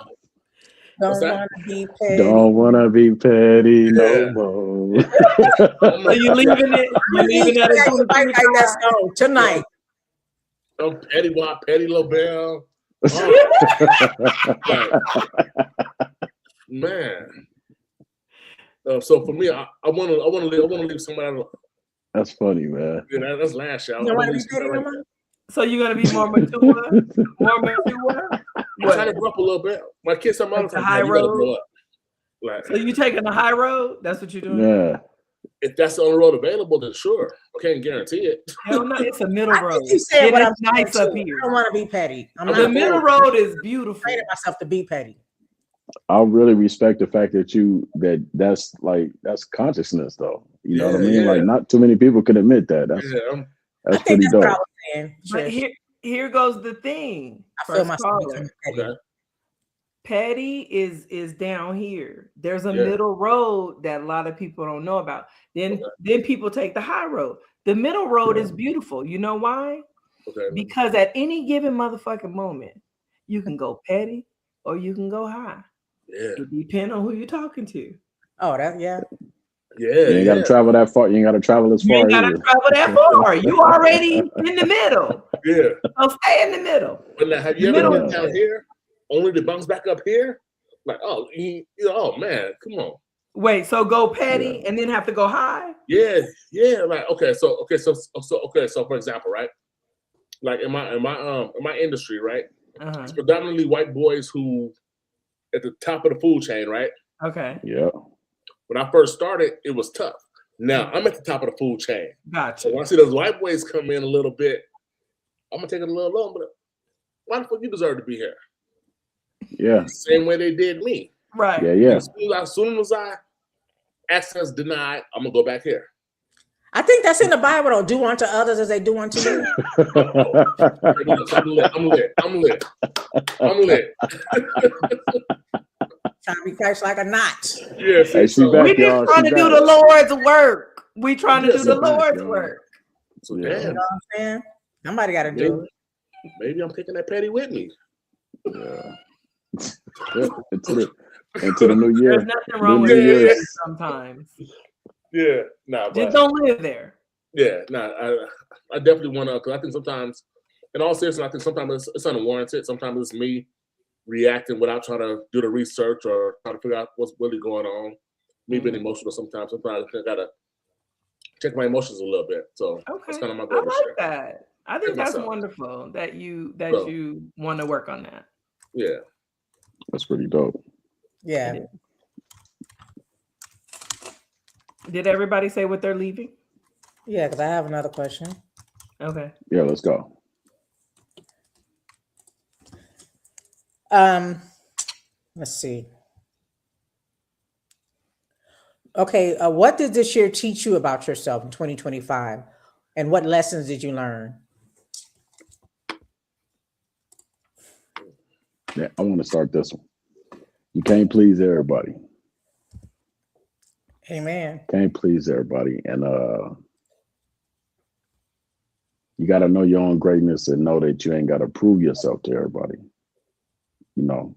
What's Don't that? want to be petty. Don't want to be petty no Yeah. more. So you leaving it? You leaving that in 2025? That song tonight. I'm petty boy, petty LaBelle. Man. So for me, I want to leave somebody. That's funny, man. Yeah, that's last year. You don't want to be petty no more? So you're gonna be more mature? More mature? I'm trying to grow up a little bit. My kids, some other the high you gotta road? grow up. Like, So you taking the high road? That's what you're doing? Yeah. if that's the only road available, then sure. I can't guarantee it. Hell no, it's a middle I road. think you said what It I'm is nice up saying, here. I don't want to be petty. I'm The not middle road is beautiful. afraid of myself to be petty. I really respect the fact that that's consciousness though. You know what I mean? Yeah. Like not too many people can admit that. Yeah, That's I think pretty that's what I dope. was saying. But Trish. here goes the thing. I feel First myself caller. becoming petty. okay. Petty is down here. There's a Yeah. middle road that a lot of people don't know about. Then Okay. then people take the high road. The middle road Yeah. is beautiful. You know why? Okay. Because at any given motherfucking moment, you can go petty or you can go high. Yeah. It depends on who you're talking to. Oh, that yeah. Yeah. You ain't gotta travel that far. You ain't gotta travel as You far ain't gotta either. travel that far. You already in the middle. Yeah. So stay in the middle. But now, have you ever Middle been is down good. here only to bounce back up here? Like, oh, oh man, come on. Wait, so go petty and then have to go high? Yeah. Like, so for example, right? Like in my industry, right? Uh-huh. It's predominantly white boys who at the top of the food chain, right? Okay, Yeah. When I first started, it was tough. Now I'm at the top of the food chain. So gotcha. when I see those white boys come in a little bit, I'm gonna take it a little long, but why the fuck you deserve to be here? Yeah. Same way they did me. Right. Yeah. As soon as I access denied, I'm gonna go back here. I think that's in the Bible though. Do unto others as they do unto you. I'm lit. Trying to be Christ like a knot. Yeah, Hey, she back, We y'all. just trying She to do back. the Lord's work. We trying to Yes, do the she back, Lord's y'all. work. So Yeah. You damn, know what I'm saying? Somebody got to do it. maybe I'm taking that petty with me. Yeah. into the new year. There's nothing wrong with New Year's. it sometimes. Yeah, nah, Just but don't live there. yeah, nah, I definitely want to, because I think sometimes, in all seriousness, I think sometimes it's unwarranted. Sometimes it's me reacting without trying to do the research or trying to figure out what's really going on. Me being emotional sometimes. Sometimes I gotta check my emotions a little bit. So that's Okay. kind of my I goal this like year. that. I think Check that's myself. wonderful that you So. want to work on that. Yeah. That's pretty dope. Yeah. Did everybody say what they're leaving? Yeah, because I have another question. Okay. Yeah, let's go. Let's see. Okay, what did this year teach you about yourself in 2025? And what lessons did you learn? Yeah, I want to start this one. You can't please everybody. Amen. Can't please everybody. And you got to know your own greatness and know that you ain't got to prove yourself to everybody. You know,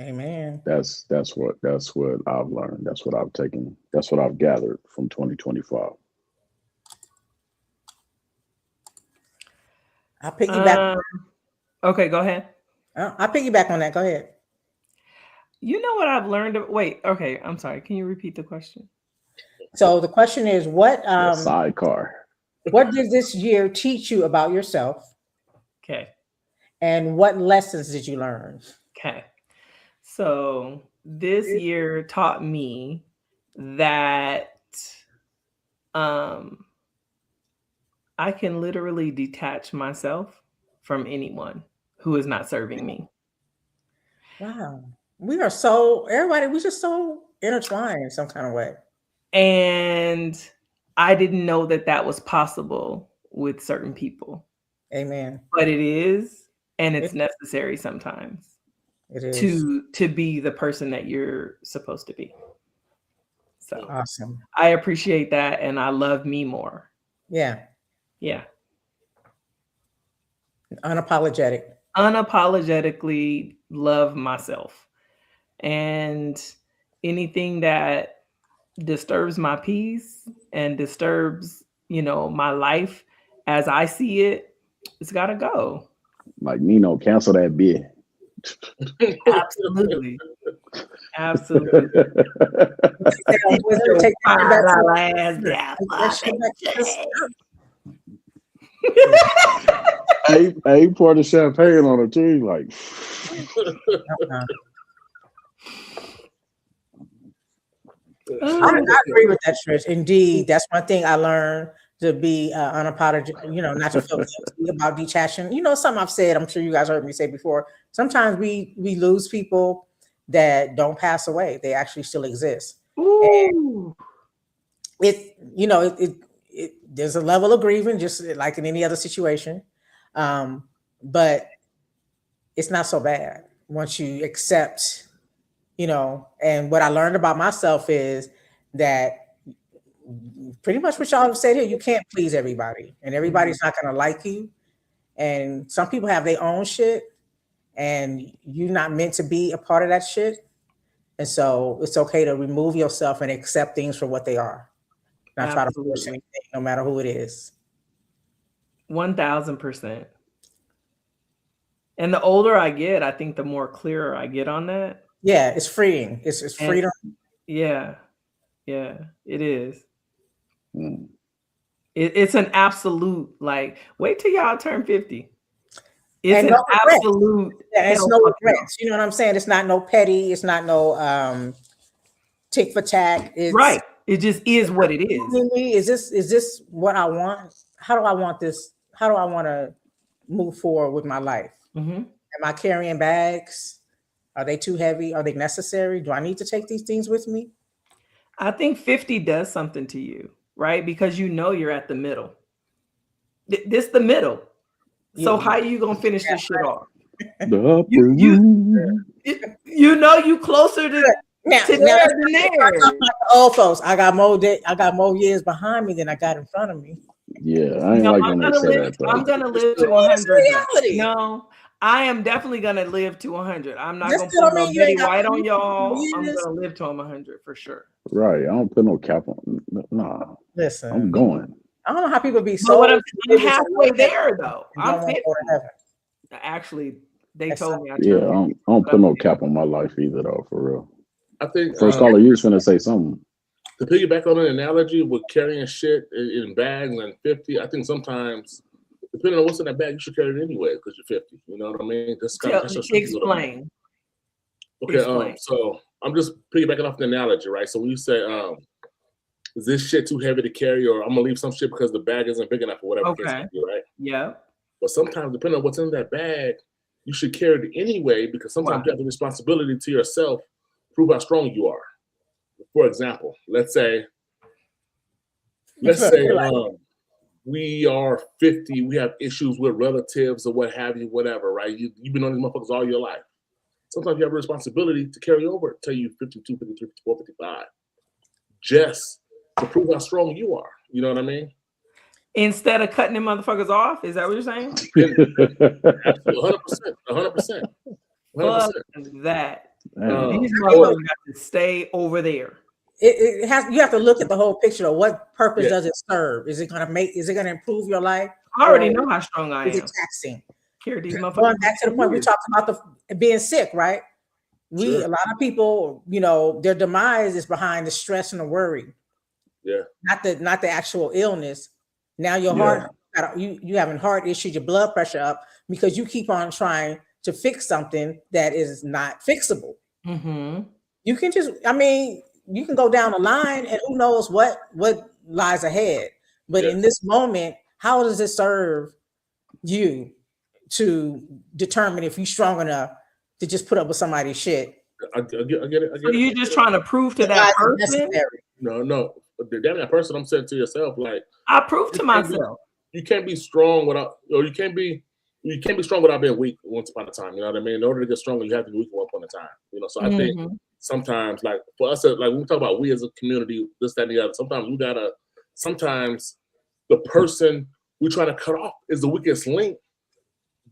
Amen. that's what I've learned. That's what I've taken. That's what I've gathered from 2025. I'll piggyback. Okay, go ahead. I'll piggyback on that. Go ahead. You know what I've learned? Wait, okay. I'm sorry. Can you repeat the question? So the question is, what Sidecar. what did this year teach you about yourself? Okay. And what lessons did you learn? Okay. So this year taught me that I can literally detach myself from anyone who is not serving me. Wow. We are so, everybody, we just so intertwined in some kind of way. And I didn't know that was possible with certain people. Amen. But it is, and it's necessary sometimes. It is. To be the person that you're supposed to be. So awesome. I appreciate that, and I love me more. Yeah. Yeah. Unapologetically love myself. And anything that disturbs my peace and disturbs, my life as I see it, it's got to go. Like Nino, cancel that bid. Absolutely. Absolutely. I poured the champagne on her too. Like, I agree with that, Trish. Indeed, that's one thing I learned, to be unapologetic, not to feel guilty about detaching. Something I've said, I'm sure you guys heard me say before. Sometimes we lose people that don't pass away; they actually still exist. Ooh. And there's a level of grieving, just like in any other situation, but it's not so bad once you accept. And what I learned about myself is that pretty much what y'all have said here, you can't please everybody, and everybody's not going to like you. And some people have their own shit, and you're not meant to be a part of that shit. And so it's okay to remove yourself and accept things for what they are. Not try to force anything, no matter who it is. 1000%. And the older I get, I think the more clearer I get on that. Yeah, it's freeing. It's freedom. Yeah, it is. It's an absolute, like, wait till y'all turn 50. It's an absolute. Yeah, it's no regrets. You know what I'm saying? It's not no petty. It's not no tick for tack. It's, right. It just is what it is. Is this what I want? How do I want this? How do I want to move forward with my life? Mm-hmm. Am I carrying bags? Are they too heavy? Are they necessary? Do I need to take these things with me? I think 50 does something to you, right? Because you're at the middle. This the middle. So how are you gonna finish this shit off? You closer to there than there. Old folks, I got more years behind me than I got in front of me. Yeah, I ain't like when they say that though. I'm gonna live to 100. No, I am definitely gonna live to 100. I'm not gonna put no Betty White on y'all. I'm gonna live to 100 for sure. Right. I don't put no cap on. Nah. Listen, I'm going. I don't know how people be so. I'm halfway there though. I'm 50. Actually, they told me. I don't put no cap on my life either though. For real. I think first caller, you was finna say something. To piggyback on an analogy with carrying shit in bags and 50, I think sometimes, depending on what's in that bag, you should carry it anyway because you're 50. You know what I mean? That's kind of explain. Okay, so I'm just piggybacking off the analogy, right? So when you say, is this shit too heavy to carry, or I'm gonna leave some shit because the bag isn't big enough or whatever, okay, right? Yeah. But sometimes, depending on what's in that bag, you should carry it anyway because sometimes you have the responsibility to yourself, prove how strong you are. For example, let's say we are 50, we have issues with relatives or what have you, whatever, right? You've been on these motherfuckers all your life. Sometimes you have a responsibility to carry over till you 52, 53, 54, 55, just to prove how strong you are. You know what I mean? Instead of cutting them motherfuckers off, is that what you're saying? 100%. Fuck that. These motherfuckers got to stay over there. It has. You have to look at the whole picture. Of what purpose does it serve? Is it gonna improve your life? I already know how strong I am. Is it taxing? Carry these motherfuckers. Going back to the point we talked about being sick, right? A lot of people, their demise is behind the stress and the worry. Yeah. Not the actual illness. Now your heart, you having heart issues, your blood pressure up because you keep on trying to fix something that is not fixable. Mm-hmm. You can you can go down the line and who knows what lies ahead. But in this moment, how does it serve you to determine if you're strong enough to just put up with somebody's shit I get it. So you're just trying to prove to that person? No. That person, I'm saying to yourself, like I prove to myself. You can't be strong without, or you can't be strong without being weak once upon a time. You know what I mean? In order to get stronger, you have to be weak once upon a time. You know, so I think sometimes, like for us, like when we talk about we as a community, this, that, and the other, sometimes the person we try to cut off is the weakest link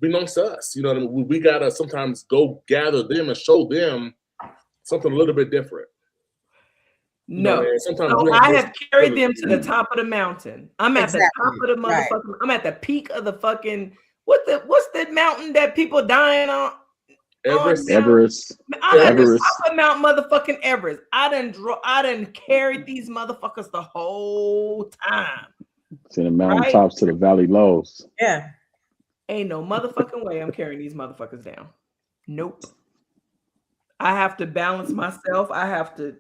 belongs to us. You know what I mean? We gotta sometimes go gather them and show them something a little bit different. No, you know, sometimes so I have carried them to the top of the mountain. I'm at the top of the motherfucking. Right. I'm at the peak of the fucking. What's the mountain that people dying on? Everest. I'm at the top of Mount motherfucking Everest. I done carried these motherfuckers the whole time. To the mountain tops to the valley lows. Yeah. Ain't no motherfucking way I'm carrying these motherfuckers down. Nope. I have to balance myself. I have to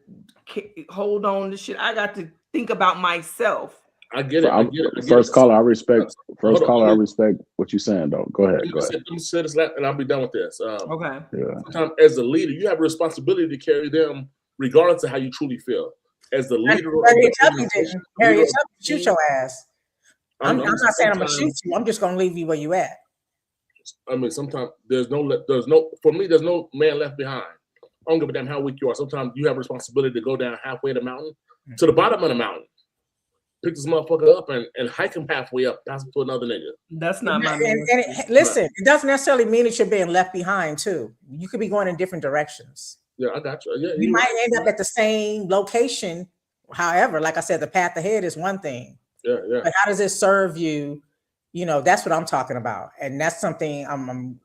hold on to shit. I got to think about myself. I get it. First caller, I respect. I respect what you're saying, though. Go ahead. Let me say this, and I'll be done with this. Okay. Yeah. Sometimes, as a leader, you have a responsibility to carry them, regardless of how you truly feel. As the leader, Harriet Tubman, shoot your ass. I'm not saying I'm gonna shoot you. I'm just gonna leave you where you at. I mean, sometimes there's no man left behind. I don't give a damn how weak you are. Sometimes you have a responsibility to go down halfway the mountain to the bottom of the mountain. Pick this motherfucker up and hike him halfway up, pass him to another nigga. That's not my listen, it doesn't necessarily mean that you're being left behind too. You could be going in different directions. Yeah, I got you. Yeah, you might end up at the same location. However, like I said, the path ahead is one thing. Yeah. But how does it serve you? You know, that's what I'm talking about. And that's something I'm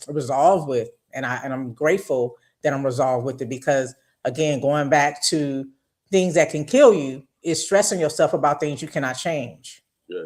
resolved with. And I'm grateful that I'm resolved with it, because again, going back to things that can kill you is stressing yourself about things you cannot change. Yeah.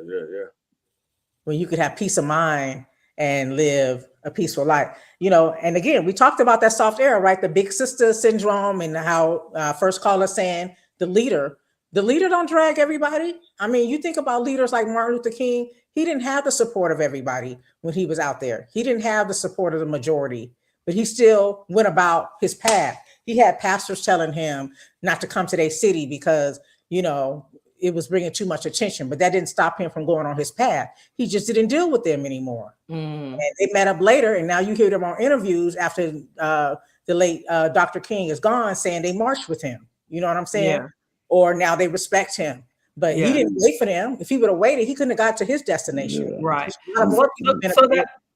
When you could have peace of mind and live a peaceful life, you know. And again, we talked about that soft era, right? The big sister syndrome, and how first caller saying the leader don't drag everybody. I mean, you think about leaders like Martin Luther King. He didn't have the support of everybody when he was out there. He didn't have the support of the majority, but he still went about his path. He had pastors telling him not to come to their city because, you know, it was bringing too much attention, but that didn't stop him from going on his path. He just didn't deal with them anymore. And they met up later, and now you hear them on interviews after the late Dr. King is gone, saying they marched with him. You know what I'm saying? Yeah. Or now they respect him. But he didn't wait for them. If he would have waited, he couldn't have got to his destination. Yeah. Right.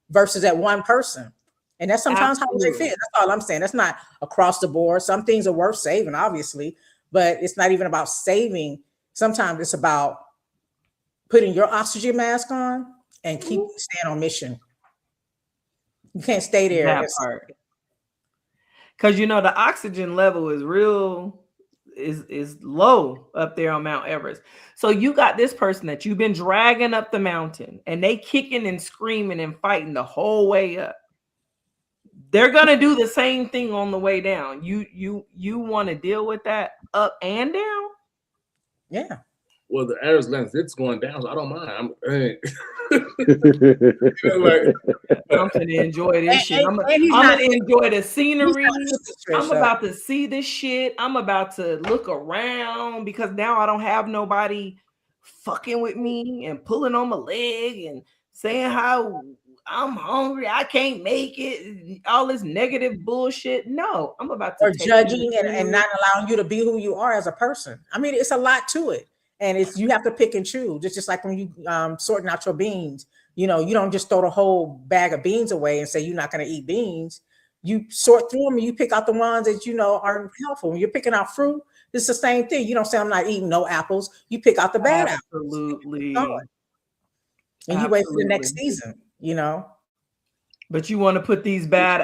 Versus that one person. And that's sometimes how they feel. That's all I'm saying. That's not across the board. Some things are worth saving, obviously, but it's not even about saving. Sometimes it's about putting your oxygen mask on and staying on mission. You can't stay there. That part. Because, you know, the oxygen level is is low up there on Mount Everest. So you got this person that you've been dragging up the mountain, and they kicking and screaming and fighting the whole way up. They're gonna do the same thing on the way down. You want to deal with that up and down? Yeah. Well, the average length, it's going down, so I don't mind. I'm gonna enjoy this shit. I'm gonna enjoy the scenery. I'm about to see this shit. I'm about to look around, because now I don't have nobody fucking with me and pulling on my leg and saying how I'm hungry, I can't make it, all this negative bullshit. No, I'm about to judging and not allowing you to be who you are as a person. I mean, it's a lot to it. And you have to pick and choose. It's just like when you sorting out your beans. You know, you don't just throw the whole bag of beans away and say you're not going to eat beans. You sort through them and you pick out the ones that you know are helpful. When you're picking out fruit, it's the same thing. You don't say I'm not eating no apples. You pick out the bad apples. Absolutely. And you wait for the next season, you know. But you want to put these bad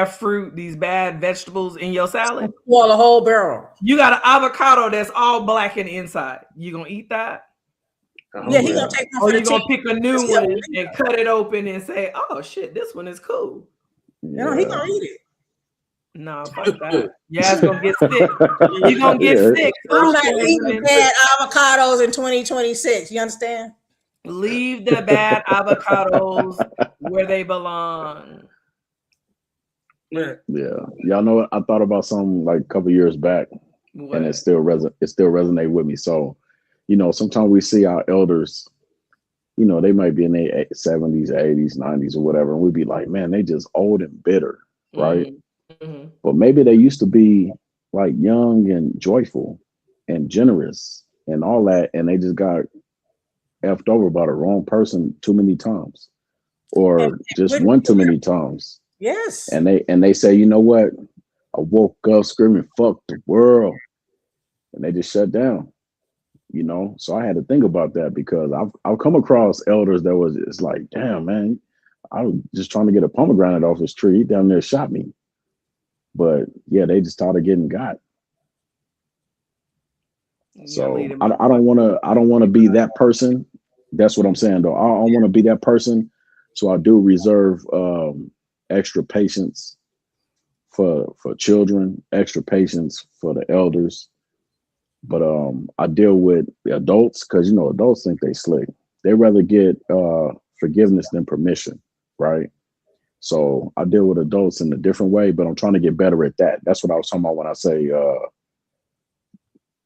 fruit, these bad vegetables in your salad? Well, a whole barrel. You got an avocado that's all black and inside. You gonna eat that? Yeah, he's gonna take one. Or you gonna pick a new one and cut it open and say, "Oh shit, this one is cool." Yeah. No, he gonna eat it. No, fuck that. Yeah, it's gonna get sick. You're gonna get sick. I'm not eating bad avocados in 2026. You understand? Leave the bad avocados where they belong. Man. Yeah, y'all know what? I thought about something like a couple years back, What? and it still resonated with me. So, sometimes we see our elders, they might be in their 70s, 80s, 90s, or whatever, and we'd be like, man, they just old and bitter, right? Mm-hmm. But maybe they used to be like young and joyful and generous and all that, and they just got effed over by the wrong person too many times, or just one too many times. Yes. And they say, you know what? I woke up screaming, "Fuck the world," and they just shut down. So I had to think about that, because I've come across elders that was it's like, damn man, I was just trying to get a pomegranate off this tree. He down there shot me. But yeah, they just started getting got. So I don't want to be that person. That's what I'm saying though. I don't want to be that person. So I do reserve extra patience for children, extra patience for the elders. But I deal with the adults, because adults think they slick. They rather get forgiveness than permission, right? So I deal with adults in a different way, but I'm trying to get better at that. That's what I was talking about when I say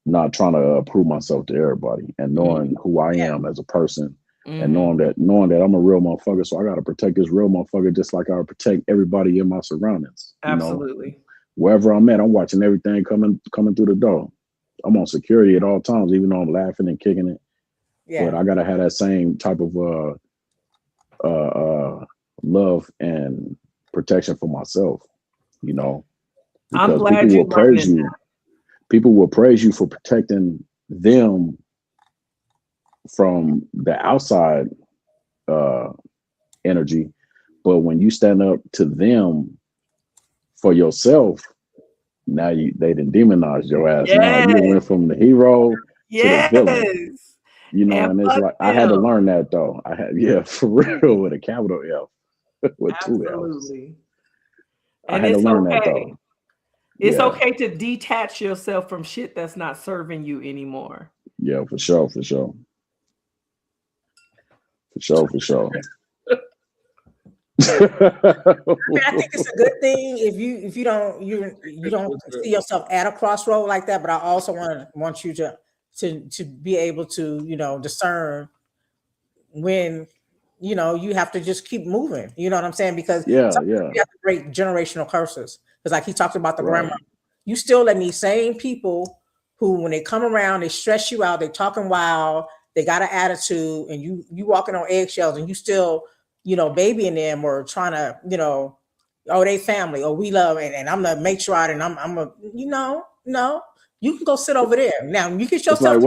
not trying to prove myself to everybody, and knowing who I am as a person, and knowing that I'm a real motherfucker. So I got to protect this real motherfucker just like I protect everybody in my surroundings. Absolutely. Wherever I'm at, I'm watching everything coming through the door. I'm on security at all times, even though I'm laughing and kicking it. Yeah. But I gotta have that same type of love and protection for myself, because I'm glad people will praise you. That. People will praise you for protecting them from the outside energy, but when you stand up to them for yourself, now they done demonized your ass. Yes. Now you went from the hero to the villain. And it's like I had to learn that though. I had for real, with a capital F, with Absolutely. 2 L's. I had to learn that though. It's okay to detach yourself from shit that's not serving you anymore. Yeah, for sure. For sure. I think it's a good thing if you don't see yourself at a crossroad like that. But I also want you to be able to you when you have to just keep moving. You know what I'm saying? Because you have to break generational curses. Because like he talked about the grandma, you still letting these same people who, when they come around, they stress you out, they talking wild, they got an attitude, and you walking on eggshells, and you still babying them or trying to, they family, or we love, and I'm the matriarch, and I'm a, no, you can go sit over there. Now you can show yourself. It's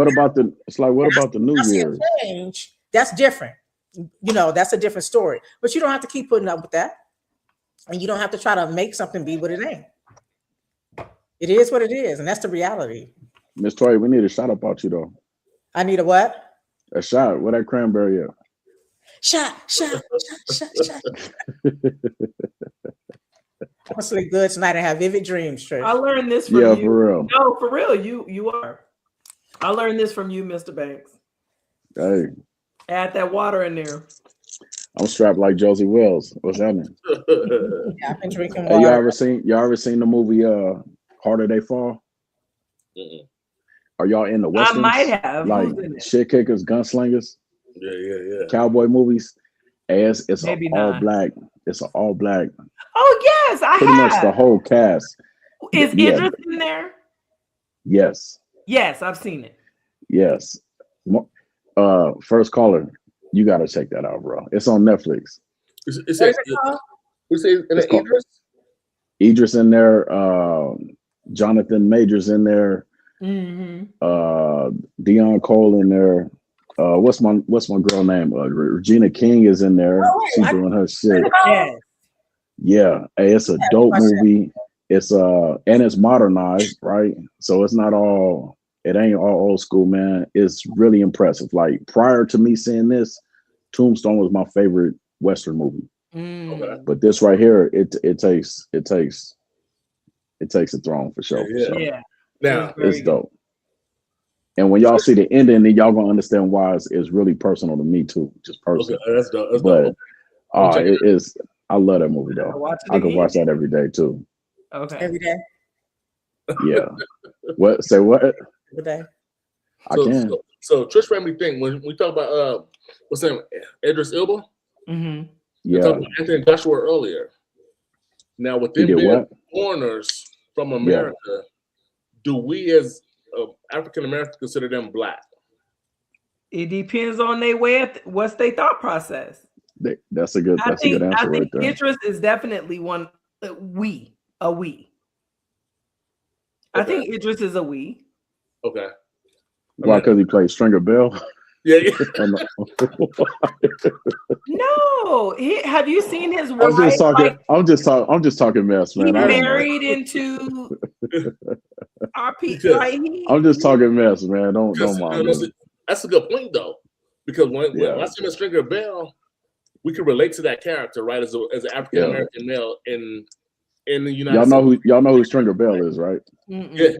like what about the New Year's? Change. That's different. That's a different story. But you don't have to keep putting up with that, and you don't have to try to make something be what it ain't. It is what it is, and that's the reality. Miss Toy, we need a shot about you though. I need a what? A shot. Where that cranberry at? Shot. I'm gonna sleep good tonight and have vivid dreams, Trish. I learned this from you. For real. No, for real. You are. I learned this from you, Mr. Banks. Hey. Add that water in there. I'm strapped like Josie Wells. What's happening? Yeah, I've been drinking water. Hey, y'all ever seen the movie Harder They Fall? Mm-mm. Are y'all in the westerns? I might have. Like shit kickers, gunslingers? Yeah. Cowboy movies? It's maybe an all black. It's an all black. Oh yes, I pretty have. Much the whole cast. Is Idris in there? Yes. Yes, I've seen it. Yes. First Caller, you got to check that out, bro. It's on Netflix. It's Idris? Idris in there. Jonathan Majors in there. Mm-hmm. Dion Cole in there. What's my girl name? Regina King is in there. She's doing her shit. Yeah. Hey, it's a dope movie. It's and it's modernized, right? So it's not all. It ain't all old school, man. It's really impressive. Like prior to me seeing this, Tombstone was my favorite Western movie. Okay. But this right here, it takes the throne for sure. Yeah. Now it's dope. And when y'all see the ending, then y'all gonna understand why it's really personal to me too. Just personal. Okay, that's dope. But it is. I love that movie I'll though. watch it I could again. watch that every day too. Okay. Every day. Yeah. What? Say what? Every day. I can. So Trish made me think when we talk about what's that? Idris Elba. Mm-hmm. We Yeah. talked about Anthony Joshua earlier. Now, with them did being what? foreigners from America, do we as African Americans consider them black? It depends on their what's their thought process. That's a good answer right there. Idris is definitely one. We. Okay. I think Idris is a we. Okay. Why? Because he played Stringer Bell. Yeah. No, have you seen his wife? I'm just talking mess, man. He married into RP. Like I'm just talking mess, man. Don't mind me. That's a good point though, because when I see the Stringer Bell, we can relate to that character, right? As an African American male in the United States. Y'all know who Stringer Bell is, right? Yeah.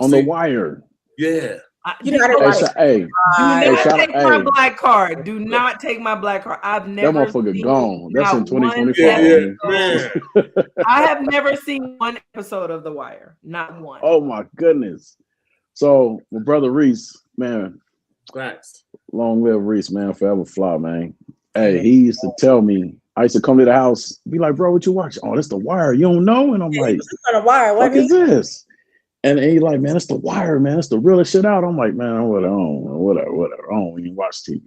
On The Wire. Yeah. Do not take my black card. Do not take my black card. I've never. That motherfucker gone. That's in 2024. Yeah. I have never seen one episode of The Wire. Not one. Oh my goodness. So my brother Reese, man. Thanks. Long live Reese, man. Forever fly, man. Hey, he used to tell me. I used to come to the house, be like, bro, what you watching? Oh, that's The Wire. You don't know? And I'm like, The Wire. What is this? And he's like, man, it's The Wire, man. It's the realest shit out. I'm like, man, whatever. I don't even watch TV.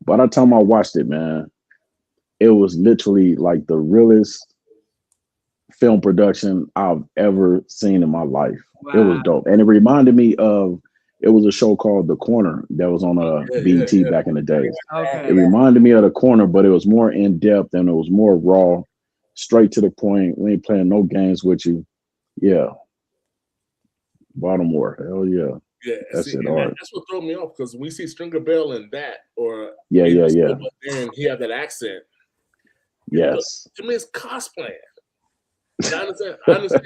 By the time I watched it, man, it was literally like the realest film production I've ever seen in my life. Wow. It was dope. And it reminded me of, it was a show called The Corner that was on BET back in the day. Okay. It reminded me of The Corner, but it was more in depth and it was more raw, straight to the point. We ain't playing no games with you. Yeah. Baltimore, hell yeah. Yeah, that's it. Hard. That's what threw me off, because we see Stringer Bell in that, or and he had that accent. Yes. To me, it's cosplaying. I understand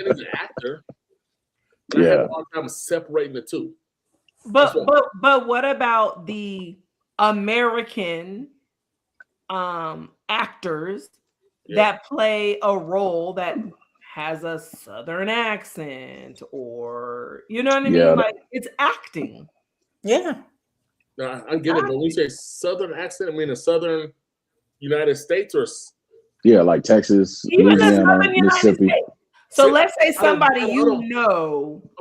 he's an actor. But I have a hard time separating the two. But what about the American actors that play a role that has a Southern accent, or you know what I mean? Like, it's acting. Yeah. No, I get it, but when we say Southern accent, I mean the Southern United States, or like Texas, Louisiana, Mississippi. So let's say somebody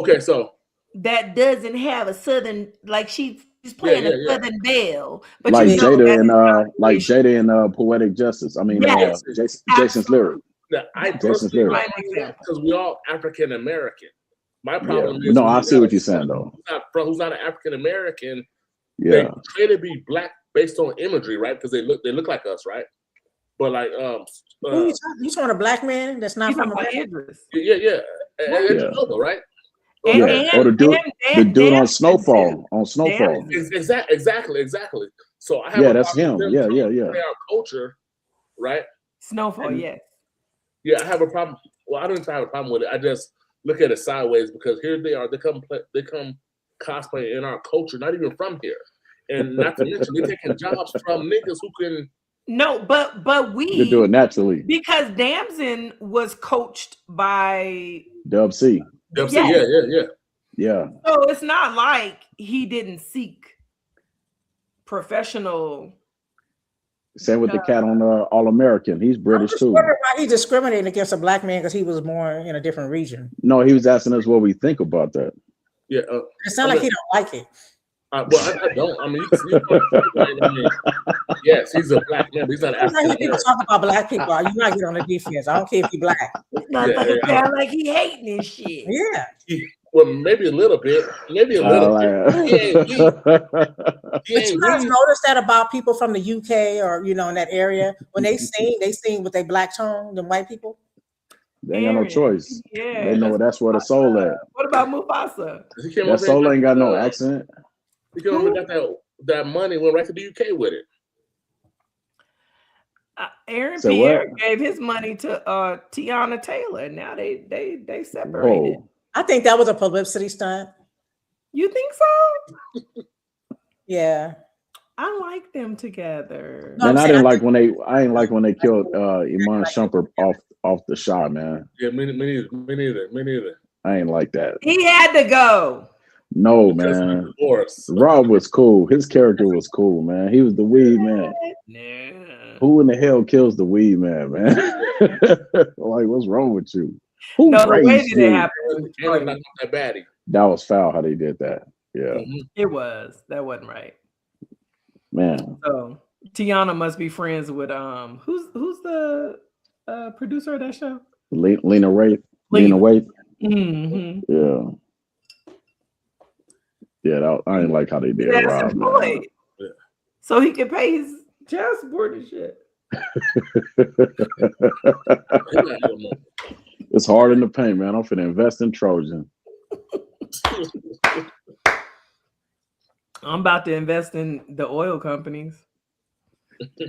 Okay, so that doesn't have a Southern, like she's playing a Southern belle, but like Jada in Poetic Justice. I mean, Jason's lyric. Now, I personally because we all African American. My problem is I see what you're saying though. Who's not an African American? Yeah, they try to be black based on imagery, right? Because they look like us, right? But like, you talking a black man that's not from America? Yeah. Right? Or the dude on Snowfall. Exactly. So I have that's him. Yeah. Our culture, right? Snowfall, yes. Yeah, I have a problem. Well, I don't have a problem with it. I just look at it sideways, because here they are. They come cosplay in our culture, not even from here, and not to mention they're taking jobs from niggas who can. No, but you do it naturally, because Damson was coached by Dub C. Yeah. So it's not like he didn't seek professional. Same with the cat on All American. He's British too. Why he discriminated against a black man because he was born in a different region? No, he was asking us what we think about that. Yeah, it sounds like he don't like it. Well, I don't. I mean, yes, he's a black man, but he's not African. People talk about black people. You might get on the defense. I don't care if he's black. Sound like he hating this shit. Yeah. Well, maybe a little bit. Maybe a little bit. But you guys notice that about people from the UK or in that area, when they sing with their black tone, the white people. They ain't got no choice. Yeah, they know that's where the soul at. What about Mufasa? That soul ain't got no accent. He came over and got that money, went right to the UK with it. Aaron Pierre gave his money to Tiana Taylor. Now they separated. Whoa. I think that was a publicity stunt. You think so? Yeah. I like them together. No, Man, I'm I saying didn't like when they. I ain't like when they killed Iman Shumpert off the shot, man. Yeah, me neither. I ain't like that. He had to go. No, Because of the man. divorce. Rob was cool. His character was cool, man. He was the weed man. No. Who in the hell kills the weed man, man? Like, what's wrong with you? Who No, the way raised that it you? happened was And crazy. not that baddie. That was foul how they did that. Yeah, It was. That wasn't right. man. So Tiana must be friends with who's the producer of that show? Lena Waithe. Lena Waithe. Mm-hmm. Yeah. Yeah, I didn't like how they did Rob, man. Yeah. So he can pay his child support and shit. It's hard in the paint, man. I'm finna invest in Trojan. I'm about to invest in the oil companies.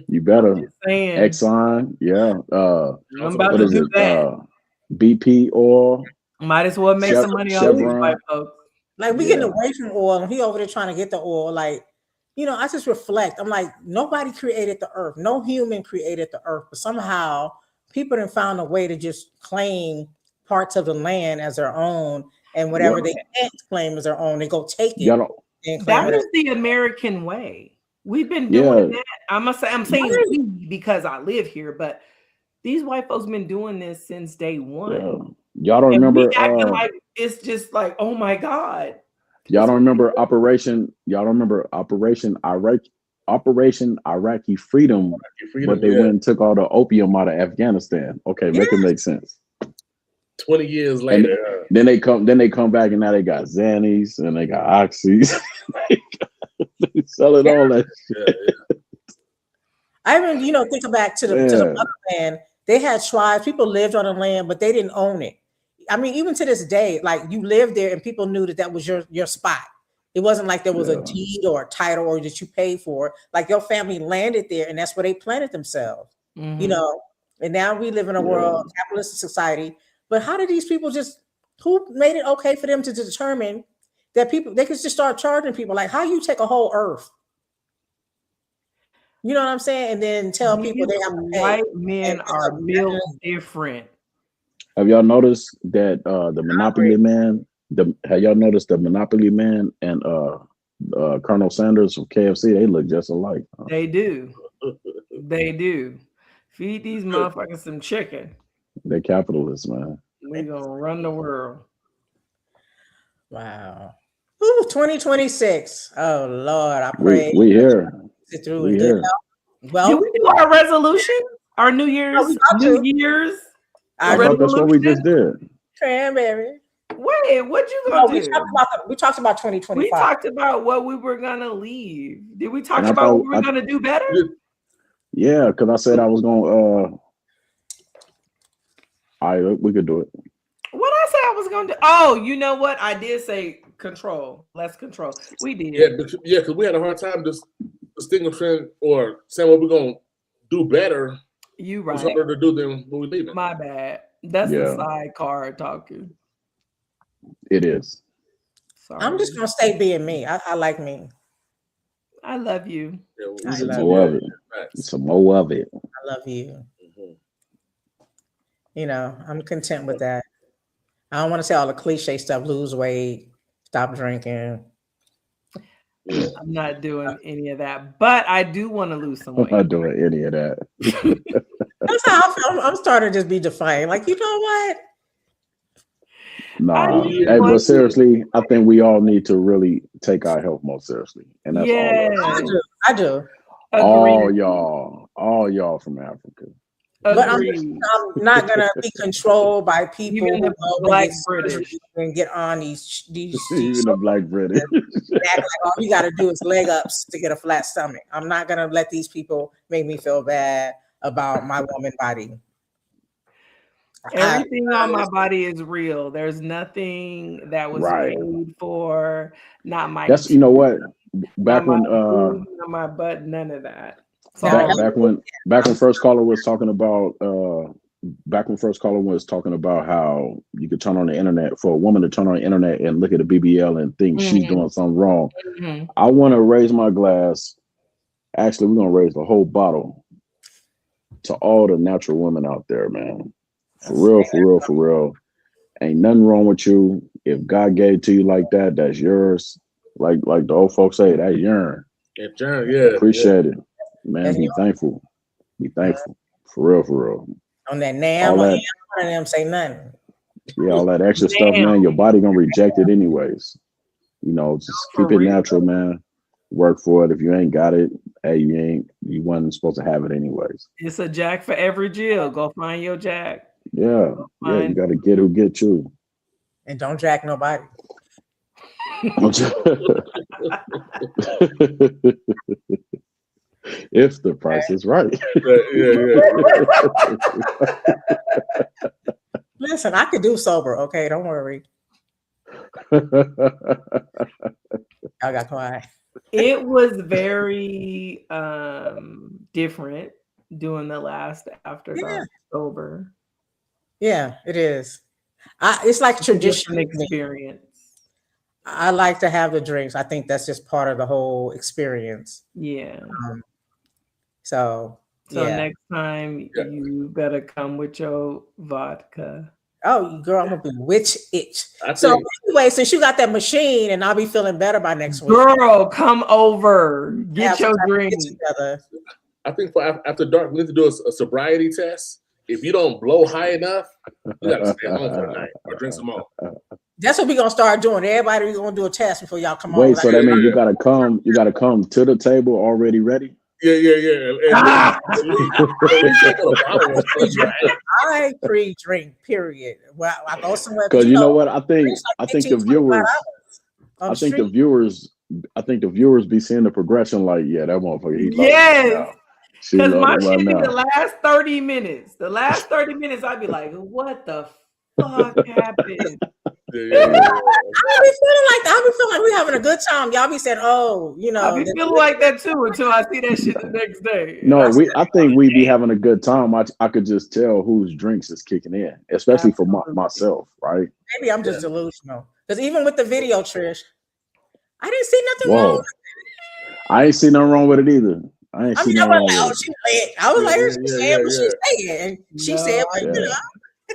You better. Just saying. Exxon, yeah. I'm about What to is do it? that. BP oil. Might as well make some money on these white folks. Like we getting away from oil, and he over there trying to get the oil. Like, you know, I just reflect. I'm like, nobody created the earth. No human created the earth, but somehow people have found a way to just claim parts of the land as their own, and whatever they can't claim as their own, they go take it. That is the American way. We've been doing that. I'm saying we because I live here, but these white folks been doing this since day one. Yeah. Y'all don't remember? Acting like it's just like, oh my god. Y'all don't remember Operation Iraqi Freedom, but they went and took all the opium out of Afghanistan. Okay, make it make sense. 20 years later, then they come back and now they got Xannies and they got Oxys. They selling all that shit. I even, think back to the motherland. They had tribes. People lived on the land, but they didn't own it. I mean, even to this day, like you lived there and people knew that was your spot. It wasn't like there was a deed or a title or that you paid for. Like your family landed there and that's where they planted themselves, And now we live in a world, capitalist society. But how did these people who made it okay for them to determine that they could just start charging people? Like, how you take a whole earth? You know what I'm saying? And then tell people they have to pay. White men are built different. Have y'all noticed that the Monopoly Man? Have y'all noticed the Monopoly Man and Colonel Sanders from KFC? They look just alike. Huh? They do. They do. Feed these motherfuckers some chicken. They're capitalists, man. We gonna run the world. Wow. Ooh, 2026. Oh Lord, I pray. We here. Sit through we and here. Well, did we do our resolution? Our New Year's? New Year's? I thought that's what we just did. Cranberry. Wait, what you gonna do? We talked about 2025. We talked about what we were gonna leave. Did we talk about what we were gonna do better? Yeah, because I said I was gonna. We could do it. What I said I was gonna do? Oh, you know what? I did say control, less control. We did. Yeah, because we had a hard time just distinguishing or saying what we're gonna do better. You right. It's harder to do than when we leave it. My bad. That's the sidecar talking. It is. Sorry. I'm just gonna stay being me. I like me. I love you. Yeah, some more of it. Some more of it. I love you. I'm content with that. I don't want to say all the cliche stuff. Lose weight, stop drinking. I'm not doing any of that, but I do want to lose some weight. I'm not doing any of that. That's how I feel. I'm starting to just be defiant. Like, you know what? Nah, but seriously, I think we all need to really take our health more seriously, and that's all. I do. All y'all from Africa. But I'm not gonna be controlled by people who Black British and get on these even the Black British. Act like all you got to do is leg ups to get a flat stomach. I'm not gonna let these people make me feel bad about my woman body. Everything on my body is real. There's nothing that was paid for. Not my. That's what. Back when my butt, none of that. Back when first caller was talking about how you could turn on the internet for a woman to turn on the internet and look at a BBL and think she's doing something wrong. I want to raise my glass Actually, we're gonna raise the whole bottle to all the natural women out there, man. For real, for real, for real. Ain't nothing wrong with you. If God gave it to you like that, that's yours. Like the old folks say, that's yours. Yeah. Appreciate it. Man, be thankful. Be thankful. For real, for real. On that NAM, all or that, none of them say nothing. Yeah, all that extra stuff, man, your body gonna reject it anyways. You know, just keep it natural, man. Work for it. If you ain't got it, hey, you wasn't supposed to have it anyways. It's a Jack for every Jill. Go find your Jack. Yeah, you gotta get who get you. And don't jack nobody. If the price is right. Listen, I could do sober. Okay, don't worry. I got quiet. It was very different doing the last After Dark sober. Yeah, it is. It's like tradition experience. I like to have the drinks. I think that's just part of the whole experience. Yeah. So next time you better come with your vodka. Oh, girl, I'm gonna be witch itch. So anyway, since you got that machine, and I'll be feeling better by next week. Girl, come over. Get your drink. I think for After Dark, we need to do a sobriety test. If you don't blow high enough, you gotta stay home for the night or drink some more. That's what we're gonna start doing. Everybody, we're gonna do a test before y'all come on. Wait, so that means you gotta come to the table already ready? Yeah. I pre-drink, period. Well, I go somewhere because you know what I think. I think the viewers be seeing the progression. Like, yeah, that motherfucker. Yes. Because my shit be the last 30 minutes. The last 30 minutes, I'd be like, what the fuck happened? I be feeling like we're having a good time. Y'all be saying, "Oh, you know." I be feeling like that too until I see that shit the next day. No, I think we be having a good time. I could just tell whose drinks is kicking in, especially for myself, right? Maybe I'm just delusional. Because even with the video, Trish, I didn't see nothing wrong with it. I ain't see nothing wrong with it either. I was like, she's saying what she's saying, and she said, "You know."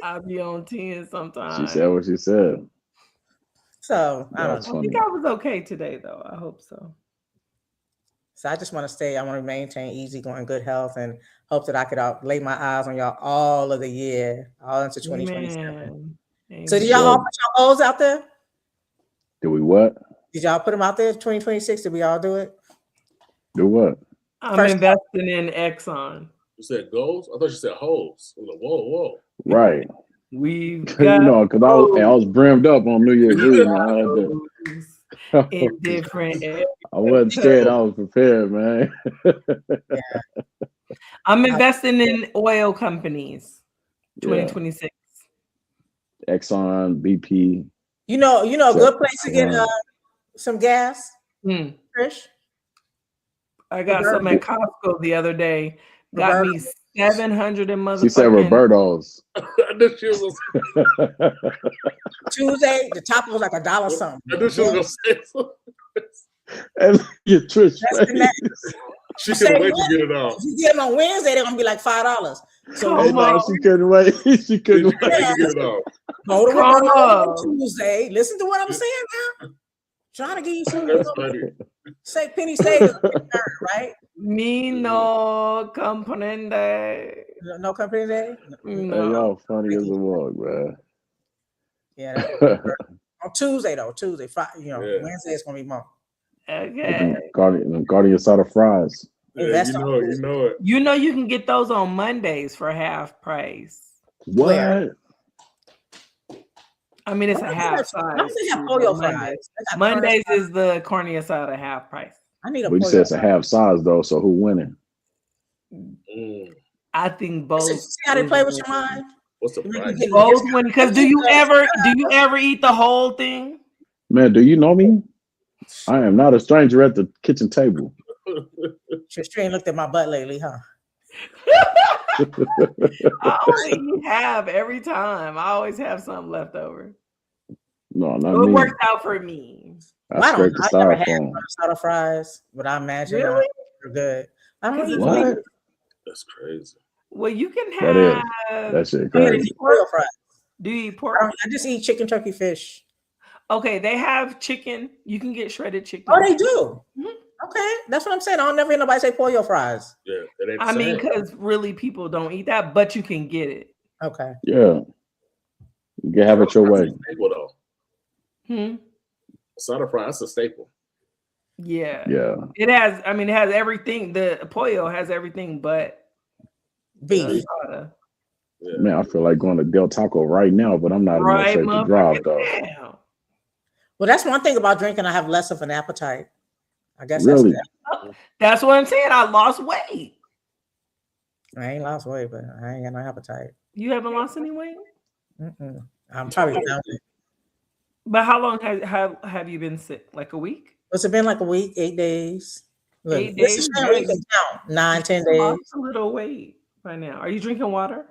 I be on 10 sometimes. She said what she said. So I think I was okay today, though. I hope so. So I just want to say I want to maintain easygoing, good health, and hope that I could lay my eyes on y'all all of the year, all into 2027. So did y'all all put your goals out there? Did we what? Did y'all put them out there? 2026? Did we all do it? Do what? I'm investing in Exxon. You said goals? I thought you said holes. I was like, whoa. Right. We've got because I was brimmed up on New Year's Eve, man. In different I wasn't scared. I was prepared, man. I'm investing in oil companies. 2026. Exxon, BP. You know, a good place to get some gas. Trish. I got some at Costco the other day. Got me 700 and motherfucking. She said Roberto's. Tuesday, the top was like $1 something. I knew she was gonna say something. And your Trish she couldn't wait to get it off. If you get them on Wednesday, they're gonna be like $5. So she couldn't wait. She couldn't wait to get it off. Go to Roberto's Tuesday. Listen to what I'm saying now. Trying to give you some. That's funny. Say penny savings, right? Me no comprende. No comprende. No. Hey, y'all funny as a mug, man. Yeah. On Tuesday though, Friday, Wednesday is gonna be more. Okay. Guardian side of fries. Yeah, you know it. You know you can get those on Mondays for half price. What? Where? I mean, it's a half size. Mondays is the carne asada half price. I need a. But you said it's a half size though, so who winning? I think both. See how they play with your mind. What's the price? Both win because do you ever eat the whole thing? Man, do you know me? I am not a stranger at the kitchen table. She ain't looked at my butt lately, huh? I only have every time. I always have something left over. No, not so me. It worked out for me. I never had fries, but I imagine. Really? are good. I don't 'Cause eat it's pork. What? That's crazy. Well, you can That is. have. That shit I don't crazy. eat pollo fries. Do you eat I pork? just eat chicken, turkey, fish. Okay, they have chicken. You can get shredded chicken. Oh, they do. Mhm. Okay, that's what I'm saying. I'll never hear nobody say pollo fries. Yeah, it ain't the I mean, same. because really people don't eat that, but you can get it. Okay. Yeah. You can have it your way. That's a staple, though. Hmm. Side fry, that's a staple. Yeah. Yeah. It has. I mean, it has everything. The pollo has everything, but Beef. asada. Yeah. Man, I feel like going to Del Taco right now, but I'm not in no Right, shape to drive motherfucker. though. Damn. Well, that's one thing about drinking. I have less of an appetite. I guess Really? That's what I'm saying. I lost weight. I ain't lost weight, but I ain't got no appetite. You haven't lost any weight? I'm probably counting. But how long have you been sick? Like a week? What's it been like a week, 8 days? Look, 8 this is days? where you can count 9, 10 days. Lost a little weight by now. Are you drinking water?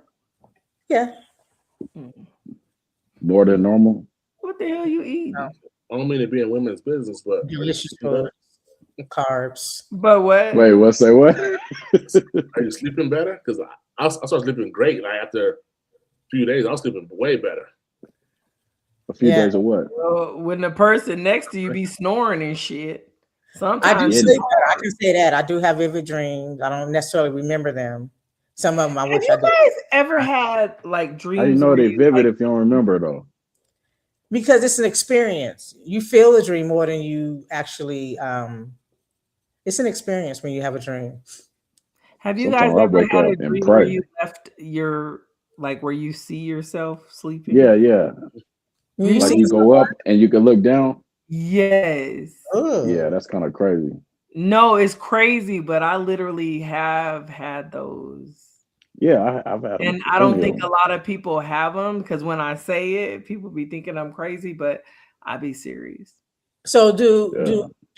Yeah. More than normal. What the hell you eating? No. I don't mean to be in women's business, but Delicious food, carbs. But what? Wait, what's that? What? are you sleeping better? Because I started sleeping great. Like after a few days, I was sleeping way better. A few Yeah. days of what? Well, when the person next to you be snoring and shit, I do sometimes sleep better. I can say that. I do have vivid dreams. I don't necessarily remember them. Some of them I Have wish you I did. guys ever had like dreams? How you know where they you, vivid like, if you don't remember though? Because it's an experience. You feel a dream more than you actually it's an experience when you have a dream. have you Sometimes guys I ever wake had a up and dream where pray. you left your like where you see yourself sleeping? Yeah, yeah. You Like see you go up and you can look down. Yes. Ugh. Yeah, that's kind of crazy. No, it's crazy, but I literally have had those. Yeah, I've had them. And I don't think a lot of people have them because when I say it, people be thinking I'm crazy, but I be serious. So do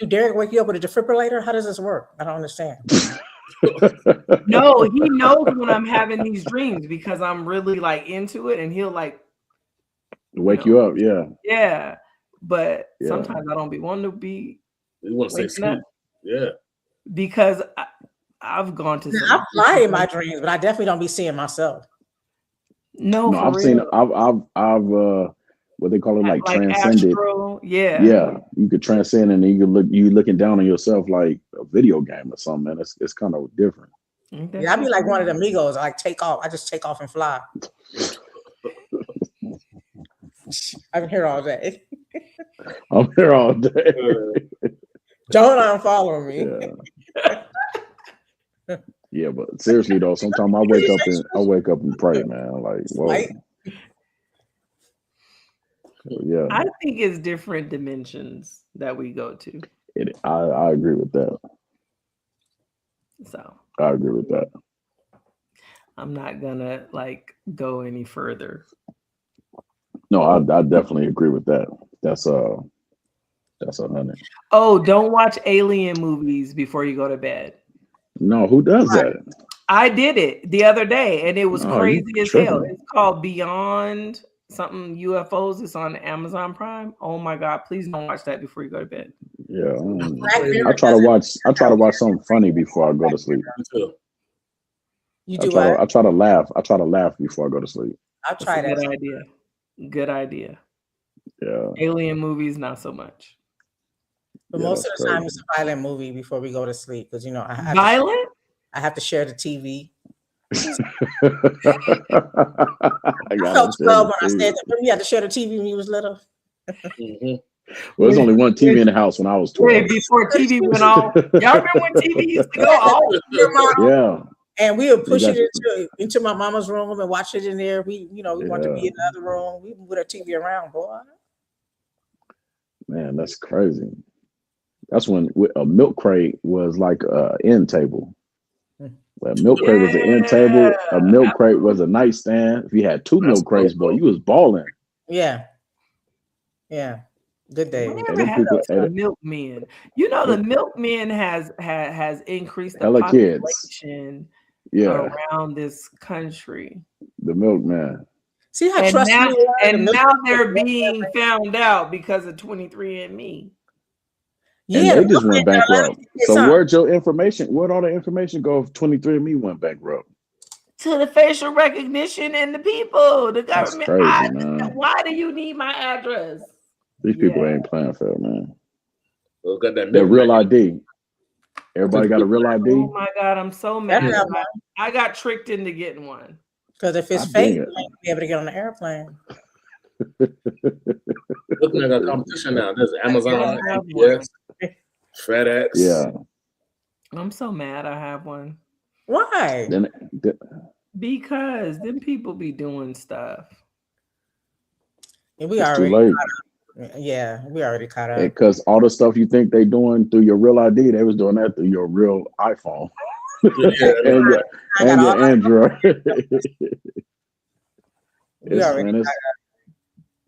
Derek wake you up with a defibrillator? How does this work? I don't understand. No, he knows when I'm having these dreams because I'm really like into it and he'll like Wake you up, yeah. Yeah. But Yeah. sometimes I don't be wanting to be You want to say waking sleep? up Yeah. because I've gone to I fly in my dreams, but I definitely don't be seeing myself. No, No, for I've real. seen I've what they call it, like transcended. Astral, yeah. Yeah, you could transcend and you could you looking down on yourself like a video game or something, man. It's kind of different. Yeah, I be like one of the amigos. I like take off. I just take off and fly. I'm here all day. I'm here all day. Don't unfollow me. Yeah. Yeah, but seriously though, sometimes I wake up and pray, man. Like, whoa. Yeah. I think it's different dimensions that we go to. I agree with that. So I agree with that. I'm not gonna like go any further. No, I definitely agree with that. That's 100. Oh, don't watch alien movies before you go to bed. No, who does that? I did it the other day and it was Oh, crazy you as hell. tripping. It's called Beyond something UFOs. It's on Amazon Prime. Oh my God, please don't watch that before you go to bed. Yeah. I try to watch something funny before I go to sleep. You do what? I try to laugh. I try to laugh before I go to sleep. I'll try that. Good idea. Good idea. Yeah. Alien movies, not so much. But most of the time, it's a violent movie before we go to sleep because I have to share the TV. I felt 12 when I said that. Remember you had to share the TV when you was little. Well, there's only one TV in the house when I was 12. Wait, before TV went off. Y'all remember when TV used to go off? Yeah. And we would push it into my mama's room and watch it in there. We want to be in the other room. We put our TV around, boy. Man, that's crazy. That's when a milk crate was like a end table. A milk crate was an end table. A milk crate was a nightstand. If you had two milk crates, boy, you was balling. Yeah. Yeah. Good day. The milkmen. You know, the milkmen has increased the population around this country. The milkman. See how now they're being found out because of 23andMe. Yeah, they just went bankrupt. it's So on. where'd your information? Where'd all the information go if 23andMe went bankrupt? To the facial recognition and the people, the That's government. crazy, man. Why do you need my address? These people ain't playing fair, man. Well, got that That real ID. Everybody got a real ID. Oh my God, I'm so mad. Yeah. I got tricked into getting one. Because if it's I fake, dig you it. ain't be able to get on the airplane. Looking at our competition now. There's Amazon, I have UPS, FedEx. Yeah. I'm so mad I have one. Why? Then Because them people be doing stuff. Yeah, we it's too already. late. Yeah, we already caught up. Because all the stuff you think they doing through your real ID, they was doing that through your real iPhone. Yeah. and your Android. We already man,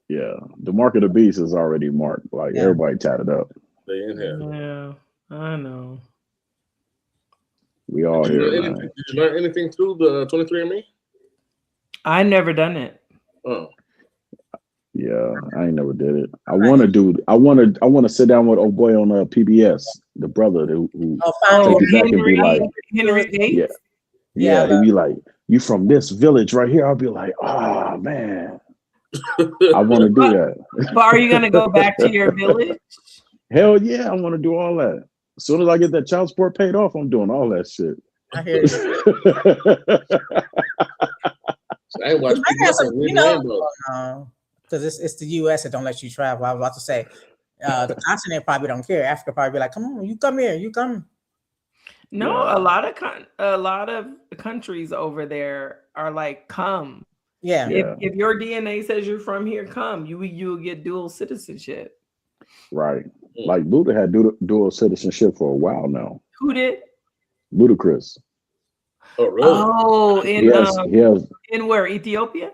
yeah, the mark of the beast is already marked. Like everybody tatted up. They in here. Yeah, I know. We all Did you here, learn man. Did you learn anything through the 23andMe? I never done it. Oh, Yeah, I ain't never did it. I want to sit down with old boy on PBS, the brother who take you back and be like, Henry Gates. yeah, he'd be like, you from this village right here? I'll be like, oh man, I want to do that. But are you gonna go back to your village? Hell yeah, I want to do all that. As soon as I get that child support paid off, I'm doing all that shit. I hear you. I ain't watched PBS on Reading Rainbow. Because it's the U.S. that don't let you travel. I was about to say, the continent probably don't care. Africa probably be like, come on, you come here, you come. No, Yeah. a lot of countries over there are like, come. Yeah. If your DNA says you're from here, come. You will get dual citizenship. Right. Like Buddha had dual citizenship for a while now. Who did? Ludacris. Oh, really? Oh, He has, in where? Ethiopia?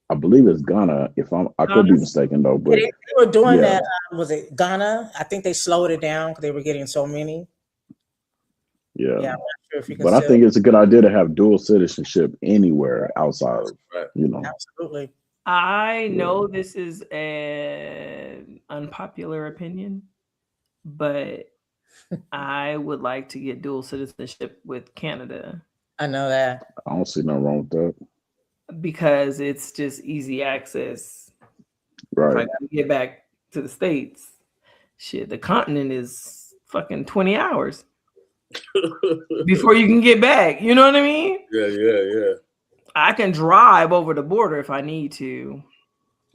I believe it's Ghana. I could be mistaken though, but They were doing that. Was it Ghana? I think they slowed it down because they were getting so many. yeah. I'm not sure if you can But I think it's a good idea to have dual citizenship anywhere outside of, Absolutely. I know this is an unpopular opinion, but I would like to get dual citizenship with Canada. I know that. I don't see nothing wrong with that. Because it's just easy access. Right. If I gotta get back to the States, shit, the continent is fucking 20 hours before you can get back. You know what I mean? Yeah. I can drive over the border if I need to.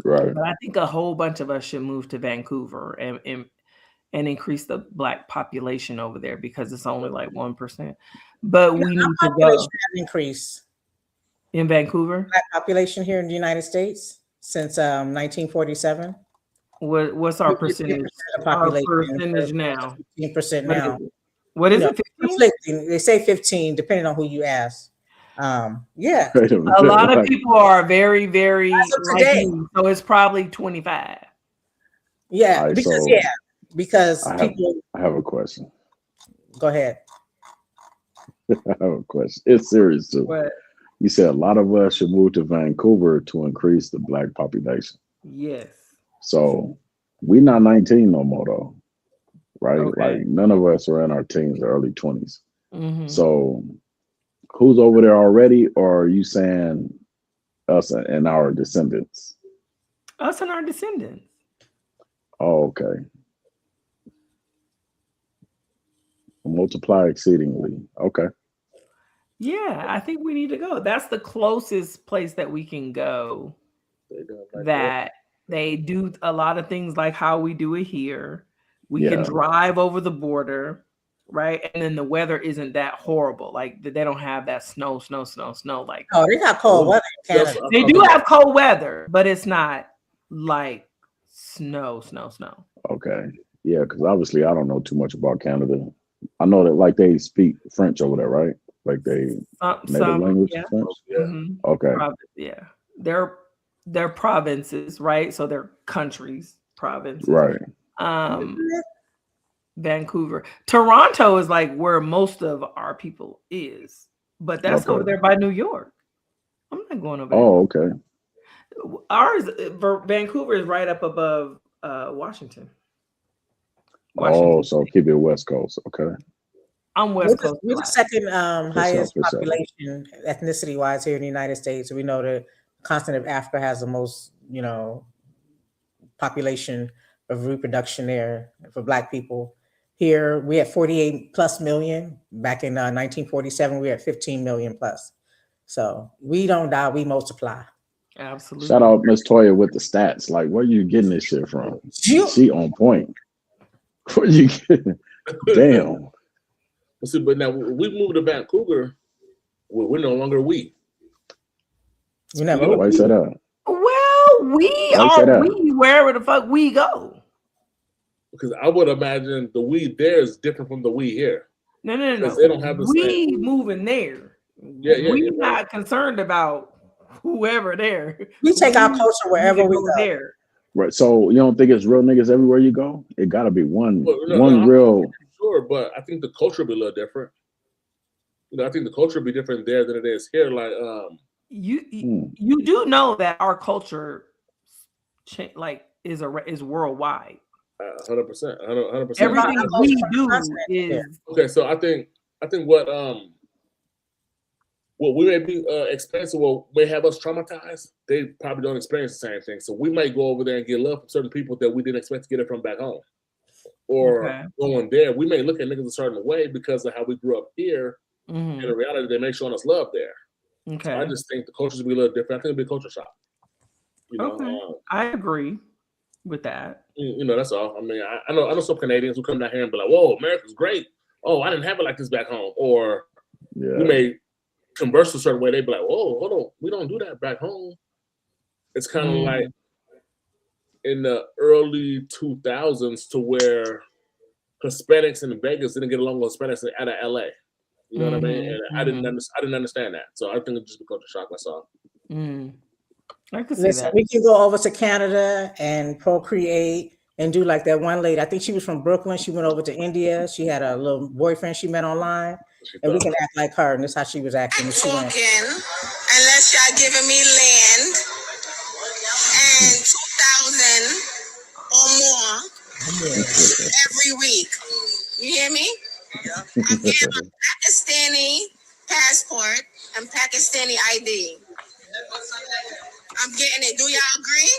Right. But I think a whole bunch of us should move to Vancouver and increase the Black population over there because it's only like 1%. But we need to go. Increase in Vancouver. Black population here in the United States since 1947. What's our percentage? Our percentage now. 15% now. What is it? 15? They say 15, depending on who you ask. Yeah. A lot of people are very, very like you, so it's probably 25. Yeah, right, because people. I have a question. Go ahead. I have a question. It's serious too. What? You said a lot of us should move to Vancouver to increase the Black population. Yes. So we're not 19 no more though, right? Okay. Like none of us are in our teens or early 20s. Mm-hmm. So who's over there already, or are you saying us and our descendants? Us and our descendants. Oh, okay. Multiply exceedingly. Okay. Yeah, I think we need to go. That's the closest place that we can go. That they do a lot of things like how we do it here. We can drive over the border, right? And then the weather isn't that horrible. Like they don't have that snow. Like they got cold weather in Canada. They do have cold weather, but it's not like snow. Okay. Yeah, because obviously I don't know too much about Canada. I know that like they speak French over there, right? Like they native language French. Yeah. Mm-hmm. Okay. Yeah. They're provinces, right? So they're countries, provinces. Right. Vancouver. Toronto is like where most of our people is, but that's over there by New York. I'm not going over there. Oh, okay. Vancouver is right up above Washington. Washington. Oh, so keep it West Coast. Okay. I'm West Coast. We're the second highest for sure. population ethnicity wise here in the United States. We know the continent of Africa has the most, population of reproduction there for Black people. Here we had 48 plus million. Back in 1947, we had 15 million plus. So we don't die, we multiply. Absolutely. Shout out Miss Toya with the stats. Like, where you getting this shit from? She on point. Where you getting? Damn. See, but now we moved to Vancouver. We're no longer we. You never. Why you say that? Well, we are we wherever the fuck we go. Because I would imagine the we there is different from the we here. No. They don't have the same. Moving there. We're not concerned about whoever there. We take our culture wherever we go. There. Right. So you don't think it's real niggas everywhere you go? It gotta be one real. Sure, but I think the culture will be a little different. I think the culture will be different there than it is here. Like, you do know that our culture, is worldwide. 100%. 100%. Everything we do is okay. So I think what we may be experiencing, what may have us traumatized, they probably don't experience the same thing. So we might go over there and get love from certain people that we didn't expect to get it from back home. Or going there, we may look at niggas a certain way because of how we grew up here. Mm-hmm. In reality, they may show us love there. Okay. So I just think the cultures will be a little different. I think it'll be a culture shock. I agree with that. That's all. I mean, I know some Canadians who come down here and be like, "Whoa, America's great. Oh, I didn't have it like this back home." Or we may converse a certain way. They be like, "Whoa, hold on, we don't do that back home." It's kind of like in the early 2000s to where Hispanics in Vegas didn't get along with Hispanics out of LA. You know what I mean? And I didn't understand that. So I think it's just a culture shock myself. I can see that. We can go over to Canada and procreate and do like that one lady. I think she was from Brooklyn. She went over to India. She had a little boyfriend she met online. And we can act like her. And this is how she was acting. I'm talking unless y'all giving me land and 2,000 or more every week. You hear me? I'm getting a Pakistani passport and Pakistani ID. I'm getting it. Do y'all agree?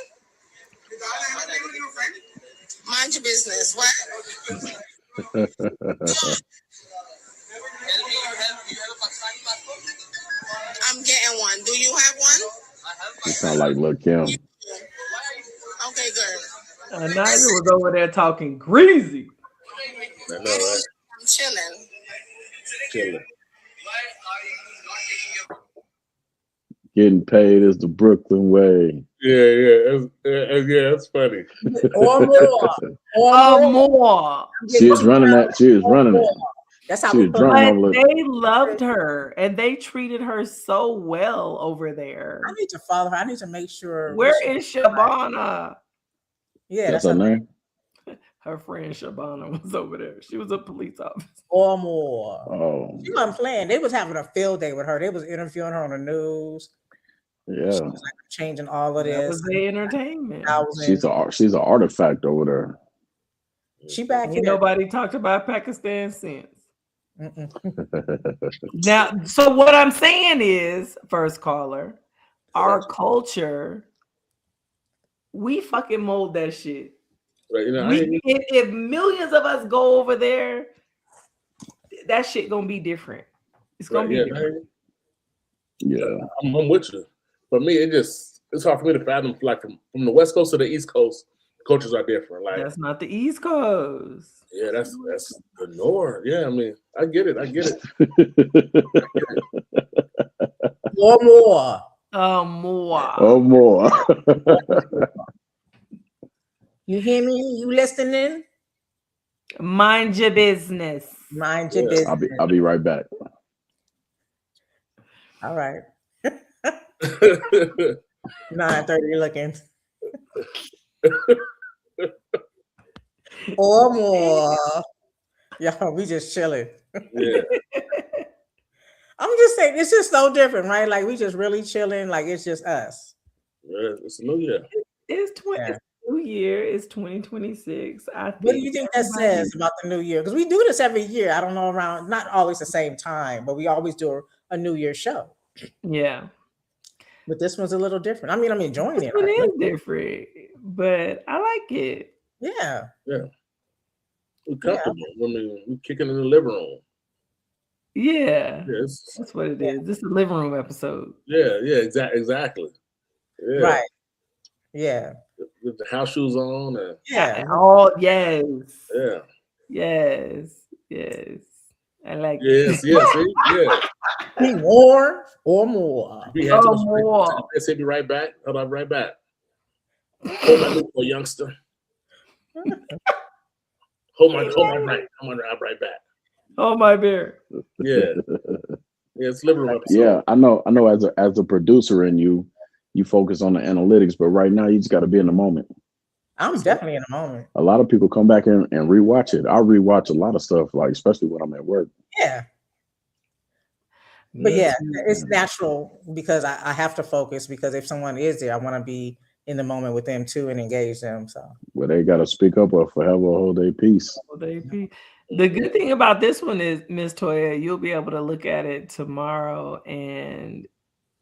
Mind your business. What? I'm getting one. Do you have one? You sound like Lil' Kim. Okay, good. Nigel was over there talking greasy. I know, right? I'm chilling. Getting paid is the Brooklyn way. Yeah, that's funny. Or more. She was running it. That's how she we was drunk. They loved her and they treated her so well over there. I need to follow her. I need to make sure. Where is Shabana? Yeah, that's her name. Her friend Shabana was over there. She was a police officer. Or more. Oh, She wasn't playing. They was having a field day with her. They was interviewing her on the news. Yeah, she was like changing all of this. That was the entertainment. She's an artifact over there. She back in. Nobody talked about Pakistan since. Now, so what I'm saying is, first caller, our culture, we fucking mold that shit. Right, if millions of us go over there, that shit gonna be different. It's gonna be different. Yeah, I'm with you. For me, it's hard for me to fathom. Like from the West Coast to the East Coast, cultures are different. Like that's not the East Coast. Yeah, that's the North. Yeah, I mean, I get it. More. You hear me? You listening? Mind your business. Mind your business. I'll be right back. All right. 9:30 looking. Or more. Y'all, we just chilling. Yeah. I'm just saying, it's just so different, right? Like we just really chilling. Like it's just us. Yeah, it's a new year. It's 20. year. It's 2026. What do you think that says about the new year? Because we do this every year. I don't know, around not always the same time, but we always do a New Year show. Yeah. But this one's a little different. I mean, I'm enjoying it. It is different, but I like it. Yeah. Yeah. We're comfortable. I mean, we're kicking in the living room. Yeah. Yes. That's what it is. This is a living room episode. Yeah, exactly. Yeah. Right. Yeah. With the house shoes on. And, yeah. Oh, yes. Yeah. Yes. Yes. I like yes, yeah. Be more or more. We have more. Let's be right back. Hold on, right back. Hold my little youngster. Hold my right. I'm right back. Oh my bear. Yeah. Yeah, it's living room episode. Yeah, I know. As a producer, and you focus on the analytics, but right now you just got to be in the moment. I'm definitely in the moment. A lot of people come back and rewatch it. I rewatch a lot of stuff, like especially when I'm at work. Yeah. But yeah, it's natural because I have to focus, because if someone is there, I want to be in the moment with them too and engage them. So well, they got to speak up or forever hold their peace. The good thing about this one is, Miss Toya, you'll be able to look at it tomorrow and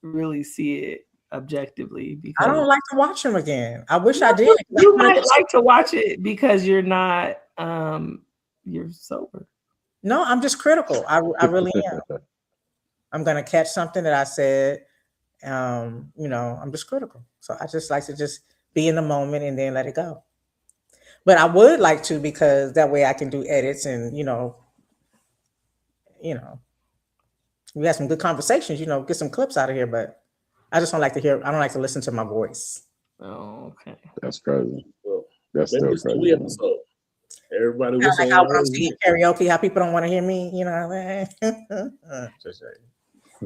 really see it objectively. Because I don't like to watch them again. I wish I did. You might like to watch it because you're not you're sober. No, I'm just critical. I really am. I'm gonna catch something that I said. I'm just critical. So I just like to just be in the moment and then let it go. But I would like to, because that way I can do edits and we had some good conversations, get some clips out of here, but I just don't like to hear. I don't like to listen to my voice. Oh, okay. That's crazy. Well, that's still crazy. Episode. Everybody was like how I'm singing karaoke, how people don't want to hear me,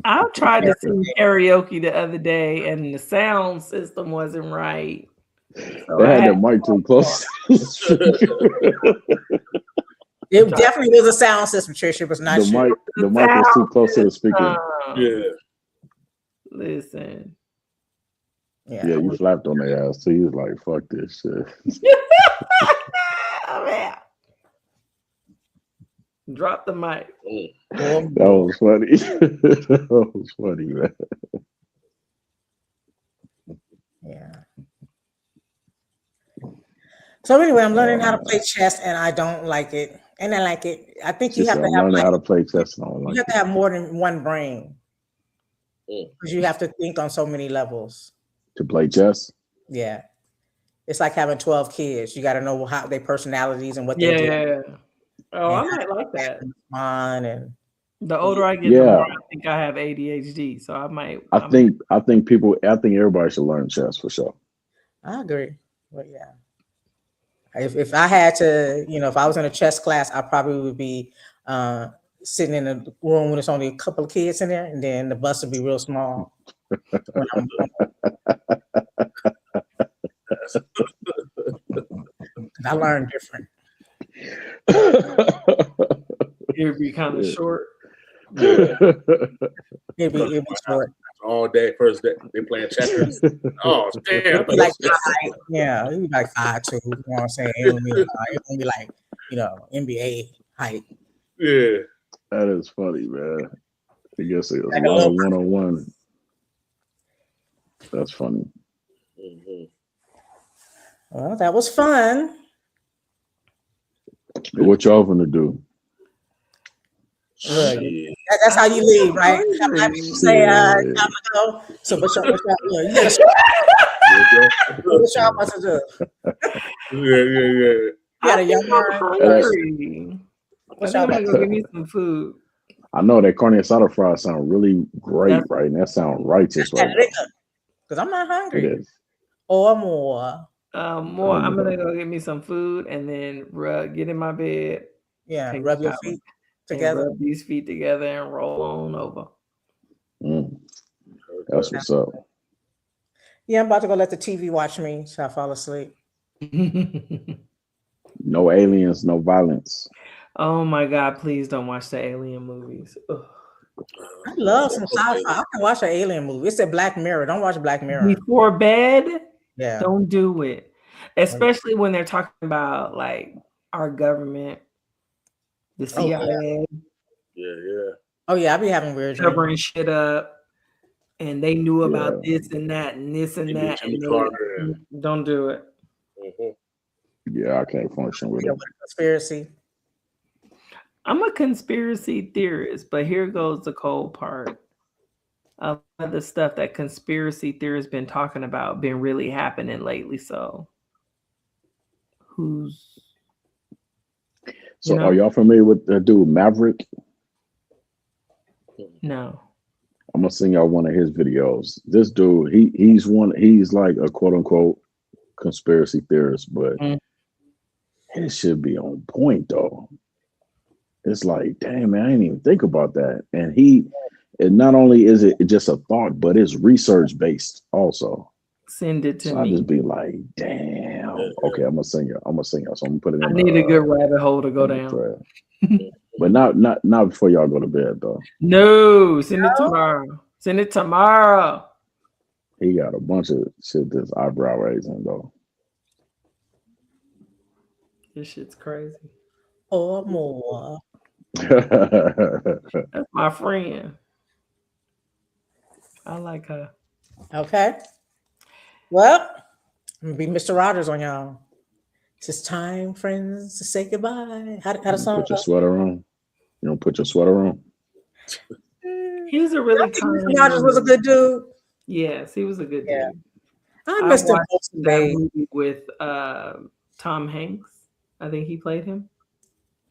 I tried to sing karaoke the other day and the sound system wasn't right. So they had the mic too close. It definitely was a sound system, Trish. It was not the mic. The mic was too close to the speaker. Yeah. Listen. Yeah, you flapped on their ass. So you was like, "Fuck this shit." Oh, man. Drop the mic. That was funny. That was funny, man. Yeah. So anyway, I'm learning how to play chess, and I don't like it. And I like it. I think you have to have how to play chess. And all you have to have more than one brain, because you have to think on so many levels to play chess. Yeah, it's like having 12 kids. You got to know how their personalities and what they do. Oh, I might like that. And the older I get, the more I think I have ADHD. So I might. I think everybody should learn chess for sure. I agree. But yeah. If I had to, if I was in a chess class, I probably would be sitting in a room when there's only a couple of kids in there, and then the bus would be real small. I learned different. It would be kind of short. Yeah. It'd be short. All day, first day, they playing checkers. Oh, damn. It'd be like 5, it'd be like 5'2", you know what I'm saying? It would be like, NBA height. Yeah. That is funny, man. I guess it was a lot of one-on-one. That's funny. Mm-hmm. Well, that was fun. What y'all gonna do? That's how you leave, right? You say, I'm gonna go. So what y'all about to do? Yeah. You got a young hungry. I'm gonna go give me some food. I know that carne asada fries sound really great, right? And that sounds righteous, right? Because I'm not hungry. It is. Or more. More. I'm gonna go get me some food and then get in my bed. Yeah, rub your feet together. Rub these feet together and roll on over. That's what's up. Yeah, I'm about to go let the TV watch me so I fall asleep. No aliens, no violence. Oh my God, please don't watch the alien movies. Ugh. I love some sci-fi. I can watch an alien movie. It's a Black Mirror. Don't watch Black Mirror. Before bed? Yeah. Don't do it. Especially when they're talking about like our government, the CIA. Yeah. Oh yeah, I be having weird dreams. Covering shit up, and they knew about this and that and this and that, and don't do it. Yeah, I can't function with it. Conspiracy. I'm a conspiracy theorist, but here goes the cold part. A lot of the stuff that conspiracy theorists been talking about been really happening lately. So, Are y'all familiar with the dude Maverick? No. I'm gonna send y'all one of his videos. This dude, he's like a quote unquote conspiracy theorist, but his should be on point though. It's like, damn man, I didn't even think about that. And not only is it just a thought, but it's research based also. Send it to me. I just be like, damn. Okay, I'm gonna sing it. So I'm gonna put it in. I need a good rabbit hole to go down. But not before y'all go to bed though. No, send it tomorrow. Send it tomorrow. He got a bunch of shit that's eyebrow raising though. This shit's crazy. Or more. That's my friend. I like her. Okay. Well, I'm gonna be Mr. Rogers on y'all. It's time, friends, to say goodbye. How the song put your sweater on? You don't put your sweater on? He was a really kind. Mr. Rogers was a good dude. Yes, he was a good dude. I missed him that movie with Tom Hanks. I think he played him.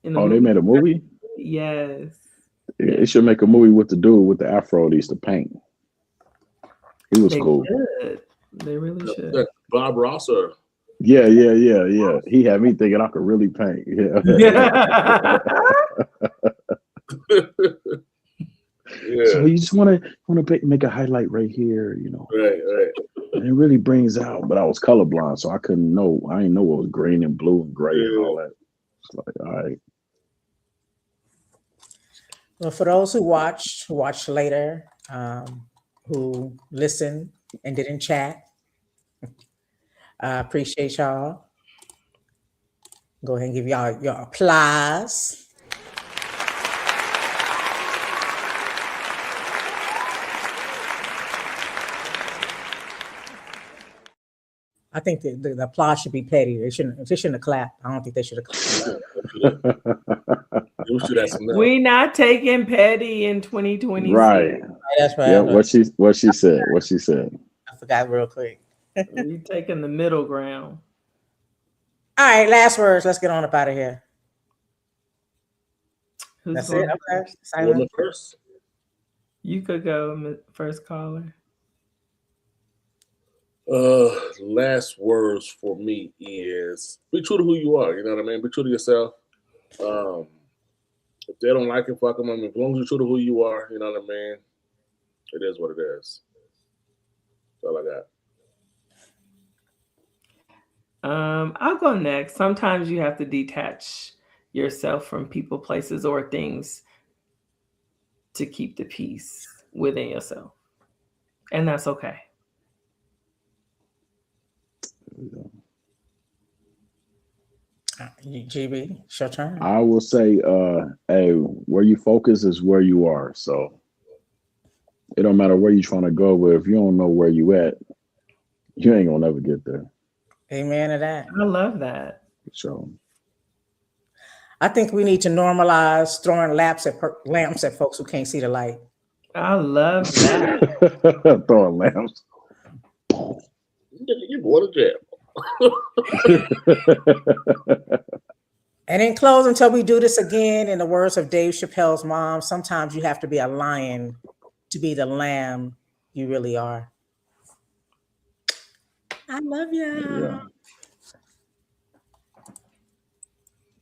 In the movie. They made a movie? Yes. They should make a movie with the dude with the afro that used to paint. He was cool. Should. They really should. Bob Ross or Yeah. He had me thinking I could really paint. Yeah. So you just want to make a highlight right here, you know. Right. And it really brings out. But I was colorblind, so I couldn't know. I didn't know what was green and blue and gray and all that. It's like, all right. Well, for those who watched later, who listened and didn't chat, I appreciate y'all. Go ahead and give y'all your applause. I think the applause should be petty. They shouldn't have clapped. I don't think they should have clapped. We not taking petty in 2020. Right. That's right. Yeah. What she said. I forgot real quick. You taking the middle ground. All right. Last words. Let's get on up out of here. Who's That's it. Okay. First. You could go first caller. Last words for me is be true to who you are. You know what I mean? Be true to yourself. If they don't like it, fuck them. I mean, as long as you're true to who you are, you know what I mean? It is what it is. That's all I got. I'll go next. Sometimes you have to detach yourself from people, places, or things to keep the peace within yourself. And that's okay. GB, it's your turn. I will say, hey, where you focus is where you are. So it don't matter where you're trying to go, but if you don't know where you at, you ain't gonna never get there. Amen to that. I love that. So I think we need to normalize throwing lamps at folks who can't see the light. I love that. Throwing lamps. You going to jail. And in close, until we do this again, in the words of Dave Chappelle's mom, sometimes you have to be a lion to be the lamb you really are. I love you. Yeah.